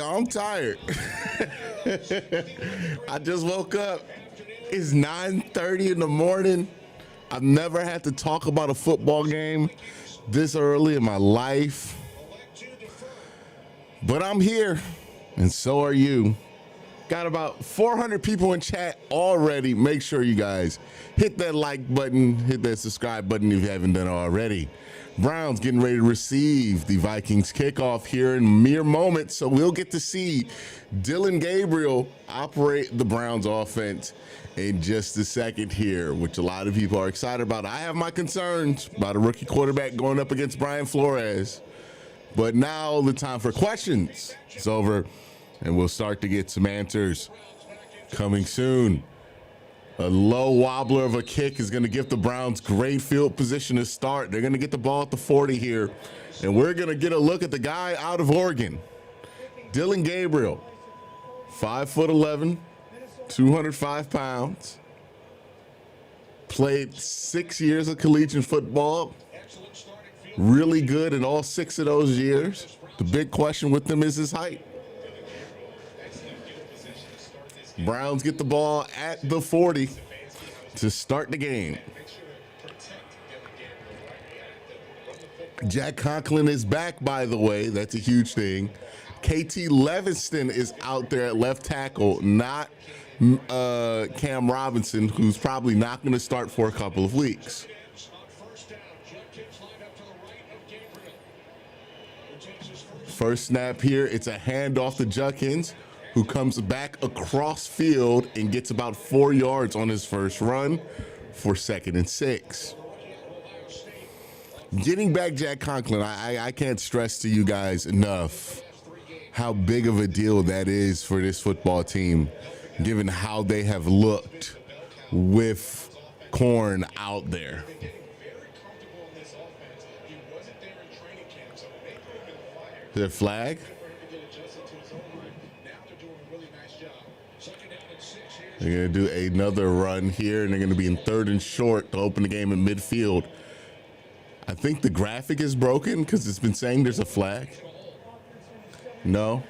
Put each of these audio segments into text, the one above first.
y'all. I'm tired. I just woke up. It's 9:30 in the morning. I've never had to talk about a football game this early in my life. But I'm here, and so are you. Got about 400 people in chat already. Make sure you guys hit that like button, hit that subscribe button if you haven't done it already. Browns getting ready to receive the Vikings kickoff here in mere moments, so we'll get to see Dillon Gabriel operate the Browns offense in just a second here, which a lot of people are excited about. I have my concerns about a rookie quarterback going up against Brian Flores, but now the time for questions is over, and we'll start to get some answers coming soon. A low wobbler of a kick is going to give the Browns great field position to start. They're going to get the ball at the 40 here, and we're going to get a look at the guy out of Oregon, Dillon Gabriel, 5'11", 205 pounds, played 6 years of collegiate football, really good in all 6 of those years. The big question with him is his height. Browns get the ball at the 40 to start the game. Jack Conklin is back, by the way. That's a huge thing. KT Levinston is out there at left tackle, not Cam Robinson, who's probably not going to start for a couple of weeks. First snap here, it's a handoff to Judkins, who comes back across field and gets about 4 yards on his first run for 2nd and 6. Getting back Jack Conklin, I can't stress to you guys enough how big of a deal that is for this football team, given how they have looked with Corn out there. Is there a flag? They're going to do another run here, and they're going to be in 3rd and short to open the game in midfield. I think the graphic is broken because it's been saying there's a flag. No.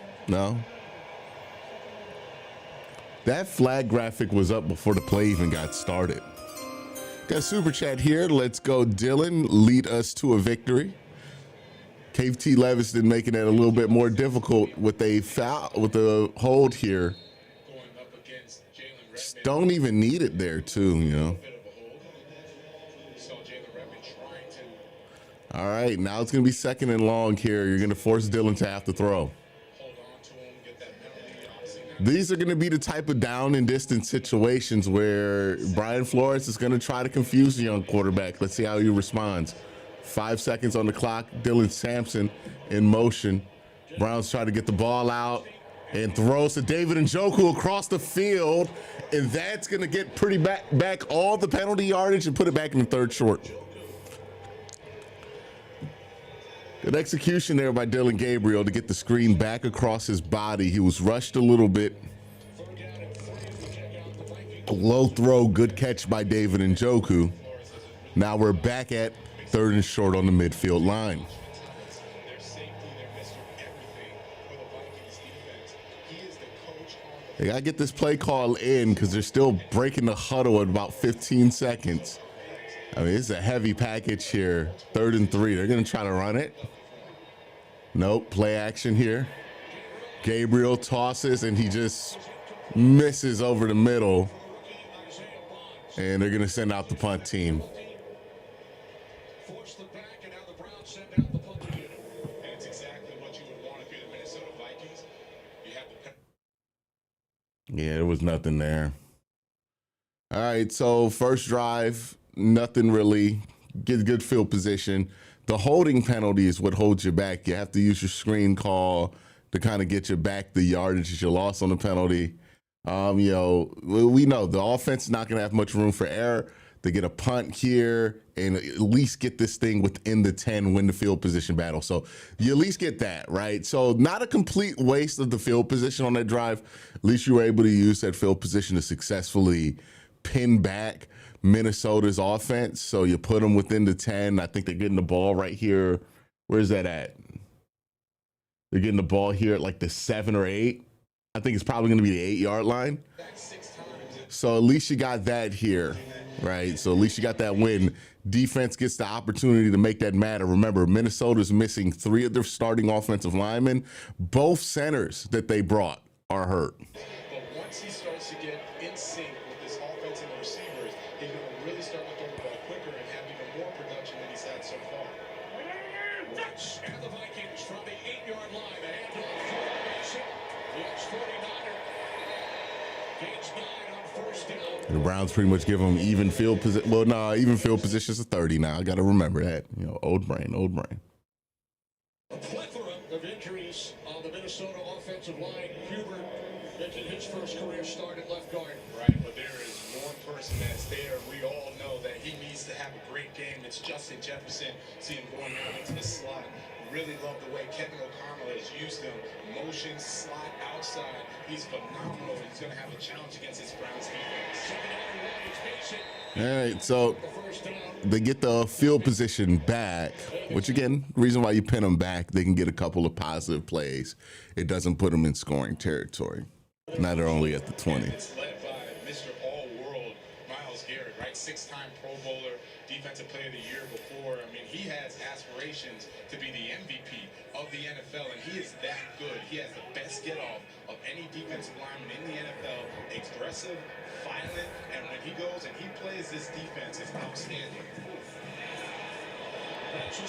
That flag graphic was up before the play even got started. Got a super chat here. Let's go, Dillon. Lead us to a victory. KT Levinston making it a little bit more difficult with a foul, with a hold here. Don't even need it there, too, you know. All right, now it's going to be 2nd and long here. You're going to force Dillon to have to throw. These are going to be the type of down and distance situations where Brian Flores is going to try to confuse the young quarterback. Let's see how he responds. 5 seconds on the clock. Dylan Sampson in motion. Browns try to get the ball out and throws to David Njoku across the field, and that's going to get pretty back all the penalty yardage and put it back in the 3rd short. Good execution there by Dillon Gabriel to get the screen back across his body. He was rushed a little bit. Low throw, good catch by David Njoku. Now we're back at 3rd and short on the midfield line. They got to get this play call in because they're still breaking the huddle at about 15 seconds. I mean, it's a heavy package here. 3rd and 3. They're going to try to run it. Nope. Play action here. Gabriel tosses, and he just misses over the middle. And they're going to send out the punt team. Yeah, there was nothing there. All right, so first drive, nothing really. Get good field position. The holding penalty is what holds you back. You have to use your screen call to kind of get you back the yardage that you lost on the penalty. You know, we know the offense is not going to have much room for error. They get a punt here and at least get this thing within the 10, win the field position battle. So you at least get that, right? So not a complete waste of the field position on that drive. At least you were able to use that field position to successfully pin back Minnesota's offense. So you put them within the 10. I think they're getting the ball right here. Where's that at? They're getting the ball here at like the 7 or 8. I think it's probably going to be the 8-yard line. So at least you got that here, right? So at least you got that win. Defense gets the opportunity to make that matter. Remember, Minnesota's missing 3 of their starting offensive linemen. Both centers that they brought are hurt. But once he starts to get in sync with this offense and the receivers, he's going to really start to throw the ball quicker and have even more production than he's had so far. Rich and the Vikings from the 8-yard line. The handoff formation. The X-49er gains 9 on first down. The Browns pretty much give them even field position. Well, no, even field positions of 30 now. I got to remember that. You know, old brain, old brain. A plethora of injuries on the Minnesota offensive line. Hubert making his first career start at left guard. Right, but there is one person that's there. We all know that he needs to have a great game. It's Justin Jefferson. See him going down into the slot. Really love the way Kevin O'Connell has used him. Motion, slot, outside. He's phenomenal. He's going to have a challenge against this Browns defense. All right, so they get the field position back, which again, reason why you pin them back, they can get a couple of positive plays. It doesn't put them in scoring territory. Now they're only at the 20. It's led by Mr. All-World, Myles Garrett, right? 6-time Pro Bowler, Defensive Player of the Year before. I mean, he has aspirations to be the MVP of the NFL, and he is that good. He has the best get-off of any defensive lineman in the NFL. Aggressive, violent, and when he goes and he plays, this defense is outstanding.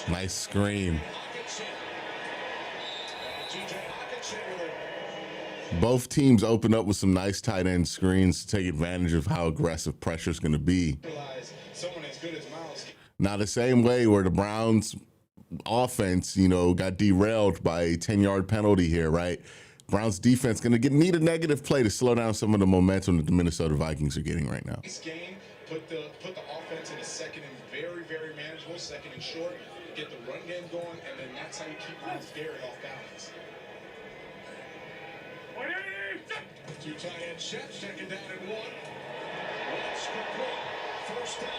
Nice screen. Both teams open up with some nice tight end screens to take advantage of how aggressive pressure is going to be. Now, the same way where the Browns offense, you know, got derailed by a 10-yard penalty here, right? Browns defense going to need a negative play to slow down some of the momentum that the Minnesota Vikings are getting right now. This game put the offense in a second and very, very manageable, second and short, get the run game going, and then that's how you keep Myles Garrett off balance. 2 tight end set, second down and 1. Let's complete. First down.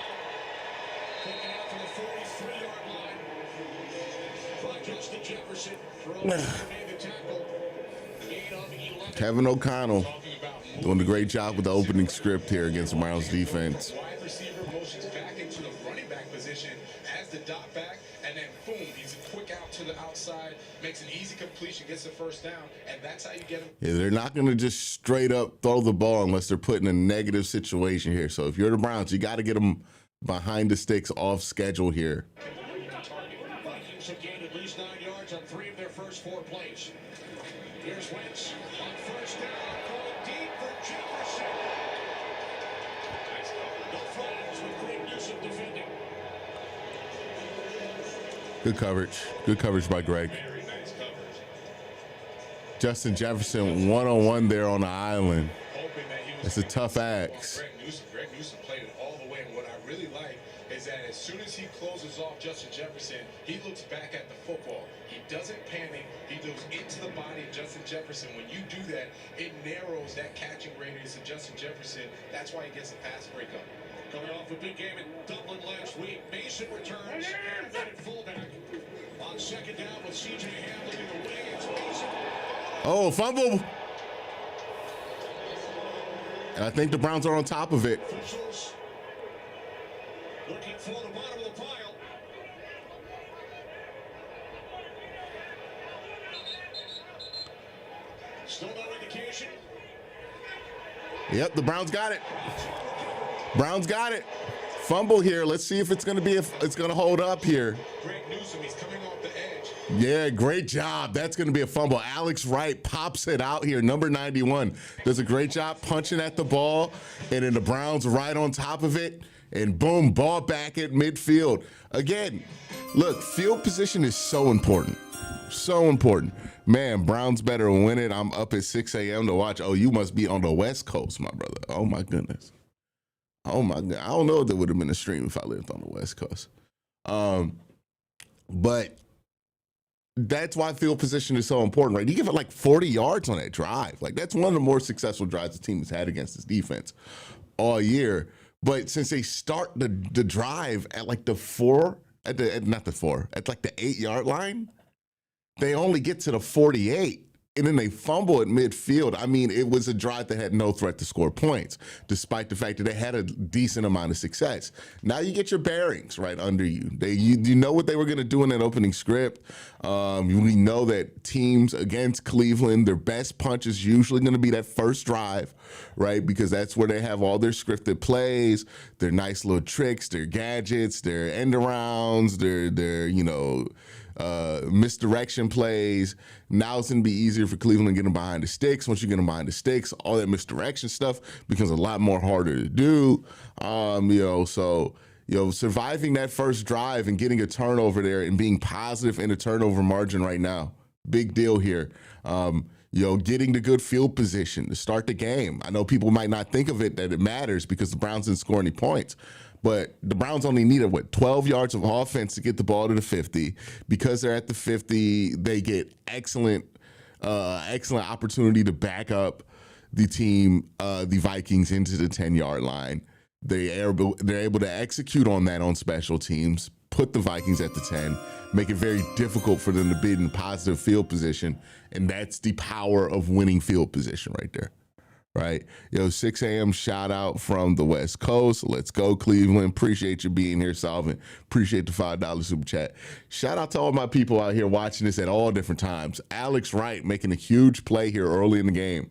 Taken out to the 43-yard line. By Justin Jefferson. Throws the tackle. Kevin O'Connell doing a great job with the opening script here against the Browns defense. Wide receiver motions back into the running back position, has the dot back, and then boom, he's quick out to the outside, makes an easy completion, gets the first down, and that's how you get him. Yeah, they're not going to just straight up throw the ball unless they're put in a negative situation here. So if you're the Browns, you got to get them behind the sticks off schedule here. Vikings have gained at least 9 yards on 3 of their first 4 plays. Here's Wentz on first down, going deep for Jefferson. The Flags with great Newsom defending. Good coverage. Good coverage by Greg. Very nice coverage. Justin Jefferson one-on-one there on the island. It's a tough axe. Greg Newsom played it all the way, and what I really like is that as soon as he closes off Justin Jefferson, he looks back at the football. He doesn't panic. He goes into the body of Justin Jefferson. When you do that, it narrows that catching radius of Justin Jefferson. That's why he gets a pass breakup. Coming off a big game in Dublin last week, Mason returns at fullback. On second down with C.J. Ham leading the way, it's Mason. Oh, fumble. And I think the Browns are on top of it. Officials looking for the bottom of the pile. Still no indication. Yep, the Browns got it. Browns got it. Fumble here. Let's see if it's going to be it's going to hold up here. Greg Newsom, he's coming off the edge. Yeah, great job. That's going to be a fumble. Alex Wright pops it out here. Number 91 does a great job punching at the ball, and then the Browns right on top of it, and boom, ball back at midfield. Again, look, field position is so important. So important. Man, Browns better win it. I'm up at 6 a.m. to watch. Oh, you must be on the West Coast, my brother. Oh, my goodness. Oh, my God. I don't know if there would have been a stream if I lived on the West Coast. But that's why field position is so important, right? You give it like 40 yards on that drive. Like, that's one of the more successful drives the team has had against this defense all year. But since they start the drive at like the 4, at like the 8-yard line, they only get to the 48. And then they fumble at midfield. I mean, it was a drive that had no threat to score points, despite the fact that they had a decent amount of success. Now you get your bearings right under you. You know what they were going to do in that opening script. We know that teams against Cleveland, their best punch is usually going to be that first drive, right? Because that's where they have all their scripted plays, their nice little tricks, their gadgets, their end arounds, their misdirection plays. Now it's going to be easier for Cleveland getting behind the sticks. Once you get them behind the sticks, all that misdirection stuff becomes a lot more harder to do. Surviving that first drive and getting a turnover there and being positive in the turnover margin right now, big deal here. Getting the good field position to start the game. I know people might not think of it that it matters because the Browns didn't score any points, but the Browns only needed, 12 yards of offense to get the ball to the 50. Because they're at the 50, they get excellent opportunity to back up the team, the Vikings, into the 10-yard line. They're able to execute on that on special teams, put the Vikings at the 10, make it very difficult for them to be in positive field position, and that's the power of winning field position right there. Right. 6 a.m. shout out from the West Coast. Let's go, Cleveland. Appreciate you being here, Solvent. Appreciate the $5 super chat. Shout out to all my people out here watching this at all different times. Alex Wright making a huge play here early in the game.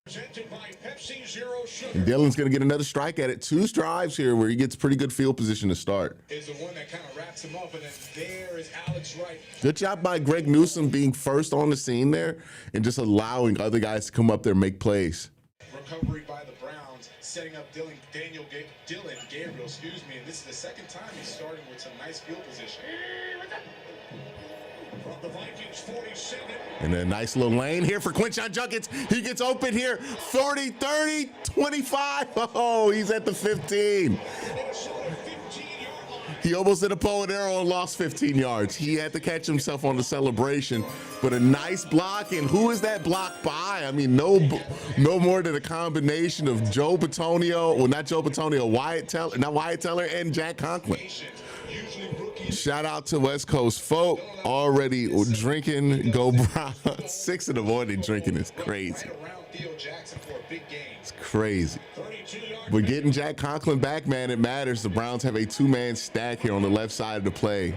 Presented by Pepsi Zero Sugar. And Dylan's going to get another strike at it. 2 drives here where he gets pretty good field position to start. Is the one that kind of wraps him up, and then there is Alex Wright. Good job by Greg Newsome being first on the scene there and just allowing other guys to come up there and make plays. Recovery by the Browns, setting up Dylan Gabriel, and this is the second time he's starting with some nice field position. From the Vikings 47. And a nice little lane here for Quincy Junkins. He gets open here, 40, 30, 25. Oh, he's at the 15. He almost did a bow and arrow and lost 15 yards. He had to catch himself on the celebration, but a nice block. And who is that block by? I mean, no more than a combination of Joe Bitonio, well, not Joe Bitonio, Wyatt Teller, and Jack Conklin. Shout out to West Coast folk already drinking. Go Browns. 6 in the morning drinking is crazy. It's crazy. But getting Jack Conklin back, man, it matters. The Browns have a 2-man stack here on the left side of the play.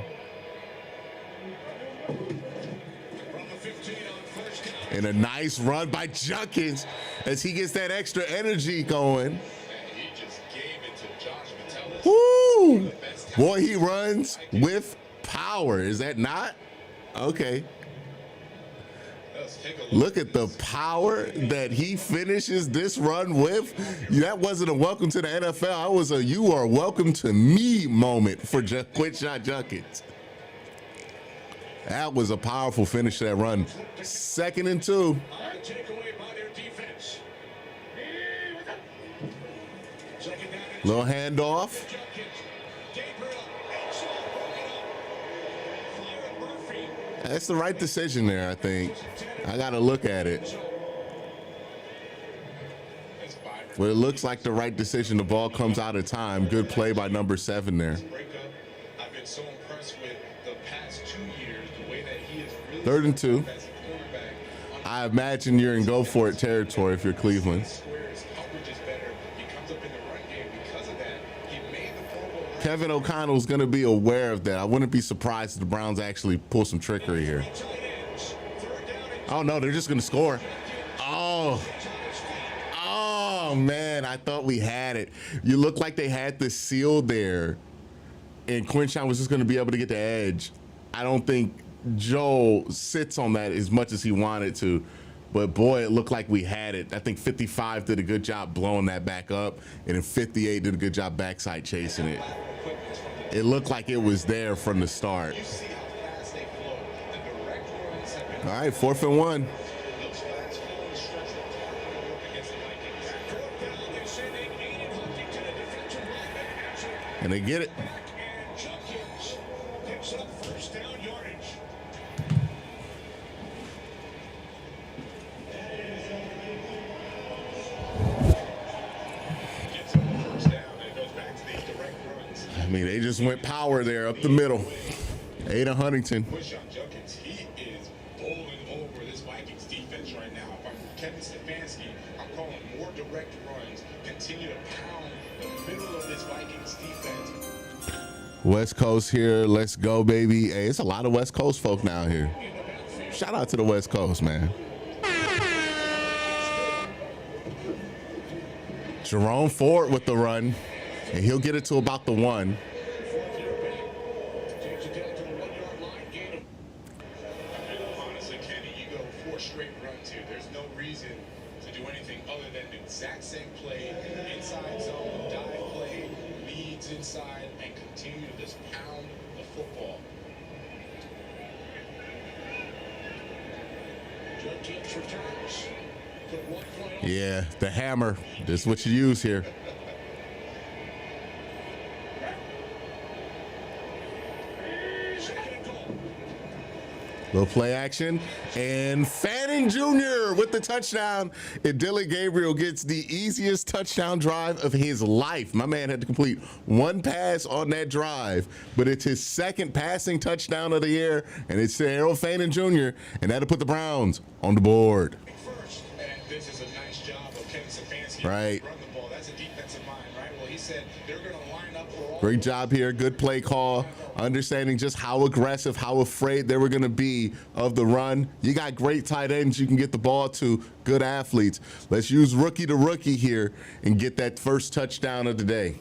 And a nice run by Junkins as he gets that extra energy going. Woo! Boy, he runs with power. Is that not? Okay. Look at the power that he finishes this run with. That wasn't a welcome to the NFL. That was a you are welcome to me moment for Quincy Junkins. That was a powerful finish to that run. 2nd and 2. Little handoff. That's the right decision there, I think. I got to look at it. Well, it looks like the right decision. The ball comes out of time. Good play by number 7 there. I've been so impressed with the past 2 years, the way that he is really 3rd and 2. I imagine you're in go for it territory if you're Cleveland. Kevin O'Connell's going to be aware of that. I wouldn't be surprised if the Browns actually pull some trickery here. Oh, no, they're just going to score. Oh, man, I thought we had it. You look like they had the seal there, and Quincy was just going to be able to get the edge. I don't think Joel sits on that as much as he wanted to. But, boy, it looked like we had it. I think 55 did a good job blowing that back up, and then 58 did a good job backside chasing it. It looked like it was there from the start. All right, 4th and 1. And they get it. I mean, they just went power there up the middle. Ada Huntington. Quincy Junkins, he is West Coast here. Let's go, baby. Hey, it's a lot of West Coast folk now here. Shout out to the West Coast, man. Jerome Ford with the run, and he'll get it to about the 1. Honestly, Kenny, you go 4 straight runs here. There's no reason to do anything other than the exact same play, inside zone, dive play, leads inside, and continue to just pound the football. Jenkins returns. Yeah, the hammer. This is what you use here. Little play action, and Fanning Jr. with the touchdown. And Dylan Gabriel gets the easiest touchdown drive of his life. My man had to complete 1 pass on that drive, but it's his 2nd passing touchdown of the year, and it's to Harold Fanning Jr., and that'll put the Browns on the board. This is a nice job of Kevin Stefanski. Right. Run the ball. That's a defensive mind, right? Well, he said they're going to line up for all. Great job here. Good play call. Understanding just how aggressive, how afraid they were going to be of the run. You got great tight ends you can get the ball to. Good athletes. Let's use rookie to rookie here and get that first touchdown of the day.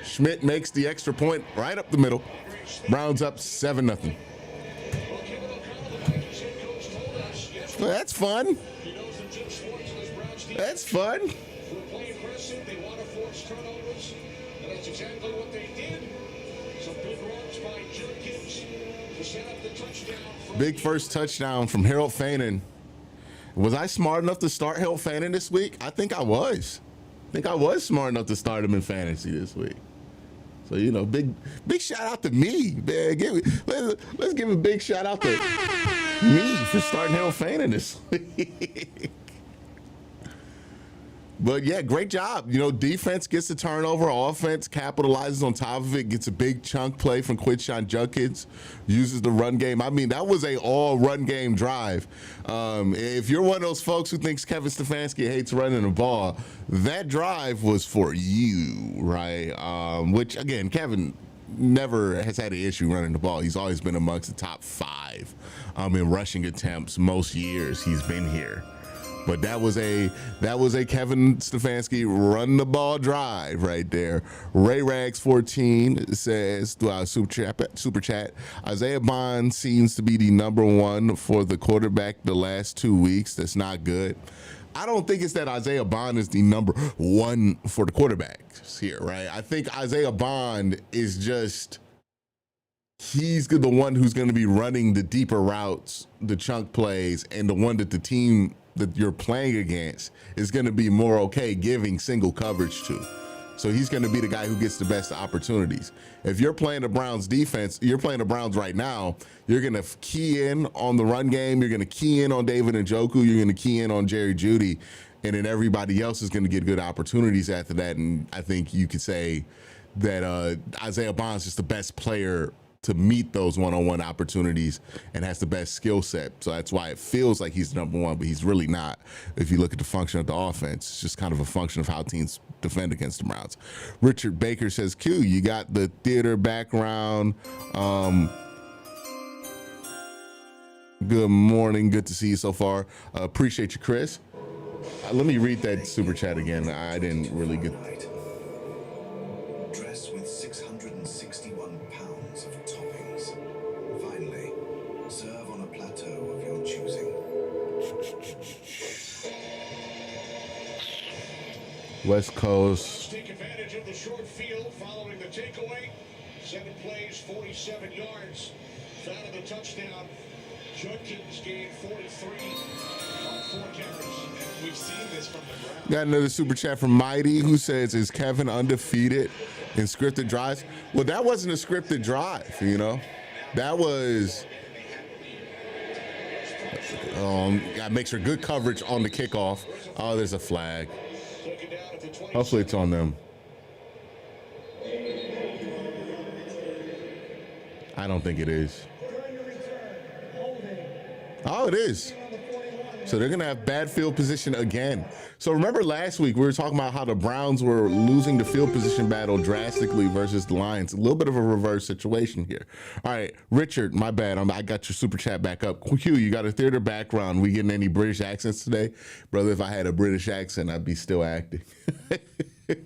Schmidt makes the extra point right up the middle. Browns up 7-0. Well, that's fun. That's fun. Play aggressive. They want to force turnovers, and that's exactly what they did. Some big runs by Jenkins to set up the touchdown. Big first touchdown from Harold Fanning. Was I smart enough to start Harold Fanning this week? I think I was. Smart enough to start him in fantasy this week. So, you know, big shout out to me, man. Let's give a big shout out to me for starting Harold Fanning this week. But yeah, great job. You know, defense gets the turnover, offense capitalizes on top of it, gets a big chunk play from Quincy Jenkins, uses the run game. I mean, that was a all run game drive. If you're one of those folks who thinks Kevin Stefanski hates running the ball, that drive was for you, right? Which again, Kevin never has had an issue running the ball. He's always been amongst the top 5 in rushing attempts most years he's been here. But that was a Kevin Stefanski run the ball drive right there. Ray Rags 14 says through our super chat, Isaiah Bond seems to be the number 1 for the quarterback the last 2 weeks. That's not good. I don't think it's that Isaiah Bond is the number 1 for the quarterbacks here, right? I think Isaiah Bond is just, he's the one who's going to be running the deeper routes, the chunk plays, and the one that the team that you're playing against is going to be more okay giving single coverage to. So he's going to be the guy who gets the best opportunities. If you're playing the Browns defense, you're playing the Browns right now, you're going to key in on the run game. You're going to key in on David Njoku. You're going to key in on Jerry Jeudy. And then everybody else is going to get good opportunities after that. And I think you could say that Isaiah Bond's just the best player to meet those one-on-one opportunities and has the best skill set. So that's why it feels like he's number 1, but he's really not. If you look at the function of the offense, it's just kind of a function of how teams defend against the Browns. Richard Baker says, Q, you got the theater background. Good morning. Good to see you so far. Appreciate you, Chris. Let me read that super chat again. I didn't really get... Dressed with 661 pounds of toppings. Finally, serve on a plateau of your choosing. West Coast. Take advantage of the short field following the takeaway. 7 plays, 47 yards. Found the touchdown. Jenkins gained 43 on 4 carries. We've seen this from the ground. Got another super chat from Mighty who says, is Kevin undefeated in scripted drives? Well, that wasn't a scripted drive, you know. That was, gotta make sure good coverage on the kickoff. Oh, there's a flag. Hopefully it's on them. I don't think it is. Oh, it is. So they're going to have bad field position again. So remember last week, we were talking about how the Browns were losing the field position battle drastically versus the Lions. A little bit of a reverse situation here. All right, Richard, my bad. I got your super chat back up. Q, you got a theater background. We getting any British accents today? Brother, if I had a British accent, I'd be still acting. This Browns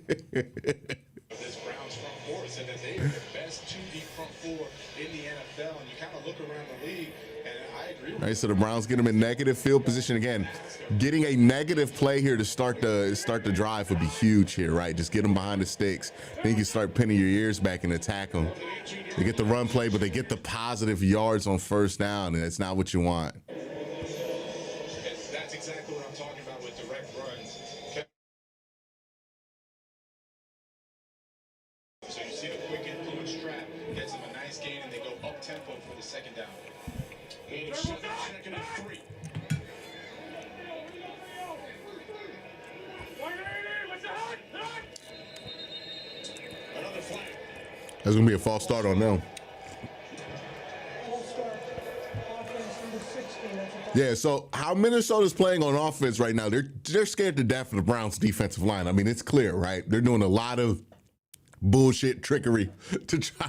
front four said that they are the best 2 deep front four in the NFL, and you kind of look around the league, and I agree with All right, so the Browns get them in negative field position again. Getting a negative play here to start the drive would be huge here, right? Just get them behind the sticks. Then you can start pinning your ears back and attack them. They get the run play, but they get the positive yards on first down, and that's not what you want. That's exactly what I'm talking about with direct runs. So you see the quick influence trap, gets them a nice gain, and they go up tempo for the second down. It is 2nd and 3. Another flag. That's going to be a false start on them. Yeah, so how Minnesota's playing on offense right now, they're scared to death of the Browns' defensive line. I mean, it's clear, right? They're doing a lot of bullshit trickery to try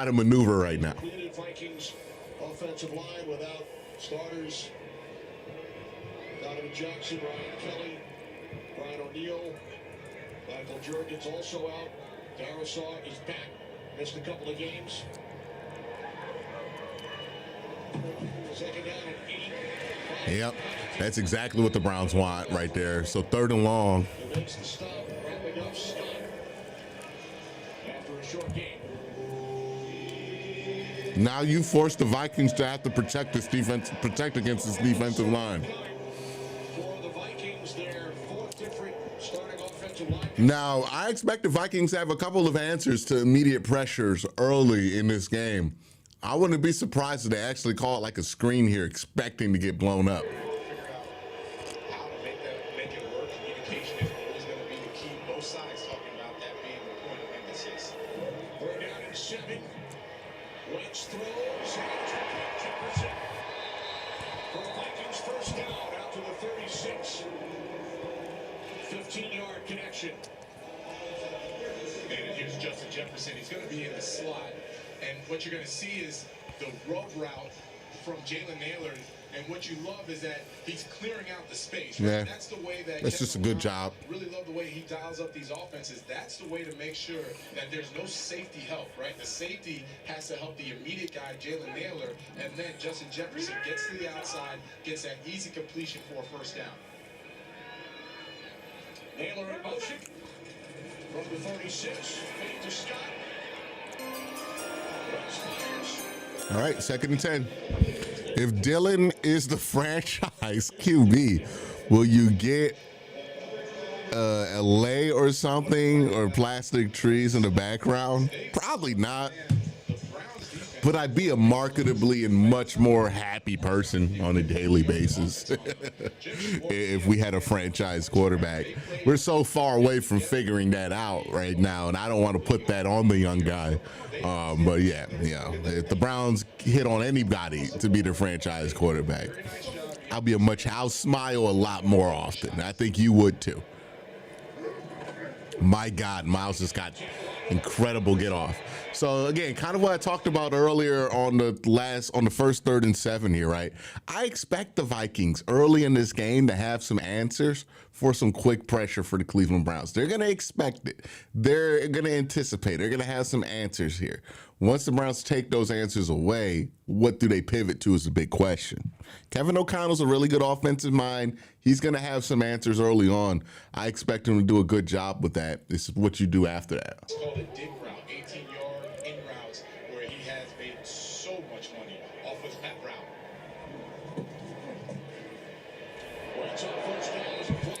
to maneuver right now. Vikings offensive line without starters. Donovan Johnson, Ryan Kelly, Brian O'Neill, Michael Jordan's also out. Darisaw is back. Missed a couple of games. 2nd down and 8. Yep, that's exactly what the Browns want right there. So 3rd and long. He makes the stop, wrapping up Scott after a short game. Now you force the Vikings to have to protect against this defensive line. For the Vikings, their 4th different starting offensive line. Now, I expect the Vikings to have a couple of answers to immediate pressures early in this game. I wouldn't be surprised if they actually call it like a screen here, expecting to get blown up. Figure out how to make it work. Communication is always going to be the key. Both sides talking about that being the point of emphasis. 3rd down and 7. Wentz throws and Jefferson for the Vikings first down out to the 36. 15-yard connection. And here's Justin Jefferson. He's going to be in the slot. And what you're going to see is the rub route from Jalen Naylor. And what you love is that he's clearing out the space. Right? Yeah. That's the way that That's just a good job. Really love the way he dials up these offenses. That's the way to make sure that there's no safety help, right? The safety has to help the immediate guy, Jalen Naylor, and then Justin Jefferson gets to the outside, gets that easy completion for a first down. Naylor in motion from the 36, fade to Scott. All right, 2nd and 10. If Dylan is the franchise QB, will you get a lay or something or plastic trees in the background? Probably not. But I'd be a marketably and much more happy person on a daily basis if we had a franchise quarterback. We're so far away from figuring that out right now, and I don't want to put that on the young guy. But yeah, if the Browns hit on anybody to be the franchise quarterback, I'll smile a lot more often. I think you would too. My God, Miles just got incredible get off. So again, kind of what I talked about earlier on the first 3rd and 7 here, right? I expect the Vikings early in this game to have some answers for some quick pressure for the Cleveland Browns. They're going to expect it. They're going to anticipate. They're going to have some answers here. Once the Browns take those answers away, what do they pivot to is a big question. Kevin O'Connell's a really good offensive mind. He's going to have some answers early on. I expect him to do a good job with that. This is what you do after that. It's called a dig route, 18-yard in routes, where he has made so much money off his that route. Wentz on first down is a flag,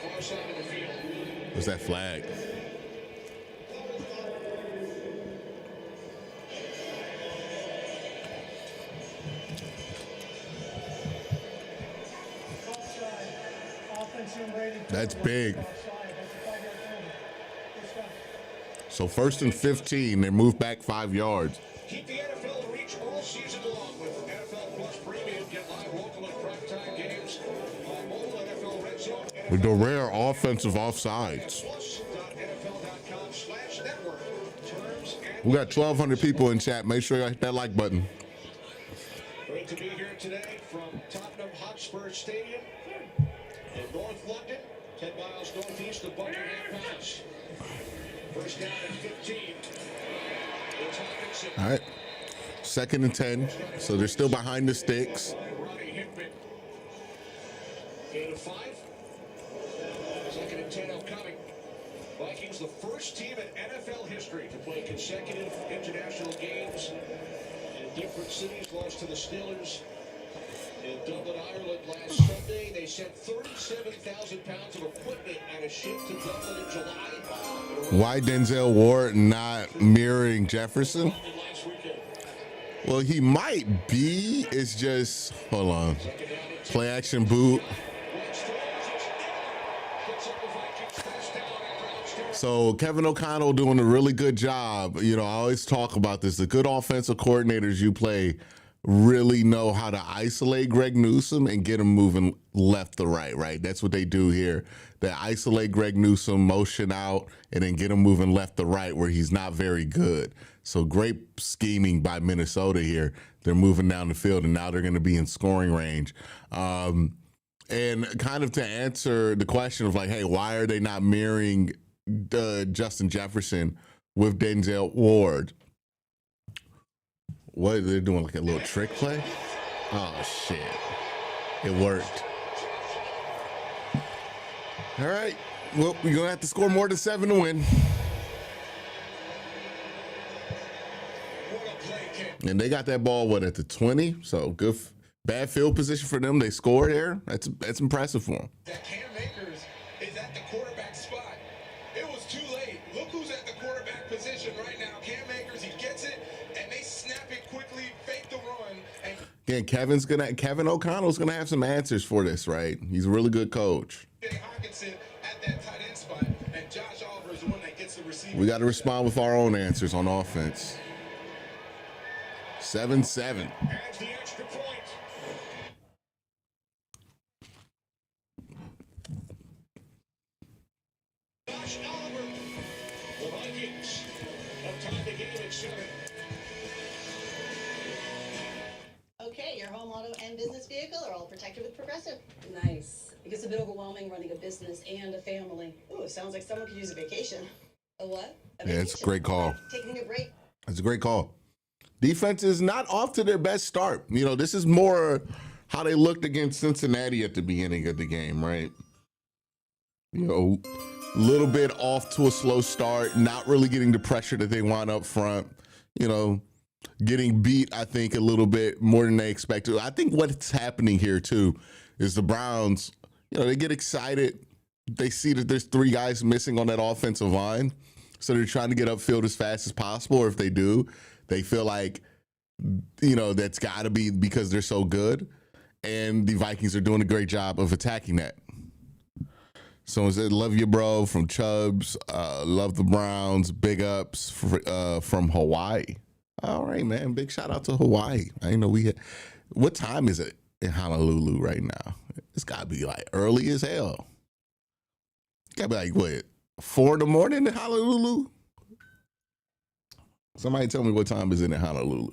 far side of the field. What's that flag? That's big. So 1st and 15, they move back 5 yards. Keep the NFL in reach all season long with NFL Plus Premium. Get live local and primetime games With the rare offensive offsides. We got 1,200 people in chat. Make sure you hit that like button. Great to be here today from Tottenham Hotspur Stadium in North London, 10 miles northeast of Buckingham Palace. First down and 15. All right. 2nd and 10. So they're still behind the sticks. Gain of 5. 2nd and 10 upcoming. Vikings, the first team in NFL history to play consecutive international games in different cities. Lost to the Steelers in Dublin, Ireland last Sunday. They sent 37,000 pounds of equipment on a ship to Dublin in July. Why Denzel Ward not mirroring Jefferson? Well, he might be. It's just, hold on. Play action boot. So Kevin O'Connell doing a really good job. You know, I always talk about this. The good offensive coordinators you play really know how to isolate Greg Newsome and get him moving left to right, right? That's what they do here. They isolate Greg Newsome, motion out, and then get him moving left to right where he's not very good. So great scheming by Minnesota here. They're moving down the field, and now they're going to be in scoring range. And kind of to answer the question of like, hey, why are they not mirroring Justin Jefferson with Denzel Ward? What are they doing, like a little trick play? Oh, shit. It worked. All right. Well, we're going to have to score more than 7 to win. And they got that ball, what, at the 20? So good, bad field position for them. They scored there. That's impressive for them. That Cam Akers is at the quarterback spot. It was too late. Look who's at the quarterback position right now. Cam Akers, he gets it, and they snap it quickly, fake the run. And again, Kevin O'Connell's gonna have some answers for this, right? He's a really good coach. Hawkinson at that tight end spot, and Josh Oliver is the one that gets the receiver. We got to respond with our own answers on offense. 7-7. Adds the extra point. Josh Oliver. The Vikings have tied the game at 7. Okay, your home, auto, and business vehicle are all protected with Progressive. Nice. It gets a bit overwhelming running a business and a family. Ooh, sounds like someone could use a vacation. A what? Yeah, it's a great call. Taking a break. It's a great call. Defense is not off to their best start. You know, this is more how they looked against Cincinnati at the beginning of the game, right? You know, a little bit off to a slow start, not really getting the pressure that they want up front. You know, getting beat, I think, a little bit more than they expected. I think what's happening here, too, is the Browns, you know, they get excited. They see that there's 3 guys missing on that offensive line. So they're trying to get upfield as fast as possible. Or if they do, they feel like, you know, that's got to be because they're so good. And the Vikings are doing a great job of attacking that. Someone said, love you, bro, from Chubbs. Love the Browns. Big ups from Hawaii. All right, man. Big shout out to Hawaii. I didn't know we had. What time is it in Honolulu right now? It's got to be like early as hell. Got to be like, what, 4 in the morning in Honolulu? Somebody tell me what time is it in Honolulu.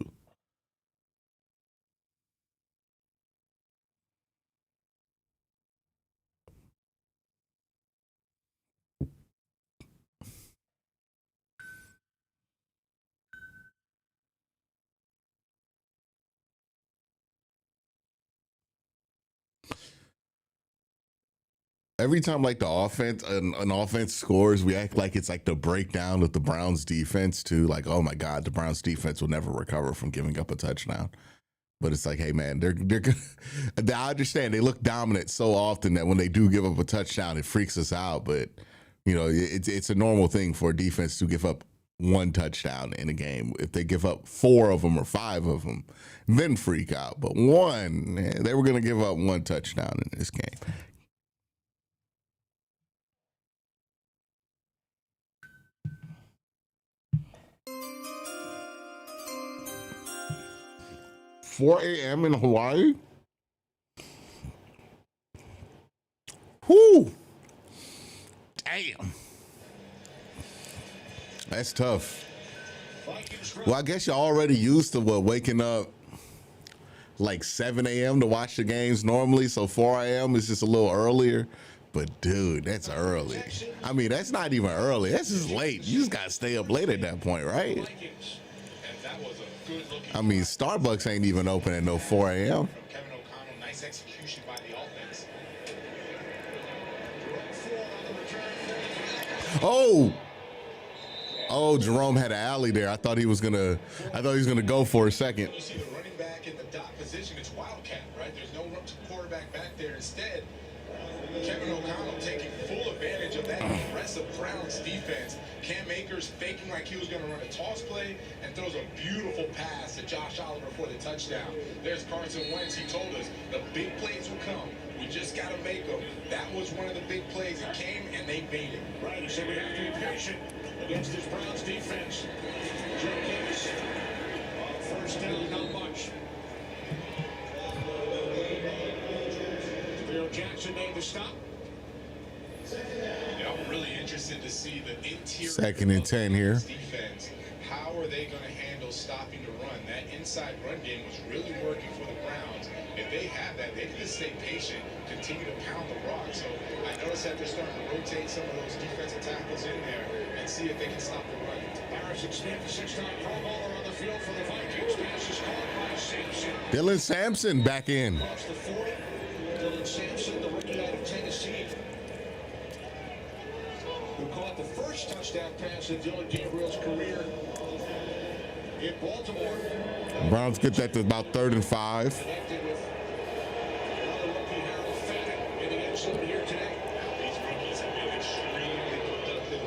Every time like the offense, an offense scores, we act like it's like the breakdown of the Browns defense too. Like, oh my God, the Browns defense will never recover from giving up a touchdown. But it's like, hey man, they're I understand they look dominant so often that when they do give up a touchdown, it freaks us out. But you know, it's a normal thing for a defense to give up 1 touchdown in a game. If they give up 4 of them or 5 of them, then freak out. But 1, man, they were going to give up 1 touchdown in this game. $4 a.m. in Hawaii? Whoo! That's tough. Well, I guess you're already used to waking up like 7 a.m. to watch the games normally, so 4 a.m. is just a little earlier. But dude, that's early. I mean, that's not even early. That's just late. You just gotta stay up late at that point, right? I mean, Starbucks ain't even open at no 4 a.m. Kevin O'Connell, nice execution by the offense. Oh, Jerome had an alley there. I thought he was gonna go for a second. You see the running back in the dot position. It's wildcat, right? There's no quarterback back there. Instead, Kevin O'Connell taking full advantage of that aggressive Browns defense. Cam Akers faking like he was going to run a toss play and throws a beautiful pass to Josh Oliver for the touchdown. There's Carson Wentz. He told us the big plays will come. We just got to make them. That was one of the big plays. It came and they made it. Right, he said we have to be patient against this Browns defense. Jenkins, first down, not much. Jackson made the stop. Yeah, I'm really interested to see the interior. 2nd and 10 here. Defense. How are they going to handle stopping the run? That inside run game was really working for the Browns. If they have that, they can just stay patient, continue to pound the rock. So I noticed that they're starting to rotate some of those defensive tackles in there and see if they can stop the run. Harrison Smith, the 6-time Pro Bowler on the field for the Vikings. Pass is caught by Sampson. Dylan Sampson back in. Across the 40. Dylan Sampson, the rookie out of Tennessee, who caught the first touchdown pass in Dylan Gabriel's career in Baltimore. Browns get that to about 3rd and 5. Connected with another rookie, Harold Fannett, in the end zone here today. These rookies have been extremely productive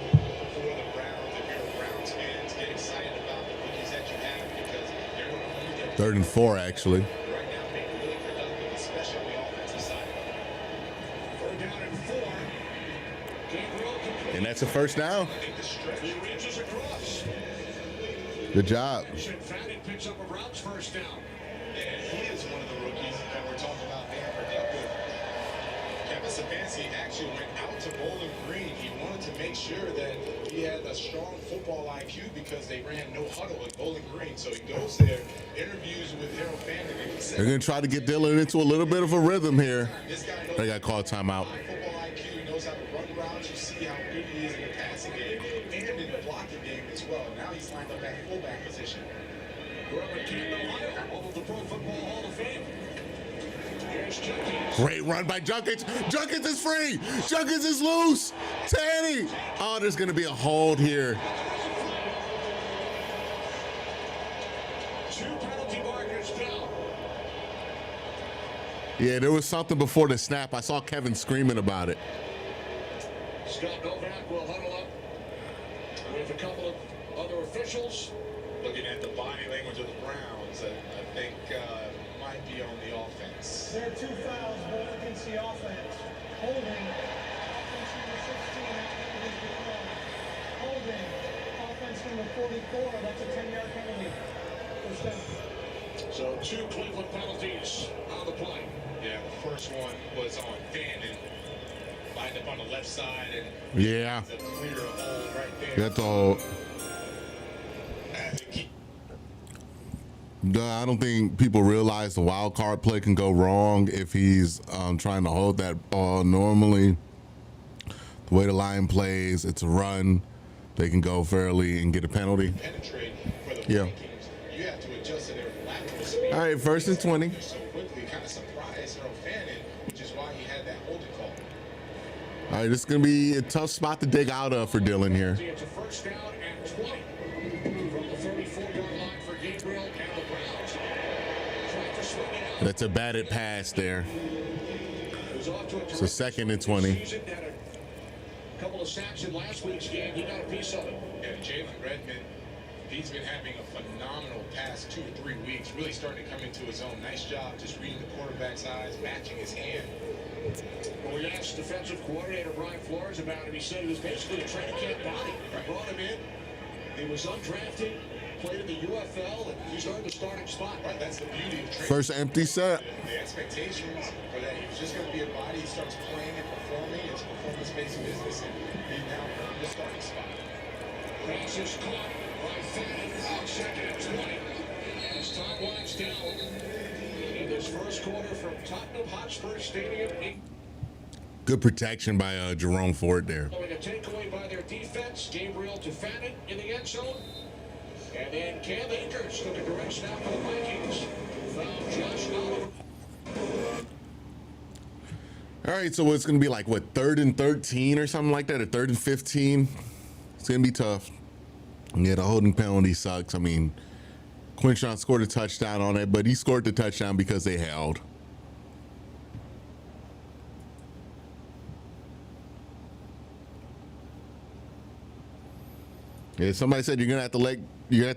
for the Browns. If you're a Browns fans, get excited about the rookies that you have because they're going to only get 3rd and 4, actually. right now, being really productive, especially on the offensive side. 3rd down and 4. Gabriel complete. And that's a first down. I think the stretch. He reaches across. Good job. Fannett picks up a Browns first down. And he is one of the rookies that we're talking about being productive. Kevin Stefanski actually went out to Bowling Green. He wanted to make sure that he had a strong football IQ because they ran no huddle at Bowling Green. So he goes there, interviews with Harold Fannett, and he said, They're going to try to get Dylan into a little bit of a rhythm here. this guy knows They got called timeout. high football IQ. He knows how to run routes. You see how good he is in the passing game and in the blocking game as well. And now he's lined up at fullback position. Robert Cannon, Ohio, home of the Pro Football Hall of Fame. Here's Jenkins. Great run by Junkins. Junkins is free. Junkins is loose. Tanny. Oh, there's going to be a hold here. 2 penalty markers down. Yeah, there was something before the snap. I saw Kevin screaming about it. Scott Novak will huddle up with a couple of other officials. Looking at the body language of the Browns, I think might be on the offense. There are 2 fouls, both against the offense. Holding, offense number 16, that penalty is declined. Holding, offense number 44, that's a 10-yard penalty. First down. So 2 Cleveland penalties on the play. Yeah, the first one was on Fannin, lined up on the left side, and Yeah. it's a clear hole right there. That's all. I don't think people realize the wild card play can go wrong if he's trying to hold that ball. Normally, the way the line plays, it's a run. They can go fairly and get a penalty. Penetrate for the Yeah. Vikings. You have to adjust to their lateral speed. All right, 1st and 20. So quickly, kind of surprised Harold Fannin, which is why he had that holding call. All right, this is going to be a tough spot to dig out of for Dylan here. It's a first down and 20 from the 34-yard line for Gabriel and the Browns. Trying to swing it out. That's a batted pass there. He's off to a So 2nd and 20. season. Had a couple of sacks in last week's game. He got a piece of it. And Jalen Redmond, he's been having a phenomenal past 2 or 3 weeks, really starting to come into his own. Nice job just reading the quarterback's eyes, matching his hand. When we asked defensive coordinator Brian Flores about him, he said he was basically a training camp body. We brought him in. He was undrafted, played in the UFL, and he's earned the starting spot. Right, that's the beauty of training. First empty set. The expectations were that he was just going to be a body. He starts playing and performing. It's a performance-based business, and he now earned the starting spot. Pass is caught by Fenton on 2nd and 20. As time winds down in this first quarter from Tottenham Hotspur Stadium. Good protection by Jerome Ford there. Going a takeaway by their defense. Gabriel to Fenton in the end zone. And then Cam Akers took a direct snap for the Vikings. Found Josh Oliver. All right, so it's going to be like, what, 3rd and 13 or something like that, or 3rd and 15? It's going to be tough. Yeah, the holding penalty sucks. I mean, Quincy scored a touchdown on it, but he scored the touchdown because they held. Yeah, somebody said you're gonna have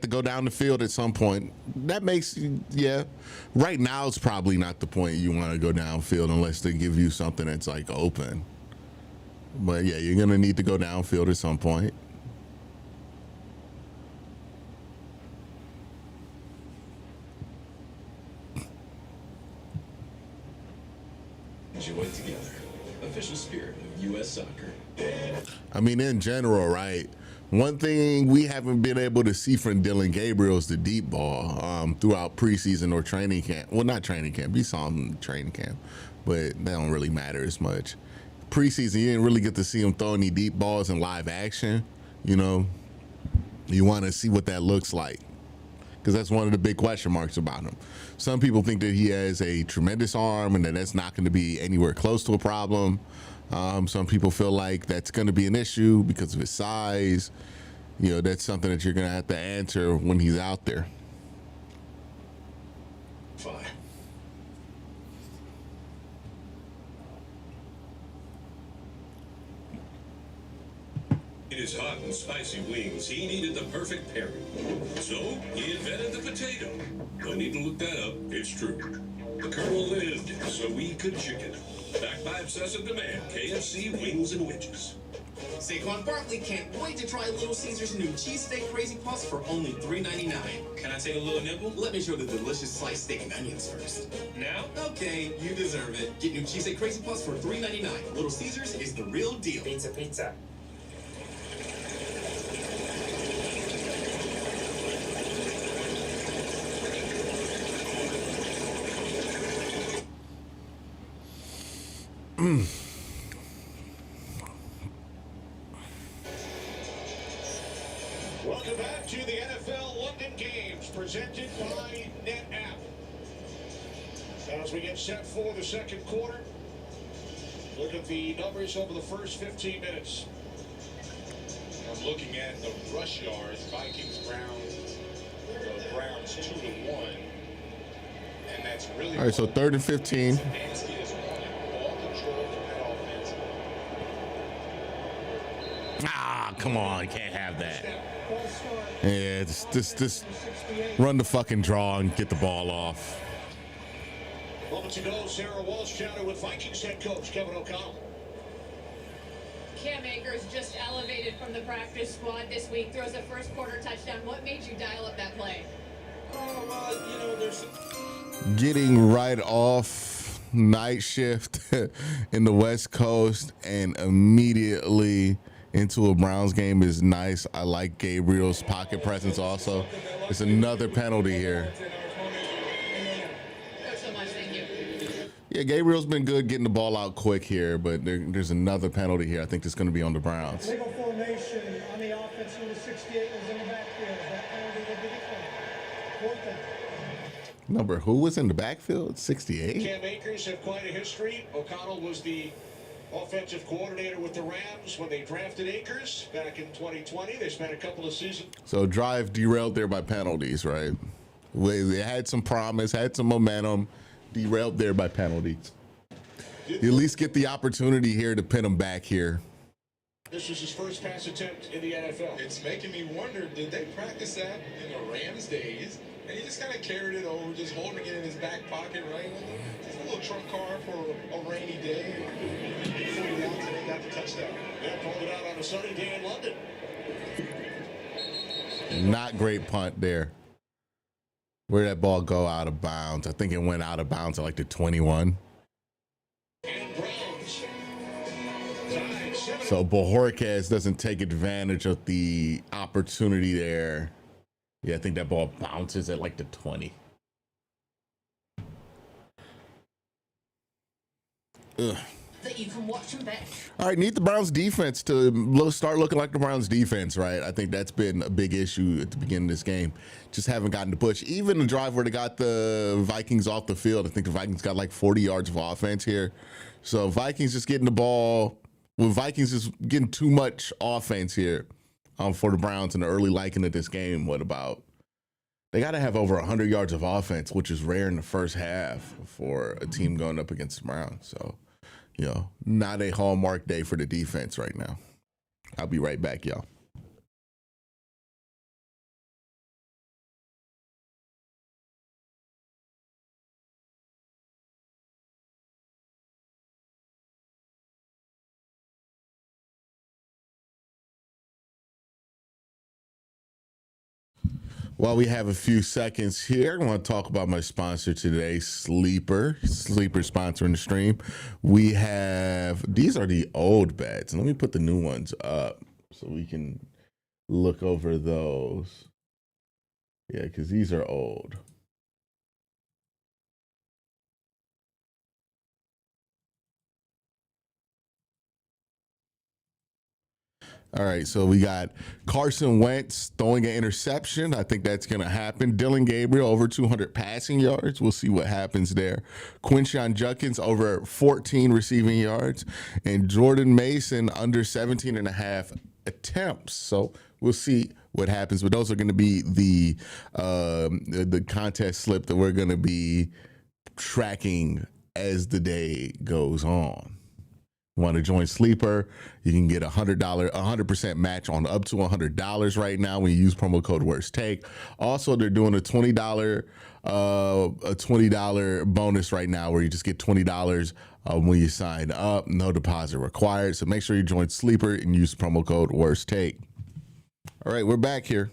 to go down the field at some point. That makes, yeah. Right now it's probably not the point you want to go downfield unless they give you something that's like open. But yeah, you're gonna need to go downfield at some point. Enjoy together. Official spirit of U.S. soccer. I mean, in general, right? One thing we haven't been able to see from Dylan Gabriel is the deep ball throughout preseason or training camp. Well, not training camp. We saw him in training camp, but that don't really matter as much. Preseason, you didn't really get to see him throw any deep balls in live action. You know, you want to see what that looks like, because that's one of the big question marks about him. Some people think that he has a tremendous arm and that that's not going to be anywhere close to a problem. Some people feel like that's going to be an issue because of his size. You know, that's something that you're going to have to answer when he's out there. Fine. In his hot and spicy wings, he needed the perfect pairing. So he invented the potato. No need to look that up. It's true. The Colonel lived so we could chicken. Backed by obsessive demand, KFC wings and wedges. Saquon Barkley can't wait to try Little Caesar's new cheesesteak crazy puffs for only $3.99. Can I take a little nibble? Let me show the delicious sliced steak and onions first. Now? Okay, you deserve it. Get new cheesesteak crazy puffs for $3.99. Little Caesar's is the real deal. Pizza, pizza. Welcome back to the NFL London Games, presented by NetApp. As we get set for the second quarter, look at the numbers over the first 15 minutes. I'm looking at the rush yards, Vikings, Browns, the Browns 2-1. And that's really... All right, so 3rd and 15. Ah, come on, can't have that. Yeah, just run the fucking draw and get the ball off. Moments ago, Sarah Walsh chatted with Vikings head coach Kevin O'Connell. Cam Akers just elevated from the practice squad this week, throws a first quarter touchdown. What made you dial up that play? There's... Getting right off night shift in the West Coast and immediately into a Browns game is nice. I like Gabriel's pocket presence also. It's another penalty here. So much, thank you. Yeah, Gabriel's been good getting the ball out quick here, but there's another penalty here. I think it's going to be on the Browns. Legal formation on the offense. Number 68 was in the backfield. That penalty will be declined. 4th down. Number who was in the backfield? 68? Cam Akers have quite a history. O'Connell was the offensive coordinator with the Rams when they drafted Akers back in 2020. They spent a couple of seasons. So drive derailed there by penalties, right? They had some promise, had some momentum, derailed there by penalties. You at least get the opportunity here to pin them back here. This was his first pass attempt in the NFL. It's making me wonder, did they practice that in the Rams days? And he just kind of carried it over, just holding it in his back pocket, right? Just a little trump card for a rainy day. Before he announced and they got the touchdown. Yeah, pulled it out on a sunny day in London. Not great punt there. Where'd that ball go out of bounds? I think it went out of bounds at like the 21. And Browns tied 7-7. So Bojorquez doesn't take advantage of the opportunity there. Yeah, I think that ball bounces at like the 20. Ugh. That you can watch them back. All right, need the Browns defense to start looking like the Browns defense, right? I think that's been a big issue at the beginning of this game. Just haven't gotten to push. Even the drive where they got the Vikings off the field, I think the Vikings got like 40 yards of offense here. So Vikings just getting the ball. Well, Vikings is getting too much offense here for the Browns in the early liking of this game. What about? They got to have over 100 yards of offense, which is rare in the first half for a team going up against the Browns. So, you know, not a hallmark day for the defense right now. I'll be right back, y'all. While we have a few seconds here, I want to talk about my sponsor today, Sleeper. Sleeper sponsoring the stream. We have, these are the old bets. Let me put the new ones up so we can look over those. Yeah, because these are old. All right, so we got Carson Wentz throwing an interception. I think that's going to happen. Dylan Gabriel over 200 passing yards. We'll see what happens there. Quincy Judkins over 14 receiving yards. And Jordan Mason under 17 and a half attempts. So we'll see what happens. But those are going to be the contest slip that we're going to be tracking as the day goes on. Want to join Sleeper? You can get $100% match on up to $100 right now when you use promo code Worst Take. Also, they're doing a $20 bonus right now where you just get $20 when you sign up. No deposit required. So make sure you join Sleeper and use promo code Worst Take. All right, we're back here.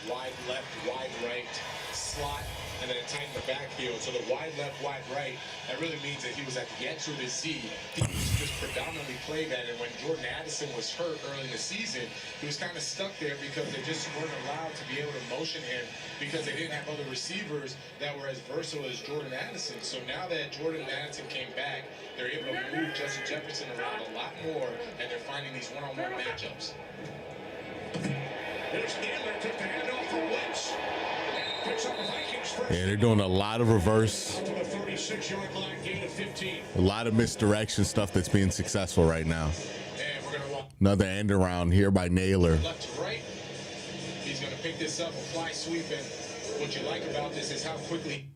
Wide left, wide right, slot, and then tighten the backfield. So the wide left, wide right, that really means that he was at the edge of his seat. He used to just predominantly play that, and when Jordan Addison was hurt early in the season, he was kind of stuck there because they just weren't allowed to be able to motion him because they didn't have other receivers that were as versatile as Jordan Addison. So now that Jordan Addison came back, they're able to move Justin Jefferson around a lot more, and they're finding these one-on-one matchups. There's Naylor, took the handoff for Wentz. And picks up the Vikings first. Yeah, they're doing a lot of reverse. To the 36-yard line, gain of 15. A lot of misdirection stuff that's being successful right now. And we're going to walk Another end around here by Naylor. left to right. He's going to pick this up, a fly sweep, and what you like about this is how quickly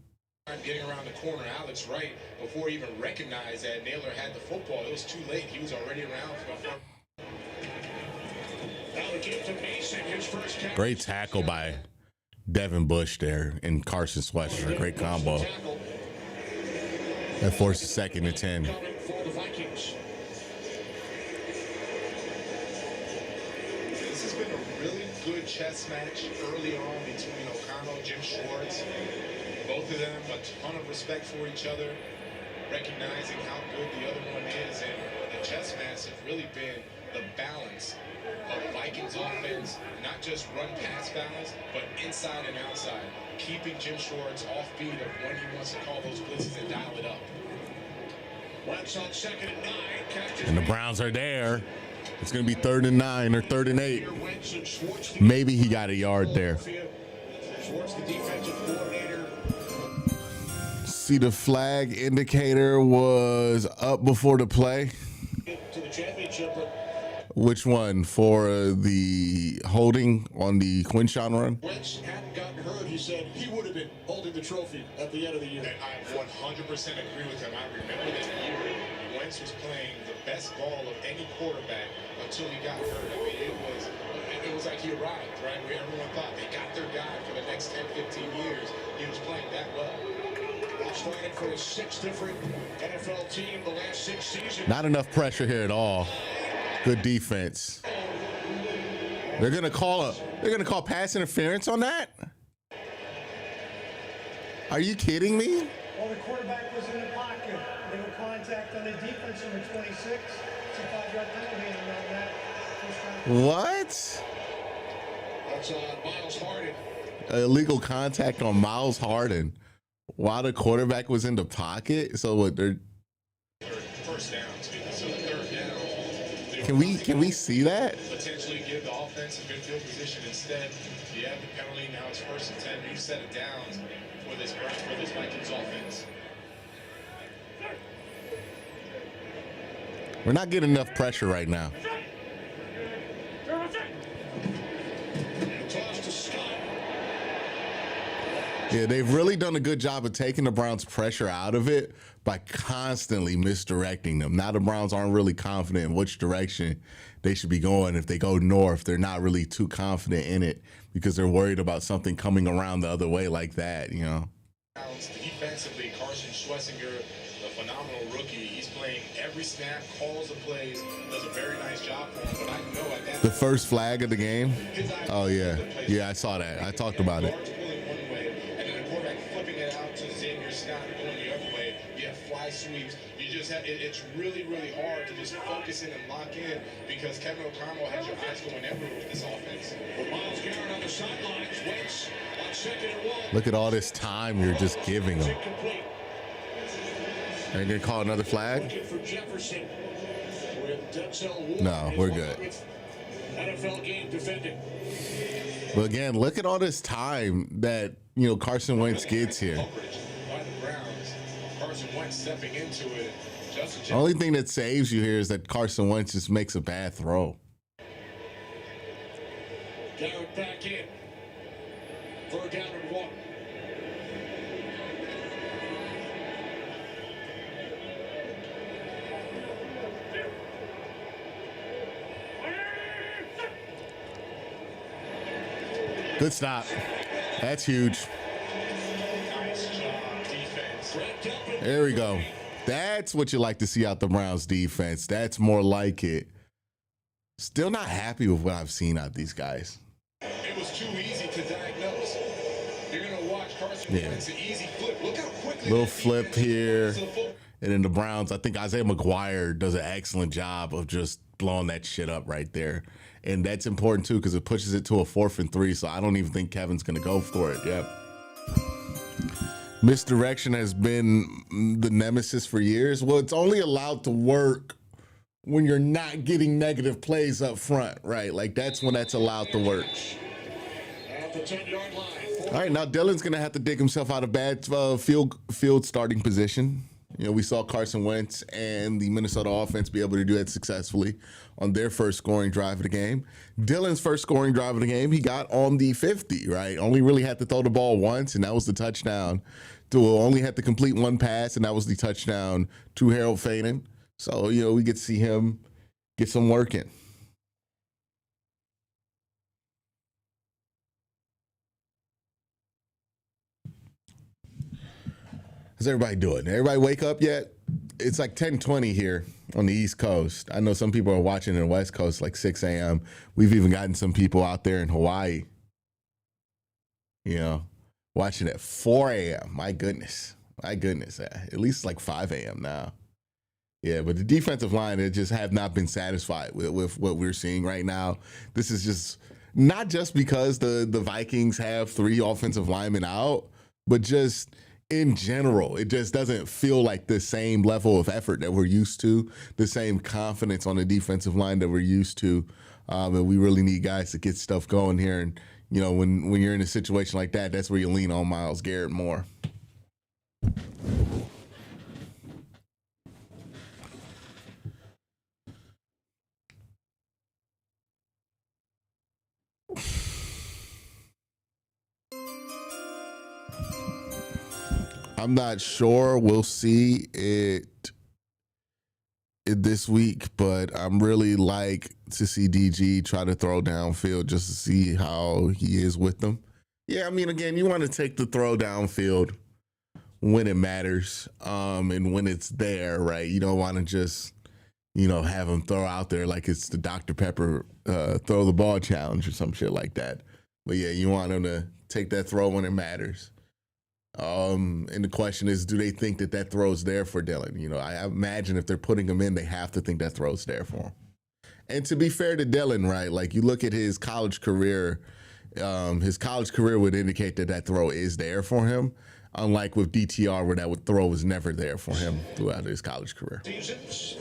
getting around the corner. Alex Wright, before he even recognized that Naylor had the football, it was too late. He was already around for Now the give to Mason, his first catch. Great tackle by Devin Bush there and Carson Sweater. Great combo. That forces second and 10. Coming for the Vikings. This has been a really good chess match early on between O'Connell and Jim Schwartz. Both of them, a ton of respect for each other, recognizing how good the other one is. And the chess match has really been the balance of Vikings offense, not just run-pass balance, but inside and outside, keeping Jim Schwartz off beat of when he wants to call those blitzes and dial it up. Wentz on 2nd and 9. Catches And the Browns are there. It's going to be 3rd and 9 or 3rd and 8. Wentz and Schwartz. Maybe he got a yard there. Schwartz, the defensive coordinator. See, the flag indicator was up before the play. To the championship, but Which one? For the holding on the Quinshawn run? Wentz hadn't gotten hurt. He said he would have been holding the trophy at the end of the year. And I 100% agree with him. I remember that year, Wentz was playing the best ball of any quarterback until he got hurt. I mean, it was like he arrived, right? Where everyone thought they got their guy for the next 10, 15 years. He was playing that well. He's fighting for his 6th different NFL team the last 6 seasons. Not enough pressure here at all. Good defense. They're gonna call pass interference on that? Are you kidding me? Well, the quarterback was in the pocket. They were contact on the defense number 26. 5-yard penalty on that first down. What? That's Miles Harden. Illegal contact on Miles Harden while the quarterback was in the pocket. So what? They're First down. So the third down. can we see that? Potentially give the offense a good field position instead. You have the penalty. Now it's 1st and 10. We've set it down for this Vikings offense. We're not getting enough pressure right now. Toss to Scott. Yeah, they've really done a good job of taking the Browns' pressure out of it by constantly misdirecting them. Now the Browns aren't really confident in which direction they should be going. If they go north, they're not really too confident in it because they're worried about something coming around the other way like that, you know. Defensively, Carson Schlesinger, a phenomenal rookie. He's playing every snap, calls the plays, does a very nice job for him. But I know at that The first flag of the game? Oh, yeah. Yeah, I saw that. I talked about it. guards pulling one way, and then the quarterback flipping it out to Xavier Scott going the other way. You have fly sweeps. You just have it's really, really hard to just focus in and lock in because Kevin O'Connell has your eyes going everywhere with this offense. With Miles Garrett on the sidelines, waits on 2nd and 1. Look at all this time you're just giving them. Incomplete. Are you going to call another flag? Looking for Jefferson. With Denzel Ward. No, we're good. NFL game defended. But again, look at all this time that, you know, Carson Wentz gets here. Coverage by the Browns. Carson Wentz stepping into it. Justin The only thing that saves you here is that Carson Wentz just makes a bad throw. Garrett back in. 3rd down and 1. Good stop. That's huge. nice job, defense. There we go. That's what you like to see out the Browns defense. That's more like it. Still not happy with what I've seen out these guys. It was too easy to diagnose. You're going to watch Carson Wentz, an easy flip. Look how quickly Little that flip defense here. is full. And then the Browns, I think Isaiah McGuire does an excellent job of just blowing that shit up right there. And that's important too because it pushes it to a 4th and 3. So I don't even think Kevin's going to go for it. Yep. Misdirection has been the nemesis for years. Well, it's only allowed to work when you're not getting negative plays up front, right? Like that's when that's allowed to work. At the 10-yard line. All right, now Dylan's going to have to dig himself out of bad field starting position. You know, we saw Carson Wentz and the Minnesota offense be able to do that successfully on their first scoring drive of the game. Dylan's first scoring drive of the game, he got on the 50, right? Only really had to throw the ball once, and that was the touchdown. Only had to complete one pass, and that was the touchdown to Harold Faden. So, you know, we get to see him get some work in. How's everybody doing? Everybody wake up yet? It's like 10:20 here on the East Coast. I know some people are watching in the West Coast like 6 a.m. We've even gotten some people out there in Hawaii, you know, watching at 4 a.m. My goodness. At least like 5 a.m. now. Yeah, but the defensive line, they just have not been satisfied with what we're seeing right now. This is just not just because the Vikings have 3 offensive linemen out, but just in general, it just doesn't feel like the same level of effort that we're used to, the same confidence on the defensive line that we're used to. And we really need guys to get stuff going here. And, you know, when you're in a situation like that, that's where you lean on Myles Garrett more. I'm not sure. We'll see it this week, but I'm really like to see DG try to throw downfield just to see how he is with them. Yeah, I mean, again, you want to take the throw downfield when it matters, and when it's there, right? You don't want to just, you know, have him throw out there like it's the Dr. Pepper throw the ball challenge or some shit like that. But yeah, you want him to take that throw when it matters. And the question is, do they think that that throw's there for Dylan? You know, I imagine if they're putting him in, they have to think that throw's there for him. And to be fair to Dylan, right, like you look at his college career would indicate that that throw is there for him, unlike with DTR where that throw was never there for him throughout his college career. Seasons.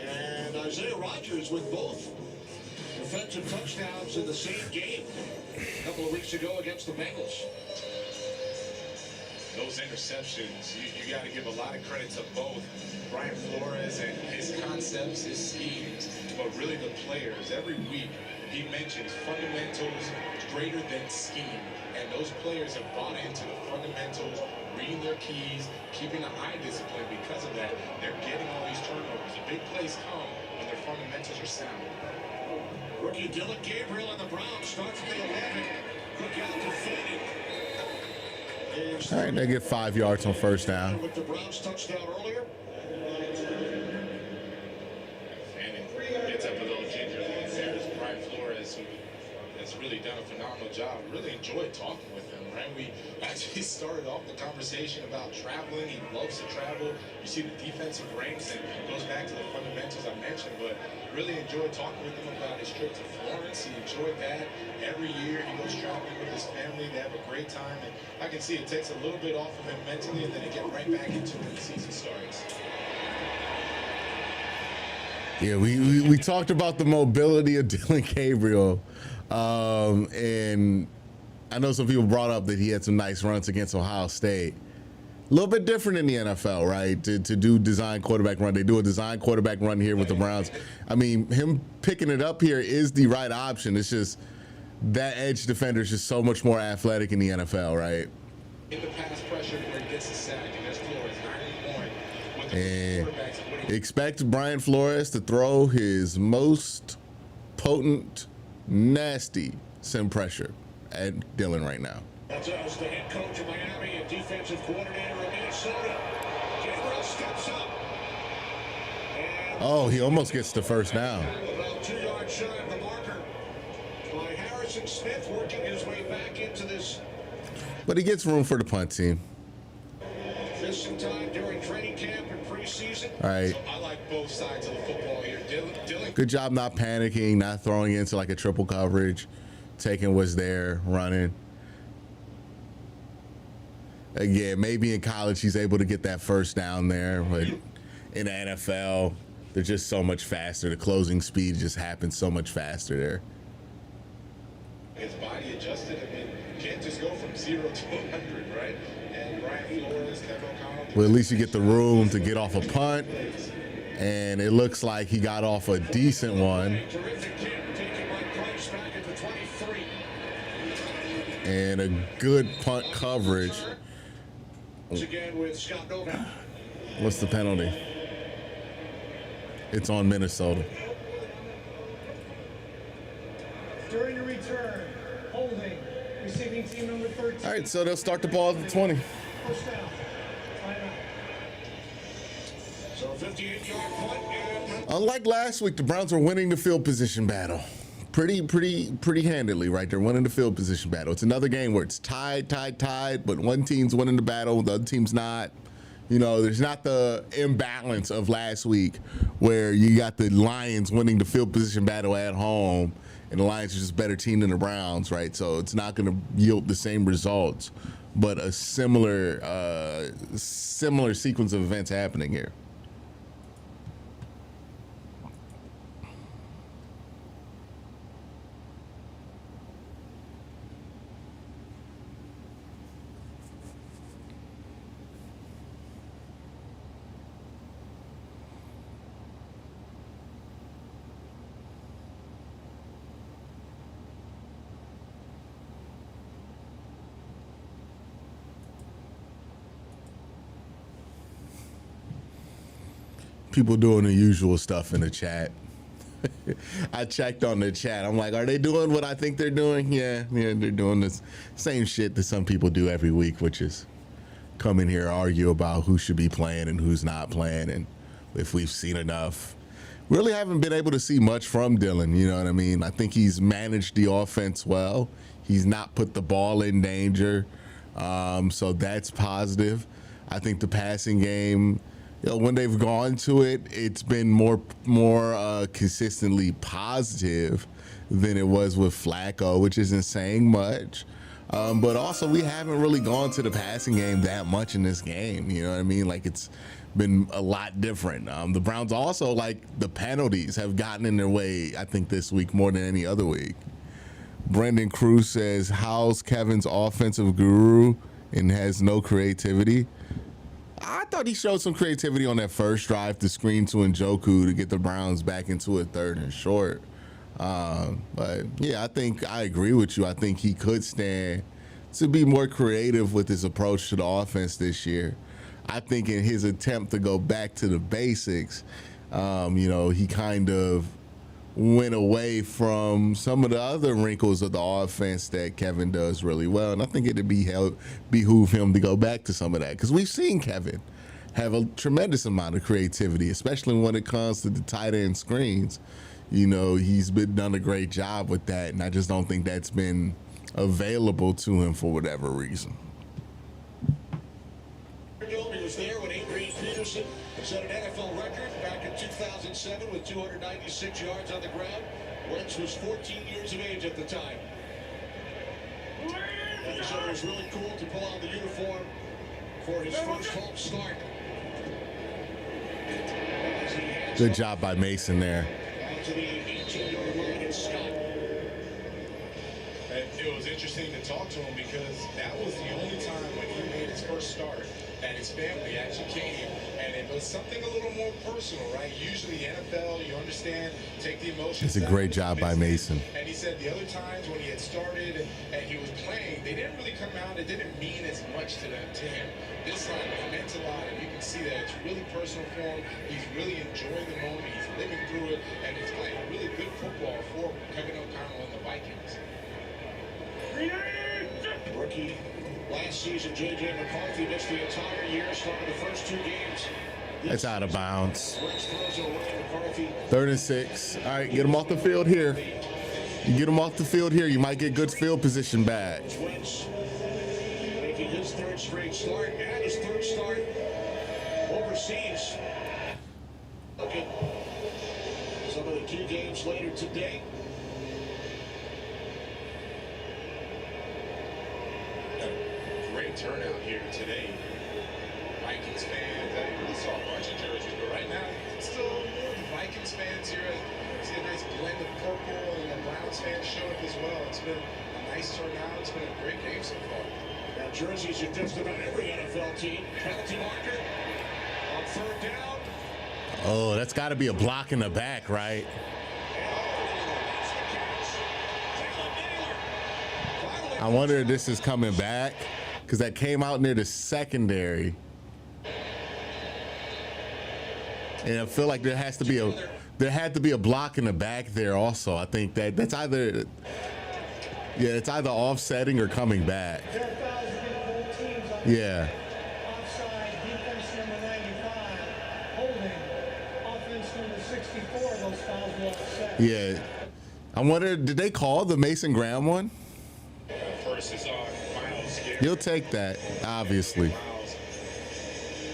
And Isaiah Rodgers with both defensive touchdowns in the same game a couple of weeks ago against the Bengals. Those interceptions, you got to give a lot of credit to both Brian Flores and his concepts, his schemes, but really the players. Every week he mentions fundamentals greater than scheme, and those players have bought into the fundamentals, reading their keys, keeping an eye discipline. Because of that, they're getting all these turnovers. The big plays come when their fundamentals are sound. Rookie Dylan Gabriel and the Browns start from the 11. Quick out defeated. All right, they get 5 yards on first down. With the Browns touchdown earlier. And it gets up a little gingerly in there. There's Brian Flores, who has really done a phenomenal job. Really enjoyed talking with him, right? We actually started off the conversation about traveling. He loves to travel. You see the defensive ranks, and it goes back to the fundamentals I mentioned, but really enjoyed talking with him about his trip to Florence. He enjoyed that. Every year he goes traveling with his family. They have a great time, and I can see it takes a little bit off of him mentally, and then they get right back into it when the season starts. Yeah, we talked about the mobility of Dylan Gabriel, and I know some people brought up that he had some nice runs against Ohio State. A little bit different in the NFL, right? To do design quarterback run. They do a design quarterback run here with the Browns. I mean, him picking it up here is the right option. It's just that edge defender is just so much more athletic in the NFL, right? In the pass pressure where he gets a sack, and there's Flores 9-1 with the And quarterbacks. expect Brian Flores to throw his most potent, nasty sim pressure at Dylan right now. That's us, the head coach of Miami and defensive coordinator of Minnesota. Gabriel steps up. Oh, he almost gets the first down. About 2 yards shy of the marker by Harrison Smith, working his way back into this. But he gets room for the punt team. Missed some time during training camp and preseason. All right. So I like both sides of the football here. Dylan Good job not panicking, not throwing into like a triple coverage, taking what's there, running. Again, maybe in college he's able to get that first down there, but in the NFL, they're just so much faster. The closing speed just happens so much faster there. his body adjusted. I mean, you can't just go from 0 to 100, right? And Brian Flores, Kevin O'Connell. Well, at least you get the room to get off a punt, and it looks like he got off a decent one. Terrific kick taken by Price back at the 23. And a good punt coverage. Once again with Scott Novak. What's the penalty? It's on Minnesota. During the return, holding, receiving team number 13. All right, so they'll start the ball at the 20. First down. Timeout. So 58-yard punt and Unlike last week, the Browns are winning the field position battle. Pretty handedly, right? They're winning the field position battle. It's another game where it's tied, but one team's winning the battle, the other team's not. You know, there's not the imbalance of last week where you got the Lions winning the field position battle at home, and the Lions are just a better team than the Browns, right? So it's not going to yield the same results, but a similar sequence of events happening here. People doing the usual stuff in the chat. I checked on the chat. I'm like, are they doing what I think they're doing? Yeah, they're doing this same shit that some people do every week, which is come in here, argue about who should be playing and who's not playing, and if we've seen enough. Really haven't been able to see much from Dylan, you know what I mean? I think he's managed the offense well. He's not put the ball in danger. So that's positive. I think the passing game, when they've gone to it, it's been more consistently positive than it was with Flacco, which isn't saying much. But also, we haven't really gone to the passing game that much in this game. You know what I mean? Like, it's been a lot different. The Browns also, like, the penalties have gotten in their way, I think, this week more than any other week. Brendan Cruz says, how's Kevin's offensive guru and has no creativity? I thought he showed some creativity on that first drive to screen to Njoku to get the Browns back into a 3rd and short. But yeah, I think I agree with you. I think he could stand to be more creative with his approach to the offense this year. I think in his attempt to go back to the basics, he kind of went away from some of the other wrinkles of the offense that Kevin does really well. And I think it'd behoove him to go back to some of that, because we've seen Kevin have a tremendous amount of creativity, especially when it comes to the tight end screens. He's done a great job with that, and I just don't think that's been available to him for whatever reason. He was there when Adrian Peterson set an NFL record back in 2007 with 296 yards on the ground. Wentz was 14 years of age at the time. And so it was really cool to pull out the uniform for his first home start. Good job by Mason there. To the 18-yard line and Scott. It was interesting to talk to him because that was the only time when he made his first start that his family actually came, and it was something a little more personal, right? Usually NFL, you understand, take the emotions. It's a great job by Mason. And he said the other times when he had started and he was playing, they didn't really come out. It didn't mean as much to him. This time it meant a lot, and you can see that it's really personal for him. He's really enjoying the moment. He's living through it, and he's playing really good football for Kevin O'Connell and the Vikings. Rookie last season, J.J. McCarthy missed the entire year, started the first 2 games. That's out of bounds. Wentz throws it away, McCarthy. 3rd and 6. All right, get him off the field here. You get him off the field here, you might get good field position back. Wentz making his 3rd straight start and his 3rd start overseas. Look at some of the key games later today. Great turnout here today. Vikings fans, I really saw a bunch of jerseys, but right now, still more of the Vikings fans here. I see a nice blend of purple, and the Browns fans showed up as well. It's been a nice turnout. It's been a great game so far. Now, jerseys of just about every NFL team. Penalty marker on 3rd down. Oh, that's got to be a block in the back, right? I wonder if this is coming back, because that came out near the secondary. And I feel like there had to be a block in the back there also. I think that's either it's either offsetting or coming back. Yeah. Offside, defense number 95, holding, offense number 64, those fouls will offset. Yeah. I wonder, did they call the Mason Graham one? First is on Miles. You'll take that, obviously.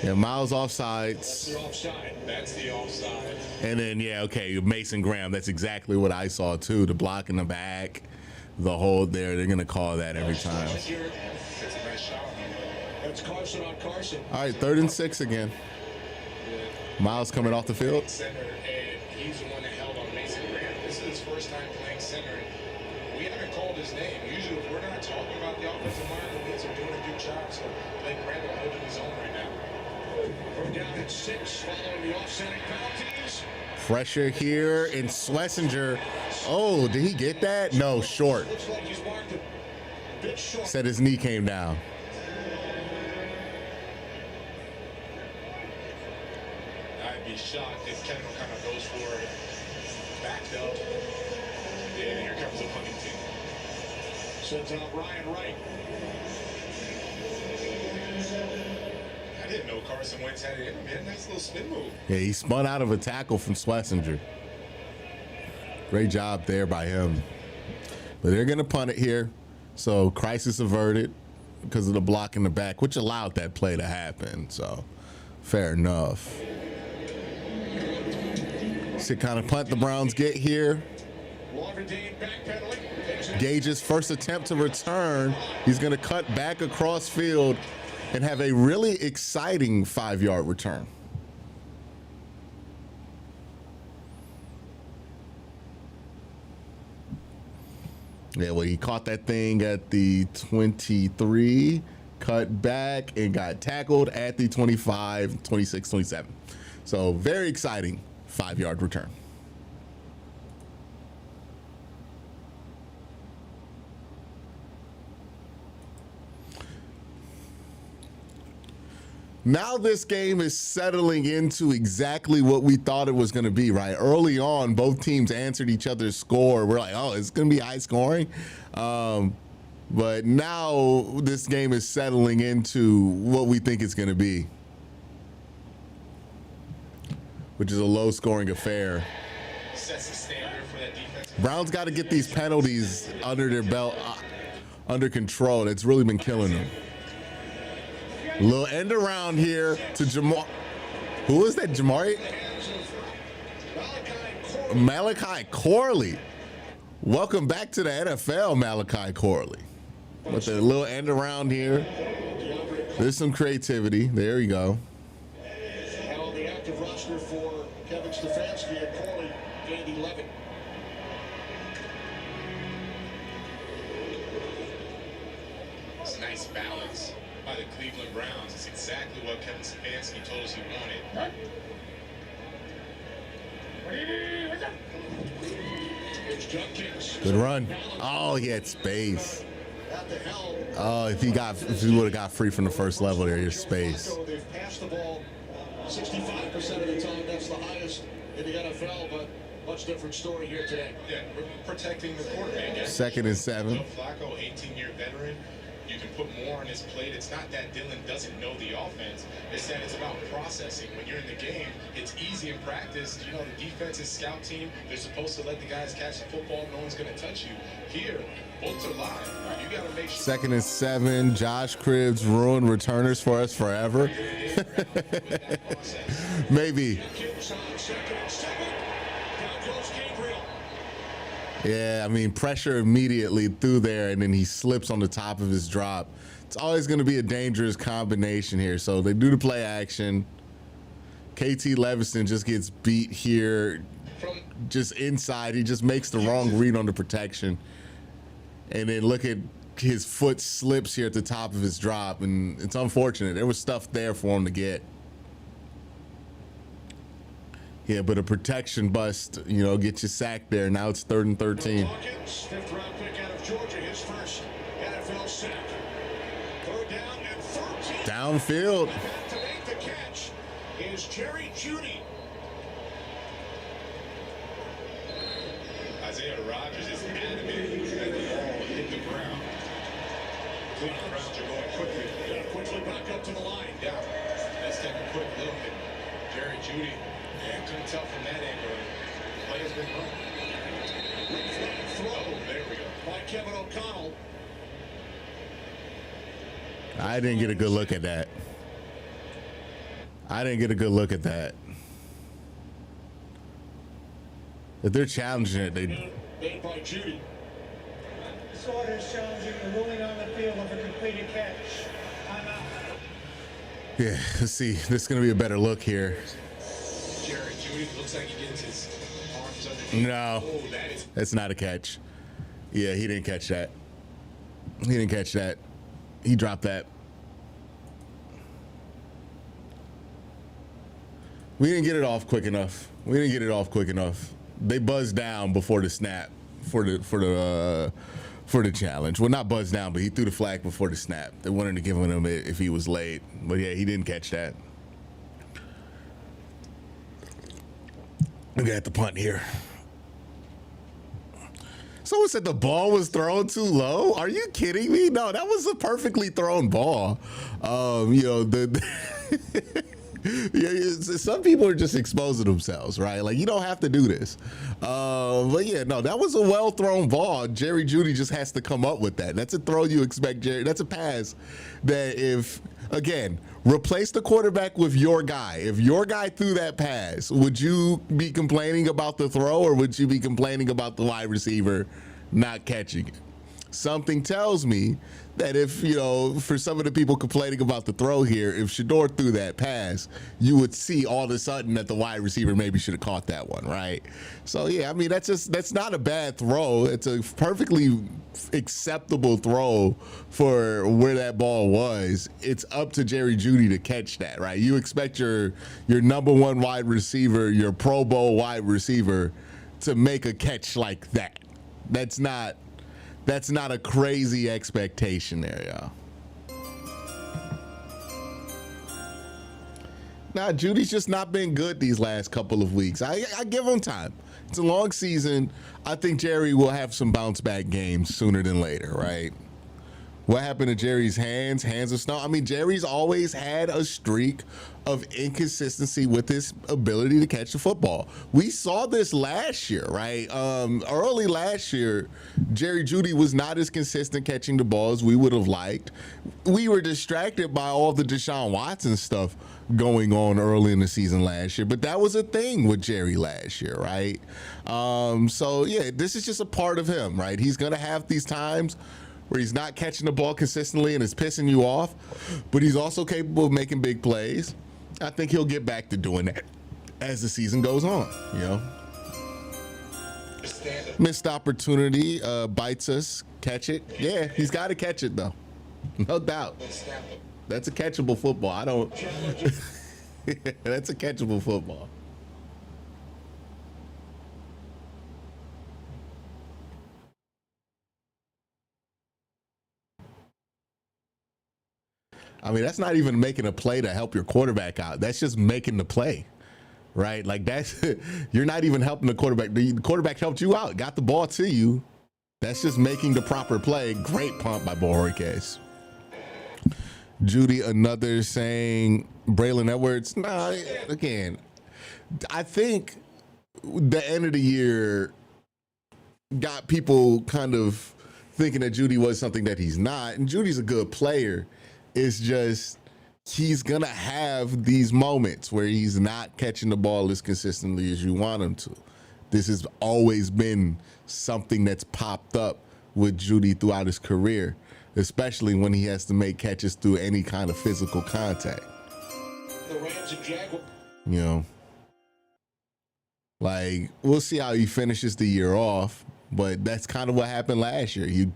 Yeah, Miles offsides. That's the offside. That's the offside. And then, okay, Mason Graham. That's exactly what I saw, too. The block in the back, the hold there. They're going to call that every time. That's a nice shot. That's Carson on Carson. All right, 3rd and 6 again. Miles coming off the field. Center, and he's the one that held on Mason Graham. This is his first time playing center. We haven't called his name. Usually, if we're not talking about the offensive line, the Leeds are doing a good job. So, Blake Randall holding his own right now. We're down at 6 following the offsetting penalties. Pressure here, and Schlesinger. Oh, did he get that? No, short. Looks like he's marked a bit short. Said his knee came down. I'd be shocked if Kevin O'Connell goes for it. Backed up. And here comes the punting team. Sends out Ryan Wright. I didn't know Carson Wentz had it in him. He had a nice little spin move. Yeah, he spun out of a tackle from Schlesinger. Great job there by him. But they're going to punt it here. So crisis averted. because of the block in the back, which allowed that play to happen. So fair enough. See what kind of punt the Browns get here. Gage's first attempt to return. He's going to cut back across field and have a really exciting 5-yard return. Yeah, well, he caught that thing at the 23, cut back, and got tackled at the 25, 26, 27. So very exciting 5-yard return. Now this game is settling into exactly what we thought it was going to be, right? Early on, both teams answered each other's score. We're like, oh, it's going to be high scoring. But now this game is settling into what we think it's going to be, which is a low scoring affair. Sets the standard for that defense. Browns got to get these penalties under their belt, under control. That's really been killing them. A little end around here to Jamar. Who is that, Jamari? Malachi Corley. Welcome back to the NFL, Malachi Corley. With a little end around here. There's some creativity. There you go. And on the active roster for Kevin Stefanski and Corley gained 11. It's a nice balance by the Cleveland Browns. It's exactly what Kevin Stefanski told us he wanted. Good run. Oh, he had space. Oh, if he would have got free from the first level there, your space. They've passed the ball 65% of the time. That's the highest in the NFL, but much different story here today. Yeah, we're protecting the quarterback. 2nd and 7. Joe Flacco, 18-year veteran. You can put more on his plate. It's not that Dylan doesn't know the offense. It's that it's about processing. When you're in the game, it's easy in practice. You know, the defense's scout team, they're supposed to let the guys catch the football. No one's going to touch you. Here, both are live. You got to make sure. 2nd and 7. Josh Cribbs ruined returners for us forever. Maybe. Yeah, I mean, pressure immediately through there, and then he slips on the top of his drop. It's always going to be a dangerous combination here. So they do the play action. KT Levinson just gets beat here, just inside. He just makes the wrong read on the protection. And then look at his foot slips here at the top of his drop, and it's unfortunate. There was stuff there for him to get. Yeah, but a protection bust, you know, get you sacked there. Now it's 3rd and 13. Hawkins, 5th round pick out of Georgia, his first NFL sack. 3rd down and 13. Downfield. Back to make the catch is Jerry Jeudy. Isaiah Rodgers is adamant that the ball hit the ground. Cleveland Browns are going quickly. Yeah, quickly back up to the line. Yeah, let's take a quick look at Jerry Jeudy. Yeah, couldn't tell from that angle. The play has been run. Throw. There we go. By Kevin O'Connell. I didn't get a good look at that. If they're challenging it, they. Made by Jeudy. This order is challenging the ruling on the field of a completed catch. Timeout. Yeah, let's see. This is going to be a better look here. Jerry Jeudy looks like he gets his arms underneath. No, Oh, that is. that's not a catch. Yeah, he didn't catch that. He dropped that. We didn't get it off quick enough. They buzzed down before the snap for the challenge. Well, not buzzed down, but he threw the flag before the snap. They wanted to give him it if he was late. But yeah, he didn't catch that. Look at the punt here. Someone said the ball was thrown too low. Are you kidding me? No, that was a perfectly thrown ball. You know, Some people are just exposing themselves, right? Like, you don't have to do this. But yeah, no, that was a well thrown ball. Jerry Jeudy just has to come up with that. That's a throw you expect Jerry. That's a pass that if, again, replace the quarterback with your guy. If your guy threw that pass, would you be complaining about the throw, or would you be complaining about the wide receiver not catching it? Something tells me that if, you know, for some of the people complaining about the throw here, if Shedeur threw that pass, you would see all of a sudden that the wide receiver maybe should have caught that one, right? So, yeah, I mean, that's not a bad throw. It's a perfectly acceptable throw for where that ball was. It's up to Jerry Jeudy to catch that, right? You expect your number one wide receiver, your Pro Bowl wide receiver, to make a catch like that. That's not a crazy expectation there, y'all. Nah, Judy's just not been good these last couple of weeks. I give him time. It's a long season. I think Jerry will have some bounce back games sooner than later, right? What happened to Jerry's hands? Hands of snow. I mean, Jerry's always had a streak of inconsistency with his ability to catch the football. We saw this last year, right? Early last year, Jerry Jeudy was not as consistent catching the ball as we would have liked. We were distracted by all the Deshaun Watson stuff going on early in the season last year, but that was a thing with Jerry last year, right? So yeah, this is just a part of him, right? He's gonna have these times where he's not catching the ball consistently and it's pissing you off, but he's also capable of making big plays. I think he'll get back to doing that as the season goes on, you know. Missed opportunity, bites us, catch it. Yeah, he's got to catch it though, no doubt. That's a catchable football. That's a catchable football. I mean, that's not even making a play to help your quarterback out. That's just making the play, right? Like, that's you're not even helping the quarterback. The quarterback helped you out, got the ball to you. That's just making the proper play. Great pump by Borges. Judy, another saying, Braylon Edwards. Nah, again, I think the end of the year got people kind of thinking that Judy was something that he's not. And Judy's a good player. It's just he's going to have these moments where he's not catching the ball as consistently as you want him to. This has always been something that's popped up with Judy throughout his career, especially when he has to make catches through any kind of physical contact. The Rams and Jaguars. You know, like, we'll see how he finishes the year off, but that's kind of what happened last year. You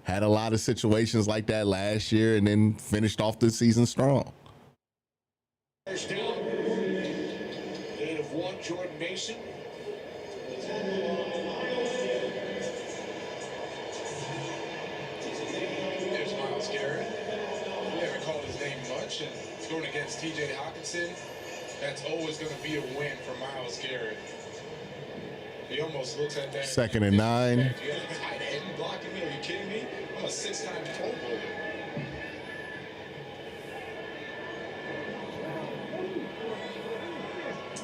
had a lot of situations like that last year and then finished off the season strong. First down. Gain of one, Jordan Mason. There's Myles Garrett. We haven't called his name much, and it's going against TJ Hawkinson. That's always going to be a win for Myles Garrett. He almost looks at that. 2nd and 9. You got a tight end blocking me? Are you kidding me? I'm a 6-time Pro Bowler.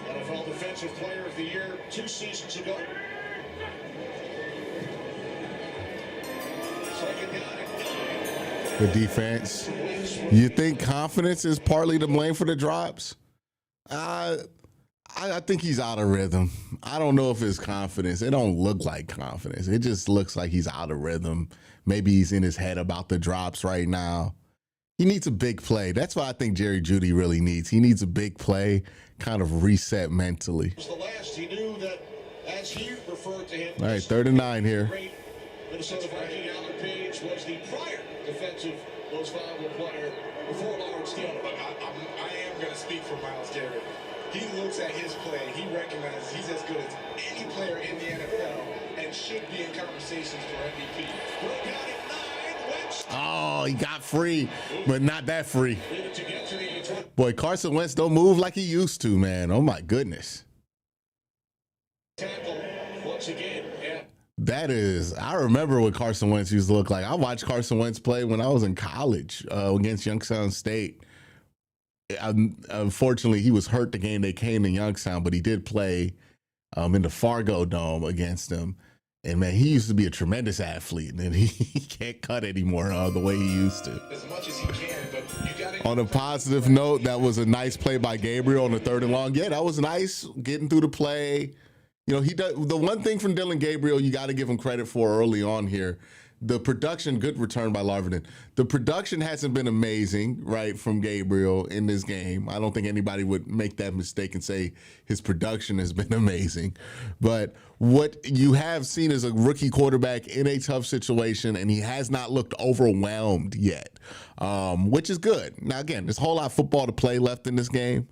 NFL Defensive Player of the Year 2 seasons ago. Second down and 9. The defense. You think confidence is partly to blame for the drops? I think he's out of rhythm. I don't know if it's confidence. It don't look like confidence. It just looks like he's out of rhythm. Maybe he's in his head about the drops right now. He needs a big play. That's what I think Jerry Jeudy really needs. He needs a big play, kind of reset mentally. Was the last he knew that, as he referred to him. All right, 3rd and 9 here. Great Minnesota Viking Alan Page was the prior defensive most valuable player before Lawrence Taylor. But I am going to speak for Myles Garrett. He looks at his play. He recognizes he's as good as any player in the NFL and should be in conversations for MVP. Broke out at 9. Wentz. Oh, he got free, but not that free. Needed to get to the Boy, Carson Wentz don't move like he used to, man. Oh, my goodness. tackle once again. Yeah. That is, I remember what Carson Wentz used to look like. I watched Carson Wentz play when I was in college against Youngstown State. Unfortunately, he was hurt the game they came to Youngstown, but he did play in the Fargo Dome against them. And man, he used to be a tremendous athlete, and then he can't cut anymore the way he used to. As much as he can, but you got to. On a positive note, that was a nice play by Gabriel on the 3rd and long. Yeah, that was nice getting through the play. You know, he does the one thing from Dylan Gabriel you got to give him credit for early on here. The production, good return by Larvin. The production hasn't been amazing, right, from Gabriel in this game. I don't think anybody would make that mistake and say his production has been amazing. But what you have seen is a rookie quarterback in a tough situation, and he has not looked overwhelmed yet, which is good. Now, again, there's a whole lot of football to play left in this game,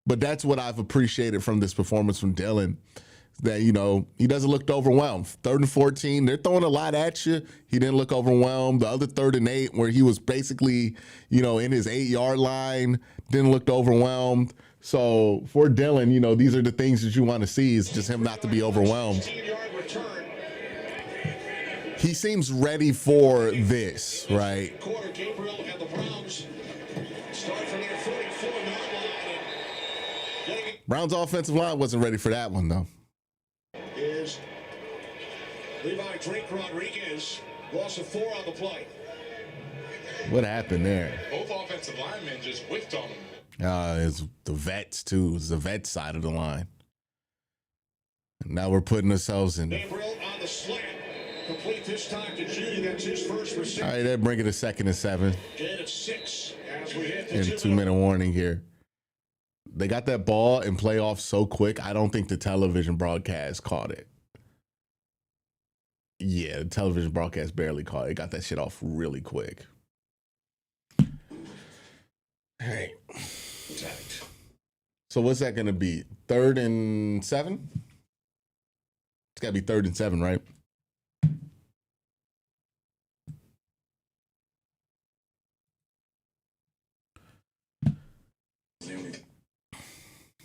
but that's what I've appreciated from this performance from Dylan. That, you know, he doesn't look overwhelmed. 3rd and 14, they're throwing a lot at you. He didn't look overwhelmed. The other 3rd and 8, where he was basically, you know, in his 8-yard line, didn't look overwhelmed. So for Dylan, you know, these are the things that you want to see, is just him not to be overwhelmed. He seems ready for this, right? Quarter, Gabriel and the Browns start from their 44-yard line. Browns offensive line wasn't ready for that one, though. Is Levi Drake Rodriguez, loss of 4 on the play. What happened there? Both offensive linemen just whiffed on him. It's the vets, too. It's the vet side of the line. And now we're putting ourselves in. Gabriel on the slant. Complete this time to Judy. That's his first reception. All right, they're bringing it 2nd and 7. Gain of 6 as we hit the And 2-minute warning here. They got that ball and play off so quick, I don't think the television broadcast caught it. Yeah, the television broadcast barely caught it. It got that shit off really quick. All right. So what's that going to be? 3rd and 7? It's got to be 3rd and 7, right?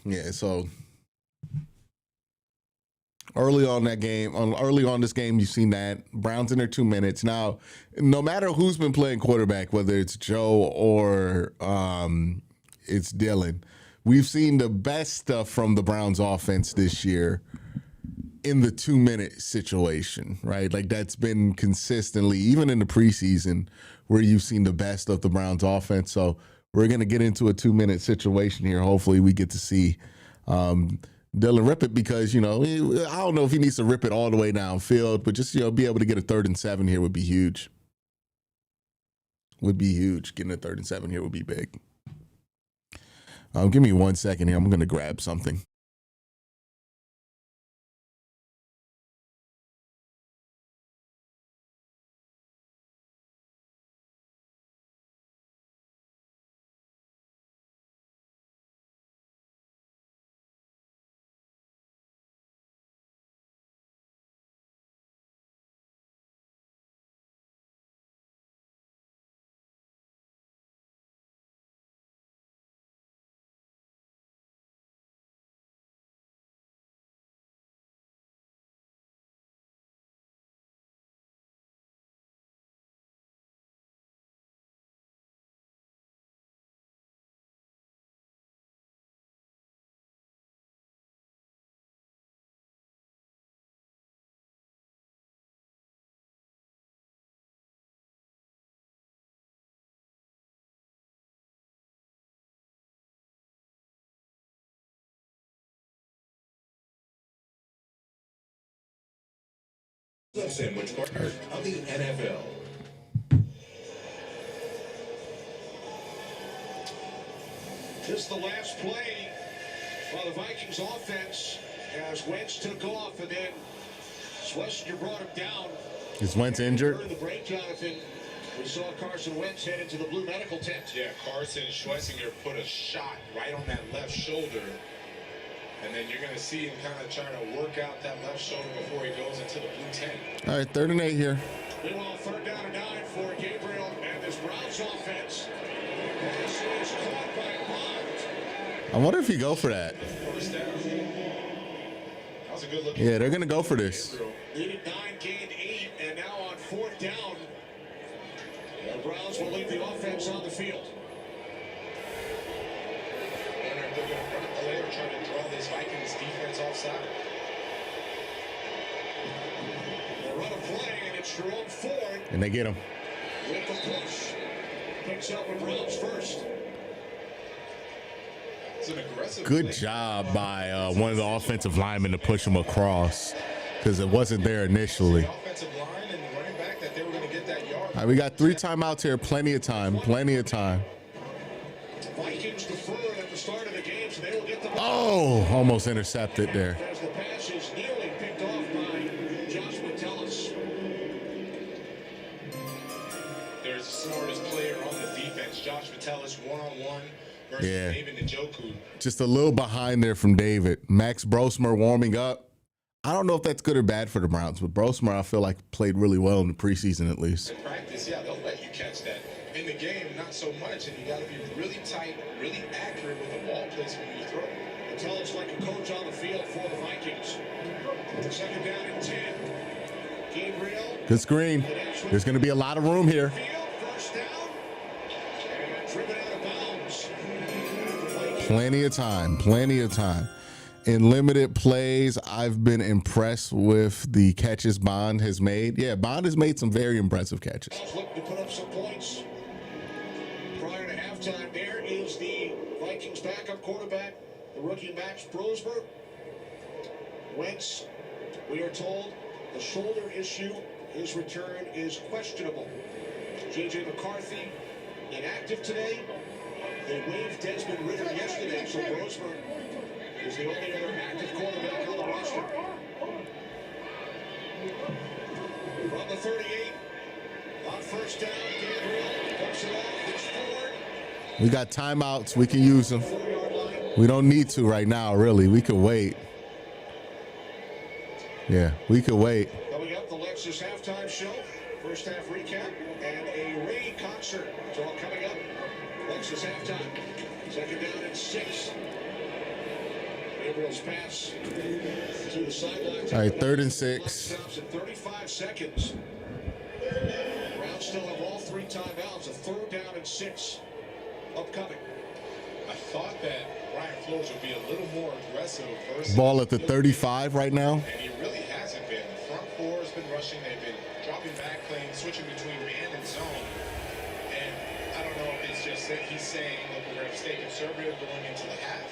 Yeah, so early on this game, you've seen that. Browns in their 2 minutes. Now, no matter who's been playing quarterback, whether it's Joe or it's Dylan, we've seen the best stuff from the Browns offense this year in the 2-minute situation, right? Like, that's been consistently, even in the preseason, where you've seen the best of the Browns offense. So we're going to get into a 2-minute situation here. Hopefully we get to see Dylan rip it, because, you know, I don't know if he needs to rip it all the way downfield, but just, you know, be able to get a 3rd and 7 here would be huge. Would be huge. Getting a 3rd and 7 here would be big. Give me 1 second here. I'm going to grab something. Sandwich partner of the NFL. Just the last play by the Vikings offense as Wentz took off, and then Schlesinger brought him down. Is Wentz injured? During the break, Jonathan, we saw Carson Wentz head into the blue medical tent. Yeah, Carson Schlesinger put a shot right on that left shoulder. And then you're going to see him kind of trying to work out that left shoulder before he goes into the blue tent. All right, 3rd and 8 here. Meanwhile, 3rd down and 9 for Gabriel and this Browns offense. This is caught by Bond. I wonder if you go for that. First down. That was a good look. Yeah, they're going to go for this. Needed 9, gained 8, and now on 4th down, the Browns will leave the offense on the field. going to run a play or try to draw this Vikings defense offside. They run a play, and it's Jerome Ford And they get him. with the push. Picks up with Browns first. It's an aggressive Good play. job by one of the offensive linemen to push him across because it wasn't there initially. The offensive line and the running back that they were going to get that yard. All right, we got 3 timeouts here. Plenty of time. Plenty of time. Vikings deferred at the start of the game, so they will get the Oh, almost intercepted there. as the pass is nearly picked off by Josh Metellus. There's the smartest player on the defense, Josh Metellus, one-on-one versus Yeah. David Njoku. Just a little behind there from David. Max Brosmer warming up. I don't know if that's good or bad for the Browns, but Brosmer, I feel like, played really well in the preseason at least. In practice, yeah, they'll let you catch that. In the game, not so much, and you got to be really tight, really accurate with the ball placement when you throw. Metellus like a coach on the field for the Vikings. Second down and 10. Gabriel. Good screen. There's going to be a lot of room here. Field, first down. And driven out of bounds. Plenty of time. Plenty of time. In limited plays, I've been impressed with the catches Bond has made. Yeah, Bond has made some very impressive catches. Looking to put up some points. Prior to halftime, there is the Vikings backup quarterback, the rookie Max Brosmer. Wentz, we are told, the shoulder issue, his return is questionable. J.J. McCarthy, inactive today. They waived Desmond Ridder yesterday, so Brosmer is the only other active quarterback on the roster. From the 38, on first down, Gabriel dumps it off, it's Ford. We got timeouts. We can use them. 4-yard line. We don't need to right now, really. We could wait. Yeah, we could wait. Coming up, the Lexus halftime show, first half recap, and a Ray concert. It's all coming up. Lexus halftime, second down and 6. Gabriel's pass to the sidelines. All right, 3rd and 6. Stops at 35 seconds. Browns still have all 3 timeouts. A 3rd down and 6 upcoming. I thought that Brian Flores would be a little more aggressive versus Ball at the 35 right now. and he really hasn't been. The front 4 has been rushing. They've been dropping back, playing, switching between man and zone. And I don't know if it's just that he's saying, look, we're going to stay conservative going into the half.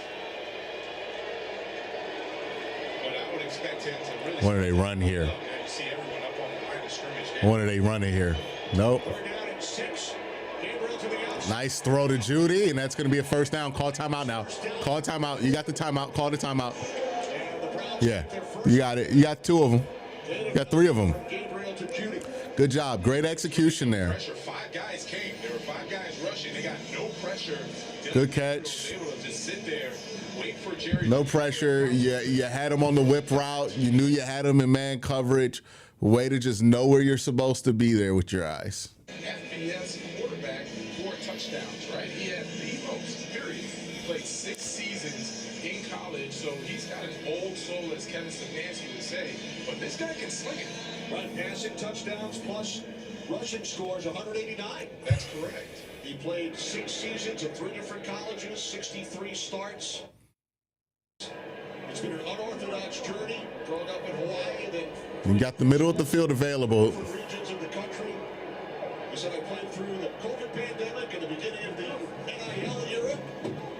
But I would expect him to really. What do they run here? Now you see everyone up on the line of scrimmage. What are they running here? Nope. 3rd down and 6. Gabriel to the outside. Nice throw to Judy, and that's going to be a first down. Call timeout now. Call timeout. You got the timeout. Call the timeout. And the Browns Yeah, get their first you got it. You got 2 of them. You got 3 of them. Gabriel to Judy. Good job. Great execution there. Pressure. 5 guys came. There were 5 guys rushing. They got no pressure. Good catch. Was able to just sit there, wait for Jerry. No pressure. You had him on the whip route. You knew you had him in man coverage. Way to just know where you're supposed to be there with your eyes. FBS quarterback, 4 touchdowns, right? He had the most, period. He played 6 seasons in college, so he's got an old soul, as Kevin Stefanski would say. But this guy can sling it. Run passing touchdowns plus rushing scores 189. That's correct. He played 6 seasons at 3 different colleges, 63 starts. It's been an unorthodox journey, growing up in Hawaii, then You got the middle of the field available. different regions of the country. He said I played through the COVID pandemic and the beginning of the NIL era,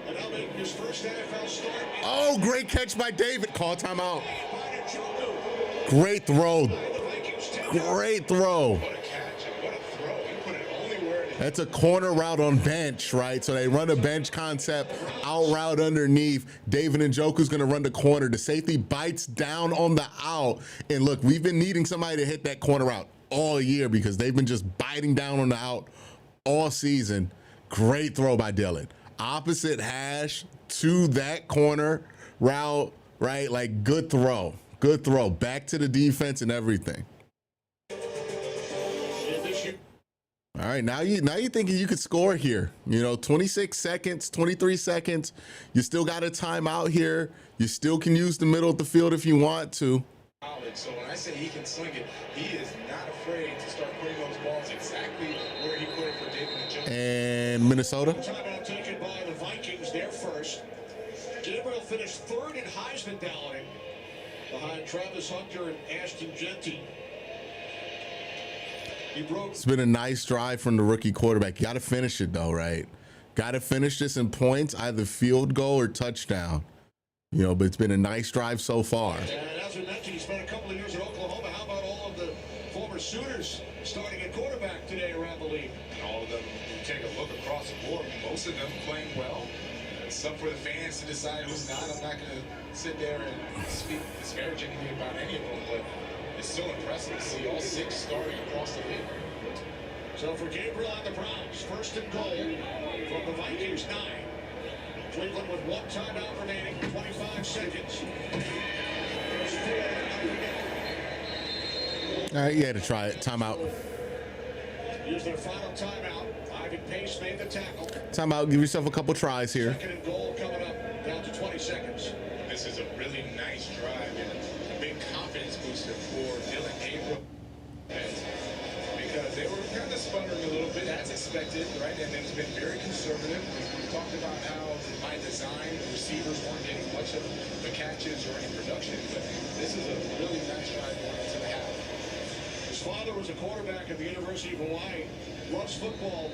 and now making his first NFL start. Oh, great catch by David. Call timeout. By Njoku. Great throw. The Vikings take Great throw. What a catch and what a throw. He put it only where it That's a corner route on bench, right? So they run a bench concept, out route underneath. David Njoku's going to run the corner. The safety bites down on the out. And look, we've been needing somebody to hit that corner route all year because they've been just biting down on the out all season. Great throw by Dylan. Opposite hash to that corner route, right? Like, good throw. Good throw. Back to the defense and everything. All right, now you're thinking you could score here. 26 seconds, 23 seconds. You still got a timeout here. You still can use the middle of the field if you want to. So when I say he can sling it, he is not afraid to start putting those balls exactly where he put it for David Njoku. And Minnesota. Timeout taken by the Vikings, their first. finished third in Heisman balloting behind Travis Hunter and Ashton Genty. He broke. It's been a nice drive from the rookie quarterback. You got to finish it though, right? Got to finish this in points, either field goal or touchdown. You know, but it's been a nice drive so far. And as we mentioned, he spent a couple of years at Oklahoma. How about all of the former Sooners starting at quarterback today around the league? And all of them, you take a look across the board, most of them playing well. It's up for the fans to decide who's not. I'm not going to sit there and speak disparagingly about any of them, but it's still impressive to see all 6 starting across the league. So for Gabriel and the Browns, first and goal from the Vikings 9. Cleveland with 1 timeout remaining, 25 seconds. All right, you had to try it. Timeout. Use their final timeout. Ivan Pace made the tackle. Timeout. Give yourself a couple tries here. Second and goal coming up, down to 20 seconds. This is a really nice drive and a big confidence booster for Dylan Gabriel. Because they were kind of sputtering a little bit as expected, right? And it's been very conservative. We talked about how by design the receivers weren't getting much of the catches or any production, but this is a really nice drive going into the half. His father was a quarterback at the University of Hawaii. Loves football.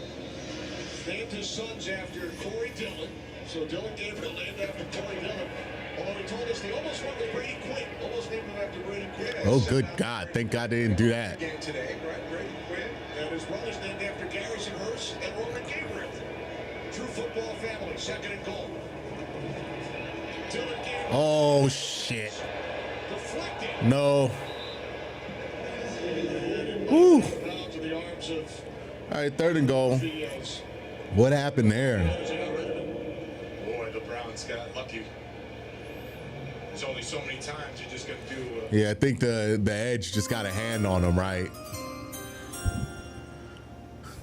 Named his sons after Corey Dillon. So Dylan Gabriel named after Corey Dillon. Although he told us they almost went with Brady Quinn. Almost named him after Brady Quinn. Oh, good God. Thank God they didn't do that. Again today, right? Brady Quinn. And his brother's named after Garrison Hurst and Roman Gabriel. True football family. Second and goal. Dylan Gabriel. Oh, shit. Deflected. No. Woo. Down to the arms of All right, third and goal. Fields. What happened there? Boy, the Browns got lucky. There's only so many times you're just going to do. Yeah, I think the edge just got a hand on him, right?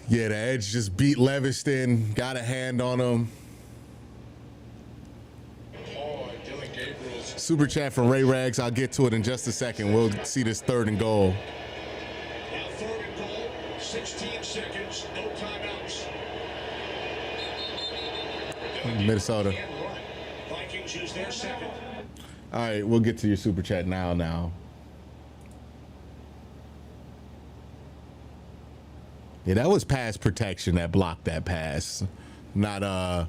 Yeah, the edge just beat Leviston, got a hand on him. Dylan Gabriel's. Super chat from Ray Rags. I'll get to it in just a second. We'll see this third and goal. Now third and goal. 16 seconds. No timeouts. Minnesota. Vikings use their second. All right, we'll get to your super chat now. Yeah, that was pass protection that blocked that pass. Not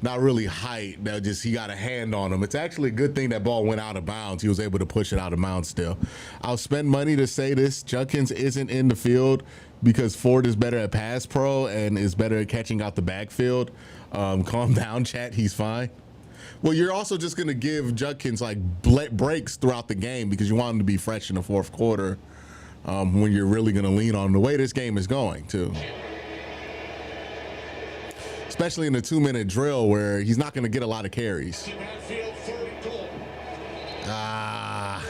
really height. That just he got a hand on him. It's actually a good thing that ball went out of bounds. He was able to push it out of bounds still. I'll spend money to say this. Judkins isn't in the field because Ford is better at pass pro and is better at catching out the backfield. Calm down, chat. He's fine. Well, you're also just going to give Judkins like breaks throughout the game because you want him to be fresh in the fourth quarter when you're really going to lean on the way this game is going, too. Especially in the 2-minute drill where he's not going to get a lot of carries. Ah.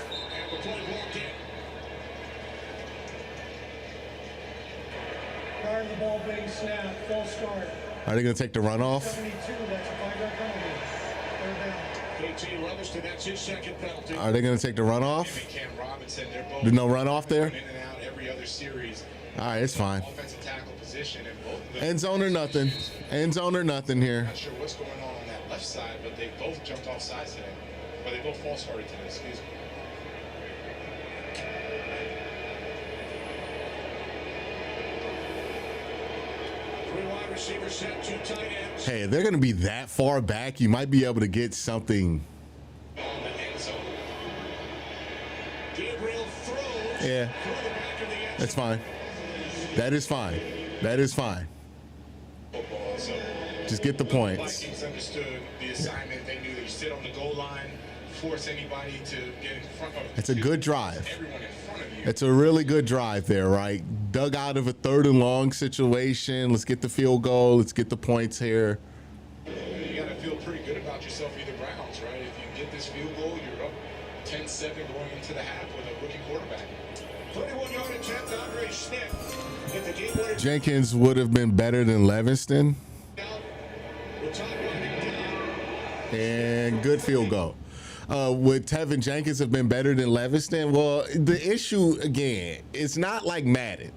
Prior to the ball being snapped, full start. Are they going to take the run off? 72, that's a 5-yard penalty. Third down. KT Leviston, that's his second penalty. Are they going to take the run off? Cam Robinson, they're both There's no run off there? in and out every other series. All right, it's fine. Offensive tackle position and both of them. End zone or nothing. End zone or nothing here. Not sure what's going on that left side, but they both jumped off sides today. But they both false started today, excuse me. Three wide receivers set, 2 tight ends. Hey, if they're going to be that far back, you might be able to get something. On the end zone. Gabriel throws. Yeah, Through the back of the end that's zone. fine. That is fine. That is fine. Football, so Just get the the points. Vikings understood the assignment. They knew that you sit on the goal line, force anybody to get in front of. It's a good drive. Everyone in front of you. It's a really good drive there, right? Dug out of a 3rd and long situation. Let's get the field goal. Let's get the points here. You got to feel pretty good about yourself, either Browns, right? If you get this field goal, you're up 10-7 going into the half with a rookie quarterback. 31-yard attempt, Andre Smith. Get the game winner Jenkins would have been better than Levinston. down. With time running down. And good field goal. Would Tevin Jenkins have been better than Leviston? Well, the issue, again, it's not like Madden.